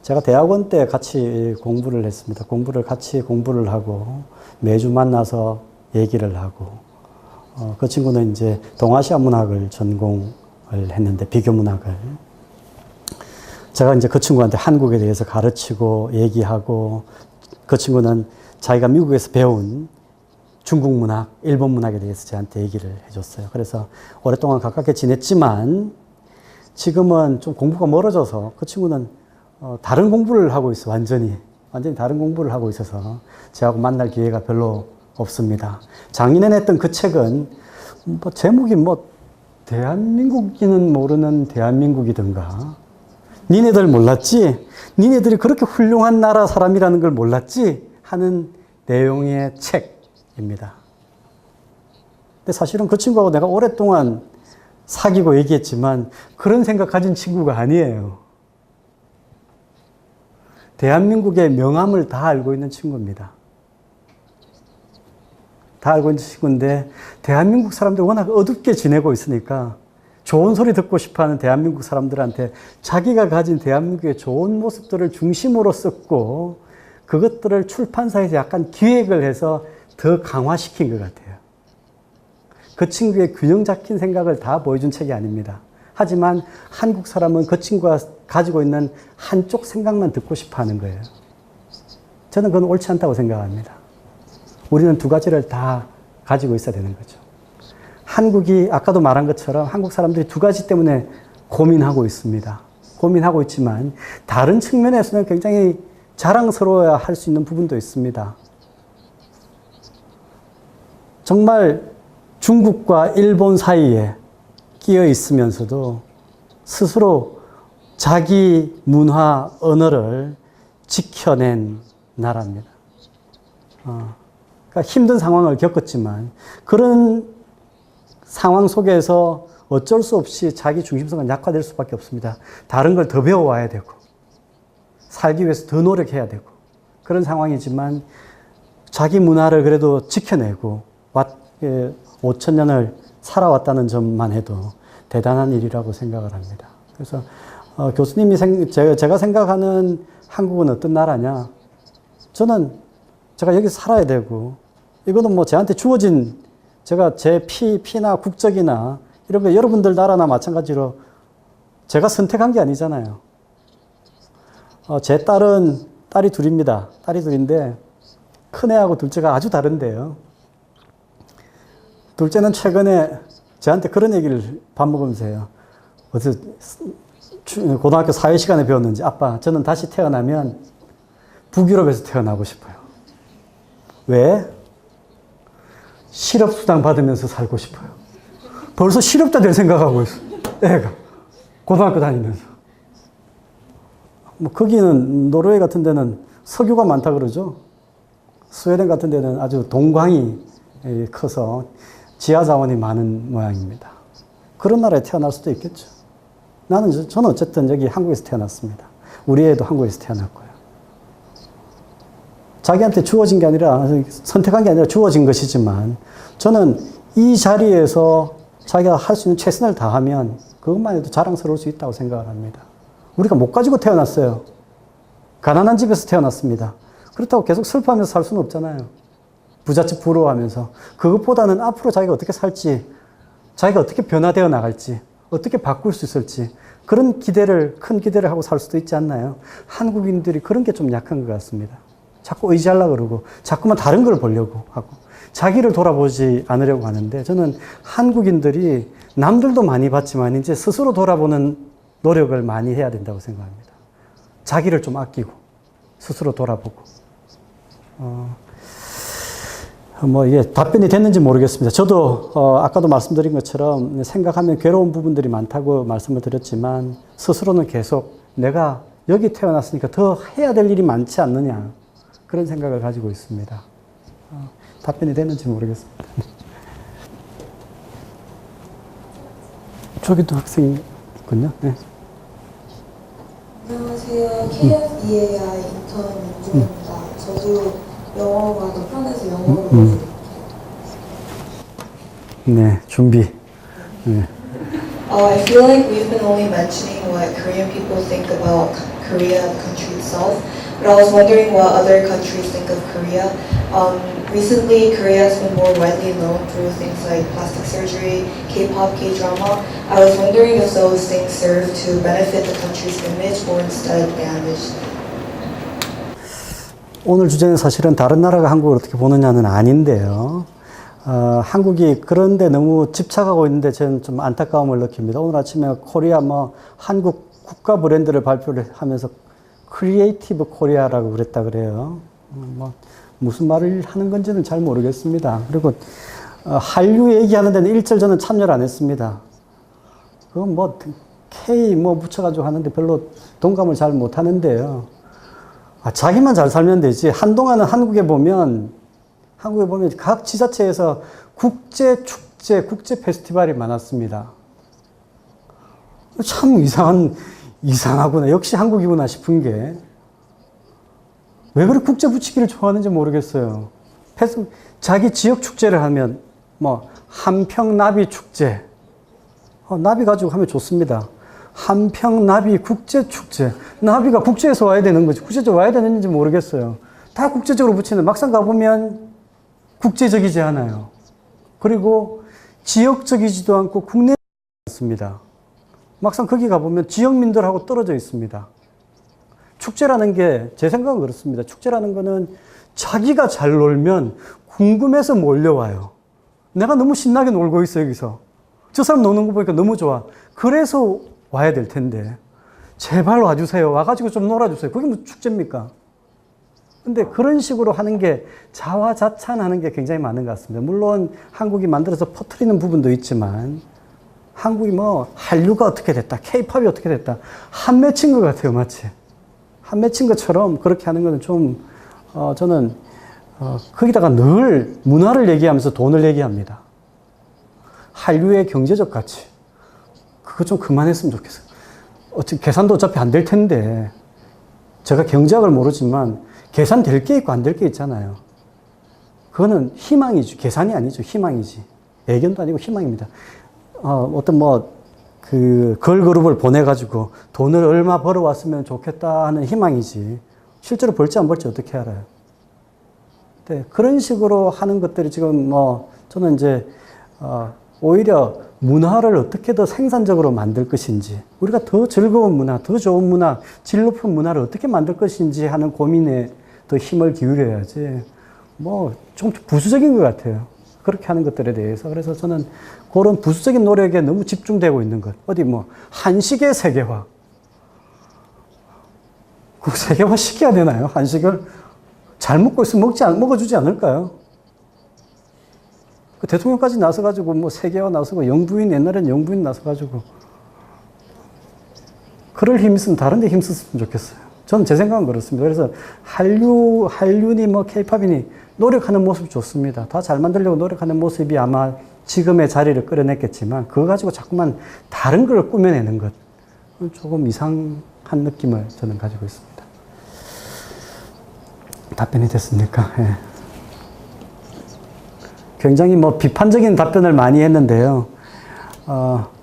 제가 대학원 때 같이 공부를 했습니다. 같이 공부를 하고 매주 만나서 얘기를 하고, 그 친구는 이제 동아시아 문학을 전공을 했는데, 비교 문학을. 제가 이제 그 친구한테 한국에 대해서 가르치고 얘기하고, 그 친구는 자기가 미국에서 배운 중국 문학, 일본 문학에 대해서 저한테 얘기를 해줬어요. 그래서 오랫동안 가깝게 지냈지만 지금은 좀 공부가 멀어져서 그 친구는 다른 공부를 하고 있어. 완전히 다른 공부를 하고 있어서 저하고 만날 기회가 별로 없습니다. 작년에 냈던 그 책은 제목이 대한민국인은 모르는 대한민국이든가, 니네들 몰랐지? 니네들이 그렇게 훌륭한 나라 사람이라는 걸 몰랐지? 하는 내용의 책입니다. 근데 사실은 그 친구하고 내가 오랫동안 사귀고 얘기했지만 그런 생각 가진 친구가 아니에요. 대한민국의 명암을 다 알고 있는 친구입니다. 다 알고 있는 친구인데 대한민국 사람들 워낙 어둡게 지내고 있으니까 좋은 소리 듣고 싶어하는 대한민국 사람들한테 자기가 가진 대한민국의 좋은 모습들을 중심으로 썼고, 그것들을 출판사에서 약간 기획을 해서 더 강화시킨 것 같아요. 그 친구의 균형 잡힌 생각을 다 보여준 책이 아닙니다. 하지만 한국 사람은 그 친구가 가지고 있는 한쪽 생각만 듣고 싶어 하는 거예요. 저는 그건 옳지 않다고 생각합니다. 우리는 두 가지를 다 가지고 있어야 되는 거죠. 한국이 아까도 말한 것처럼 한국 사람들이 두 가지 때문에 고민하고 있습니다. 고민하고 있지만 다른 측면에서는 굉장히 자랑스러워야 할 수 있는 부분도 있습니다. 정말 중국과 일본 사이에 끼어 있으면서도 스스로 자기 문화, 언어를 지켜낸 나라입니다. 그러니까 힘든 상황을 겪었지만 그런 상황 속에서 어쩔 수 없이 자기 중심성은 약화될 수밖에 없습니다. 다른 걸 더 배워와야 되고, 살기 위해서 더 노력해야 되고, 그런 상황이지만 자기 문화를 그래도 지켜내고 5,000년을 살아왔다는 점만 해도 대단한 일이라고 생각을 합니다. 그래서 교수님이 제가 생각하는 한국은 어떤 나라냐? 제가 여기 살아야 되고, 이거는 저한테 주어진, 제가 제 피나 국적이나 이런 거 여러분들 나라나 마찬가지로 제가 선택한 게 아니잖아요. 제 딸이 둘입니다. 딸이 둘인데 큰애하고 둘째가 아주 다른데요. 둘째는 최근에 저한테 그런 얘기를 밥 먹으면서 해요. 어제 고등학교 사회 시간에 배웠는지, 아빠, 저는 다시 태어나면 북유럽에서 태어나고 싶어요. 왜? 실업수당 받으면서 살고 싶어요. 벌써 실업자 될 생각하고 있어. 애가 고등학교 다니면서. 거기는 노르웨이 같은 데는 석유가 많다 그러죠. 스웨덴 같은 데는 아주 동광이 커서 지하 자원이 많은 모양입니다. 그런 나라에 태어날 수도 있겠죠. 저는 어쨌든 여기 한국에서 태어났습니다. 우리 애도 한국에서 태어났고요. 자기한테 주어진 게 아니라, 선택한 게 아니라 주어진 것이지만, 저는 이 자리에서 자기가 할 수 있는 최선을 다하면 그것만 해도 자랑스러울 수 있다고 생각을 합니다. 우리가 못 가지고 태어났어요. 가난한 집에서 태어났습니다. 그렇다고 계속 슬퍼하면서 살 수는 없잖아요. 부잣집 부러워하면서. 그것보다는 앞으로 자기가 어떻게 살지, 자기가 어떻게 변화되어 나갈지, 어떻게 바꿀 수 있을지, 그런 기대를, 큰 기대를 하고 살 수도 있지 않나요? 한국인들이 그런 게 좀 약한 것 같습니다. 자꾸 의지하려고 그러고, 자꾸만 다른 걸 보려고 하고, 자기를 돌아보지 않으려고 하는데, 저는 한국인들이 남들도 많이 봤지만, 이제 스스로 돌아보는 노력을 많이 해야 된다고 생각합니다. 자기를 좀 아끼고, 스스로 돌아보고. 뭐 이게 답변이 됐는지 모르겠습니다. 저도 아까도 말씀드린 것처럼 생각하면 괴로운 부분들이 많다고 말씀을 드렸지만 스스로는 계속 내가 여기 태어났으니까 더 해야 될 일이 많지 않느냐 그런 생각을 가지고 있습니다. 답변이 됐는지 모르겠습니다. 저기도 학생이 있군요. 네. 안녕하세요. KFEAI 인턴 민주입니다. 저도 영어가 더 편해서 영어로 해드릴게요. 네, 준비. 네. I feel like we've been only mentioning what Korean people think about Korea, the country itself, but I was wondering what other countries think of Korea. Recently, Korea has been more widely known through things like plastic surgery, K-pop, K-drama. I was wondering if those things serve to benefit the country's image or instead damage. 오늘 주제는 사실은 다른 나라가 한국을 어떻게 보느냐는 아닌데요. 한국이 그런데 너무 집착하고 있는데 저는 좀 안타까움을 느낍니다. 오늘 아침에 코리아 한국 국가 브랜드를 발표를 하면서 크리에이티브 코리아라고 그랬다 그래요. 무슨 말을 하는 건지는 잘 모르겠습니다. 그리고 한류 얘기하는 데는 일절 저는 참여를 안 했습니다. 그건 K 붙여가지고 하는데 별로 동감을 잘 못 하는데요. 자기만 잘 살면 되지. 한동안은 한국에 보면 각 지자체에서 국제 축제, 국제 페스티벌이 많았습니다. 참 이상하구나. 역시 한국이구나 싶은 게. 왜 그렇게 국제 붙이기를 좋아하는지 모르겠어요. 자기 지역 축제를 하면, 한평 나비 축제. 나비 가지고 하면 좋습니다. 한평 나비 국제 축제. 나비가 국제에서 와야 되는 거지. 국제적으로 와야 되는지 모르겠어요. 다 국제적으로 붙이는데 막상 가보면 국제적이지 않아요. 그리고 지역적이지도 않고 국내적이지 않습니다. 막상 거기 가보면 지역민들하고 떨어져 있습니다. 축제라는 게 제 생각은 그렇습니다. 축제라는 거는 자기가 잘 놀면 궁금해서 몰려와요. 내가 너무 신나게 놀고 있어 여기서. 저 사람 노는 거 보니까 너무 좋아. 그래서 와야 될 텐데 제발 와주세요. 와가지고 좀 놀아주세요. 그게 무슨 축제입니까? 근데 그런 식으로 하는 게 자화자찬하는 게 굉장히 많은 것 같습니다. 물론 한국이 만들어서 퍼뜨리는 부분도 있지만 한국이 한류가 어떻게 됐다, K-팝이 어떻게 됐다 한 맺힌 것 같아요. 마치 한 맺힌 것처럼 그렇게 하는 거는 좀 저는 거기다가 늘 문화를 얘기하면서 돈을 얘기합니다. 한류의 경제적 가치 그거 좀 그만했으면 좋겠어요. 계산도 어차피 안 될 텐데 제가 경제학을 모르지만 계산 될 게 있고 안 될 게 있잖아요. 그거는 희망이지 계산이 아니죠. 희망이지. 애견도 아니고 희망입니다. 걸그룹을 보내가지고 돈을 얼마 벌어왔으면 좋겠다 하는 희망이지. 실제로 벌지 안 벌지 어떻게 알아요? 네, 그런 식으로 하는 것들이 지금 저는 이제 오히려 문화를 어떻게 더 생산적으로 만들 것인지, 우리가 더 즐거운 문화, 더 좋은 문화, 질 높은 문화를 어떻게 만들 것인지 하는 고민에 더 힘을 기울여야지, 좀 부수적인 것 같아요. 그렇게 하는 것들에 대해서. 그래서 저는 그런 부수적인 노력에 너무 집중되고 있는 것. 한식의 세계화. 그 세계화 시켜야 되나요? 한식을 잘 먹고 있으면 먹어주지 않을까요? 그 대통령까지 나서가지고 세계화 나서고 옛날엔 영부인 나서가지고 그럴 힘 있으면 다른 데 힘썼으면 좋겠어요. 저는 제 생각은 그렇습니다. 그래서 한류니 K-팝이니 노력하는 모습 좋습니다. 다 잘 만들려고 노력하는 모습이 아마 지금의 자리를 끌어냈겠지만 그거 가지고 자꾸만 다른 걸 꾸며내는 것. 조금 이상한 느낌을 저는 가지고 있습니다. 답변이 됐습니까? 예. 굉장히 뭐 비판적인 답변을 많이 했는데요.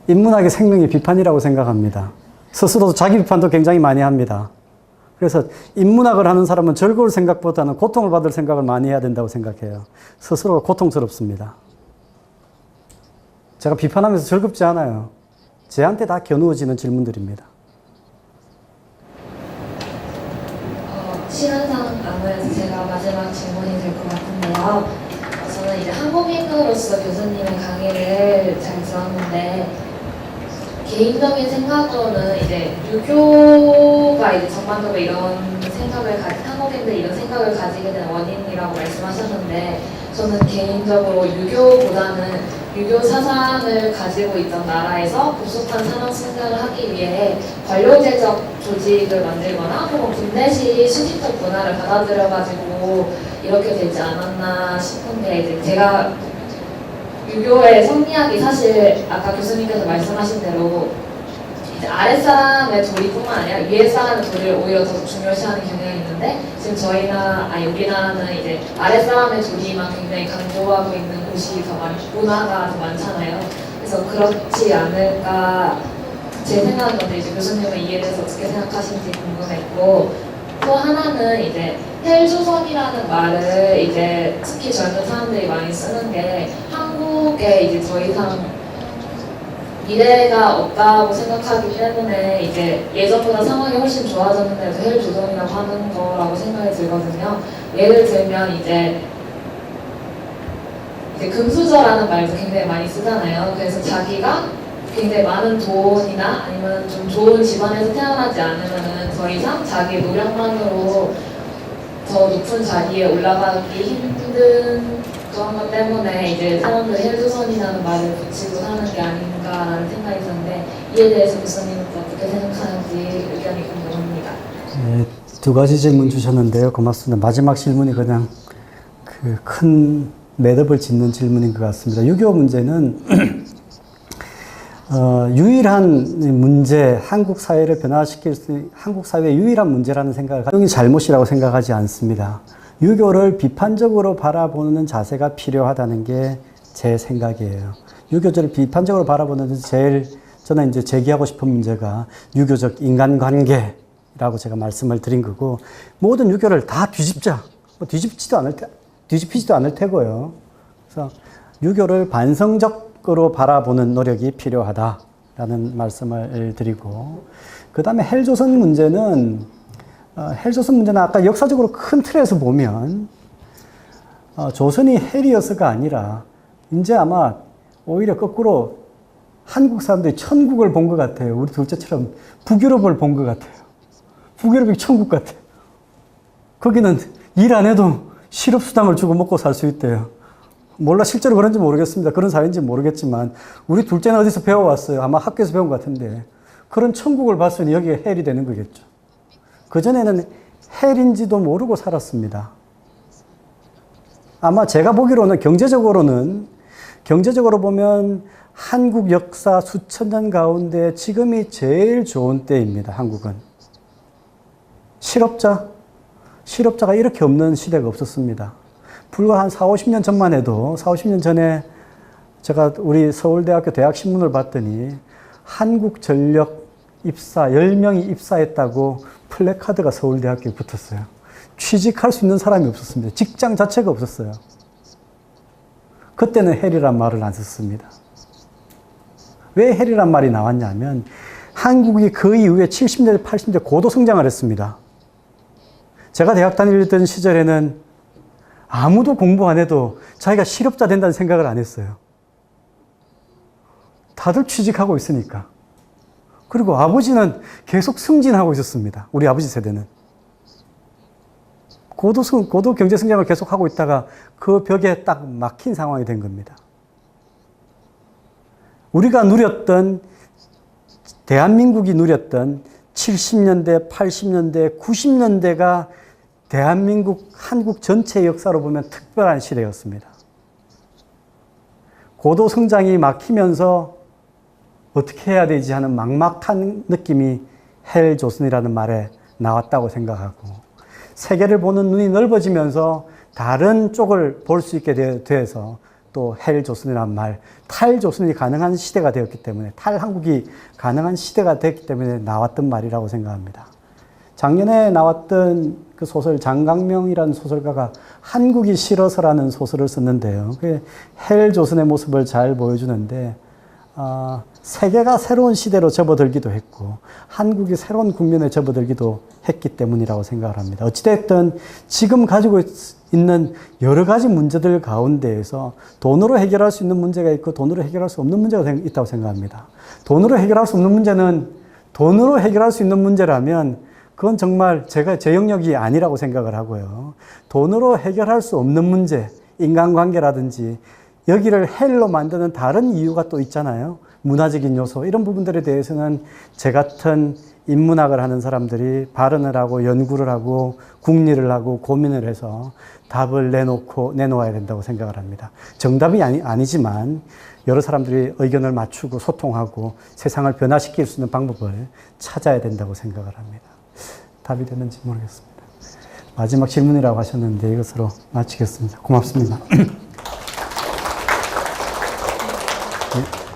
인문학의 생명이 비판이라고 생각합니다. 스스로도 자기 비판도 굉장히 많이 합니다. 그래서 인문학을 하는 사람은 즐거울 생각보다는 고통을 받을 생각을 많이 해야 된다고 생각해요. 스스로가 고통스럽습니다. 제가 비판하면서 즐겁지 않아요. 제한테 다 겨누어지는 질문들입니다. 시간상 아무래도 제가 마지막 질문이 될 것 같은데요. 저는 이제 한국인으로서 교수님의 강의를 잘 들었는데 개인적인 생각으로는 이제 유교가 이제 전반적으로 이런 생각을 한국인들이 이런 생각을 가지게 된 원인이라고 말씀하셨는데 저는 개인적으로 유교보다는 유교 사상을 가지고 있던 나라에서 급속한 산업 성장을 하기 위해 관료제적 조직을 만들거나 혹은 군대식 수직적 문화를 받아들여가지고 이렇게 되지 않았나 싶은데 이제 제가 유교의 성리학이 사실 아까 교수님께서 말씀하신 대로 이제 아랫사람의 도리뿐만 아니라 위에사람의 도리를 오히려 더 중요시하는 경향이 있는데 지금 우리나라는 이제 아랫사람의 도리만 굉장히 강조하고 있는 곳이 더 문화가 더 많잖아요. 그래서 그렇지 않을까 제 생각은 건데 이제 교수님은 이에 대해서 어떻게 생각하시는지 궁금했고 또 하나는 이제 헬조선이라는 말을 이제 특히 젊은 사람들이 많이 쓰는 게 한국에 이제 더 이상 미래가 없다고 생각하기 때문에 이제 예전보다 상황이 훨씬 좋아졌는데도 헬조선이라고 하는 거라고 생각이 들거든요. 예를 들면 이제 금수저라는 말도 굉장히 많이 쓰잖아요. 그래서 자기가 굉장히 많은 돈이나 아니면 좀 좋은 집안에서 태어나지 않으면은 더 이상 자기 노력만으로 더 높은 자리에 올라가기 힘든 그런 것 때문에 이제 사람들이 헬조선이라는 말을 붙이고 사는 게 아닌가라는 생각이 드는데 이에 대해서 교수님은 어떻게 생각하는지 의견이 궁금합니다. 네, 두 가지 질문 주셨는데요. 고맙습니다. 마지막 질문이 그냥 그 큰 매듭을 짓는 질문인 것 같습니다. 유교 문제는 유일한 문제, 한국 사회를 변화시킬 수 있는 한국 사회의 유일한 문제라는 생각을 가지고 잘못이라고 생각하지 않습니다. 유교를 비판적으로 바라보는 자세가 필요하다는 게 제 생각이에요. 유교를 비판적으로 바라보는 저는 이제 제기하고 싶은 문제가 유교적 인간관계라고 제가 말씀을 드린 거고 모든 유교를 다 뒤집자. 뒤집히지도 않을 테고요. 그래서 유교를 반성적으로 바라보는 노력이 필요하다라는 말씀을 드리고 그 다음에 헬조선 문제는 아까 역사적으로 큰 틀에서 보면 조선이 헬이어서가 아니라 이제 아마 오히려 거꾸로 한국 사람들이 천국을 본 것 같아요. 우리 둘째처럼 북유럽을 본 것 같아요. 북유럽이 천국 같아요. 거기는 일 안 해도 실업수당을 주고 먹고 살 수 있대요. 몰라 실제로 그런지 모르겠습니다. 그런 사회인지 모르겠지만 우리 둘째는 어디서 배워왔어요. 아마 학교에서 배운 것 같은데 그런 천국을 봤으니 여기가 헬이 되는 거겠죠. 그전에는 헬인지도 모르고 살았습니다. 아마 제가 보기로는 경제적으로 보면 한국 역사 수천 년 가운데 지금이 제일 좋은 때입니다. 한국은. 실업자가 이렇게 없는 시대가 없었습니다. 불과 한 40-50년 전만 해도 40-50년 전에 제가 우리 서울대학교 대학신문을 봤더니 한국전력 입사 10명이 입사했다고 플래카드가 서울대학교에 붙었어요. 취직할 수 있는 사람이 없었습니다. 직장 자체가 없었어요. 그때는 헬이란 말을 안 썼습니다. 왜 헬이란 말이 나왔냐면 한국이 그 이후에 70년대, 80년대 고도 성장을 했습니다. 제가 대학 다니던 시절에는 아무도 공부 안 해도 자기가 실업자 된다는 생각을 안 했어요. 다들 취직하고 있으니까. 그리고 아버지는 계속 승진하고 있었습니다. 우리 아버지 세대는. 고도 경제 성장을 계속 하고 있다가 그 벽에 딱 막힌 상황이 된 겁니다. 우리가 누렸던, 대한민국이 누렸던 70년대, 80년대, 90년대가 대한민국, 한국 전체의 역사로 보면 특별한 시대였습니다. 고도 성장이 막히면서 어떻게 해야 되지 하는 막막한 느낌이 헬 조선이라는 말에 나왔다고 생각하고, 세계를 보는 눈이 넓어지면서 다른 쪽을 볼 수 있게 돼서 또 헬 조선이라는 말, 탈 조선이 가능한 시대가 되었기 때문에, 탈 한국이 가능한 시대가 됐기 때문에 나왔던 말이라고 생각합니다. 작년에 나왔던 그 소설 장강명이라는 소설가가 한국이 싫어서라는 소설을 썼는데요. 헬 조선의 모습을 잘 보여주는데, 세계가 새로운 시대로 접어들기도 했고 한국이 새로운 국면에 접어들기도 했기 때문이라고 생각을 합니다. 어찌됐든 지금 가지고 있는 여러 가지 문제들 가운데에서 돈으로 해결할 수 있는 문제가 있고 돈으로 해결할 수 없는 문제가 있다고 생각합니다. 돈으로 해결할 수 없는 문제는 돈으로 해결할 수 있는 문제라면 그건 정말 제 영역이 아니라고 생각을 하고요. 돈으로 해결할 수 없는 문제, 인간관계라든지 여기를 헬로 만드는 다른 이유가 또 있잖아요. 문화적인 요소, 이런 부분들에 대해서는 제 같은 인문학을 하는 사람들이 발언을 하고 연구를 하고 궁리를 하고 고민을 해서 답을 내놓아야 된다고 생각을 합니다. 정답이 아니지만 여러 사람들이 의견을 맞추고 소통하고 세상을 변화시킬 수 있는 방법을 찾아야 된다고 생각을 합니다. 답이 되는지 모르겠습니다. 마지막 질문이라고 하셨는데 이것으로 마치겠습니다. 고맙습니다. 네.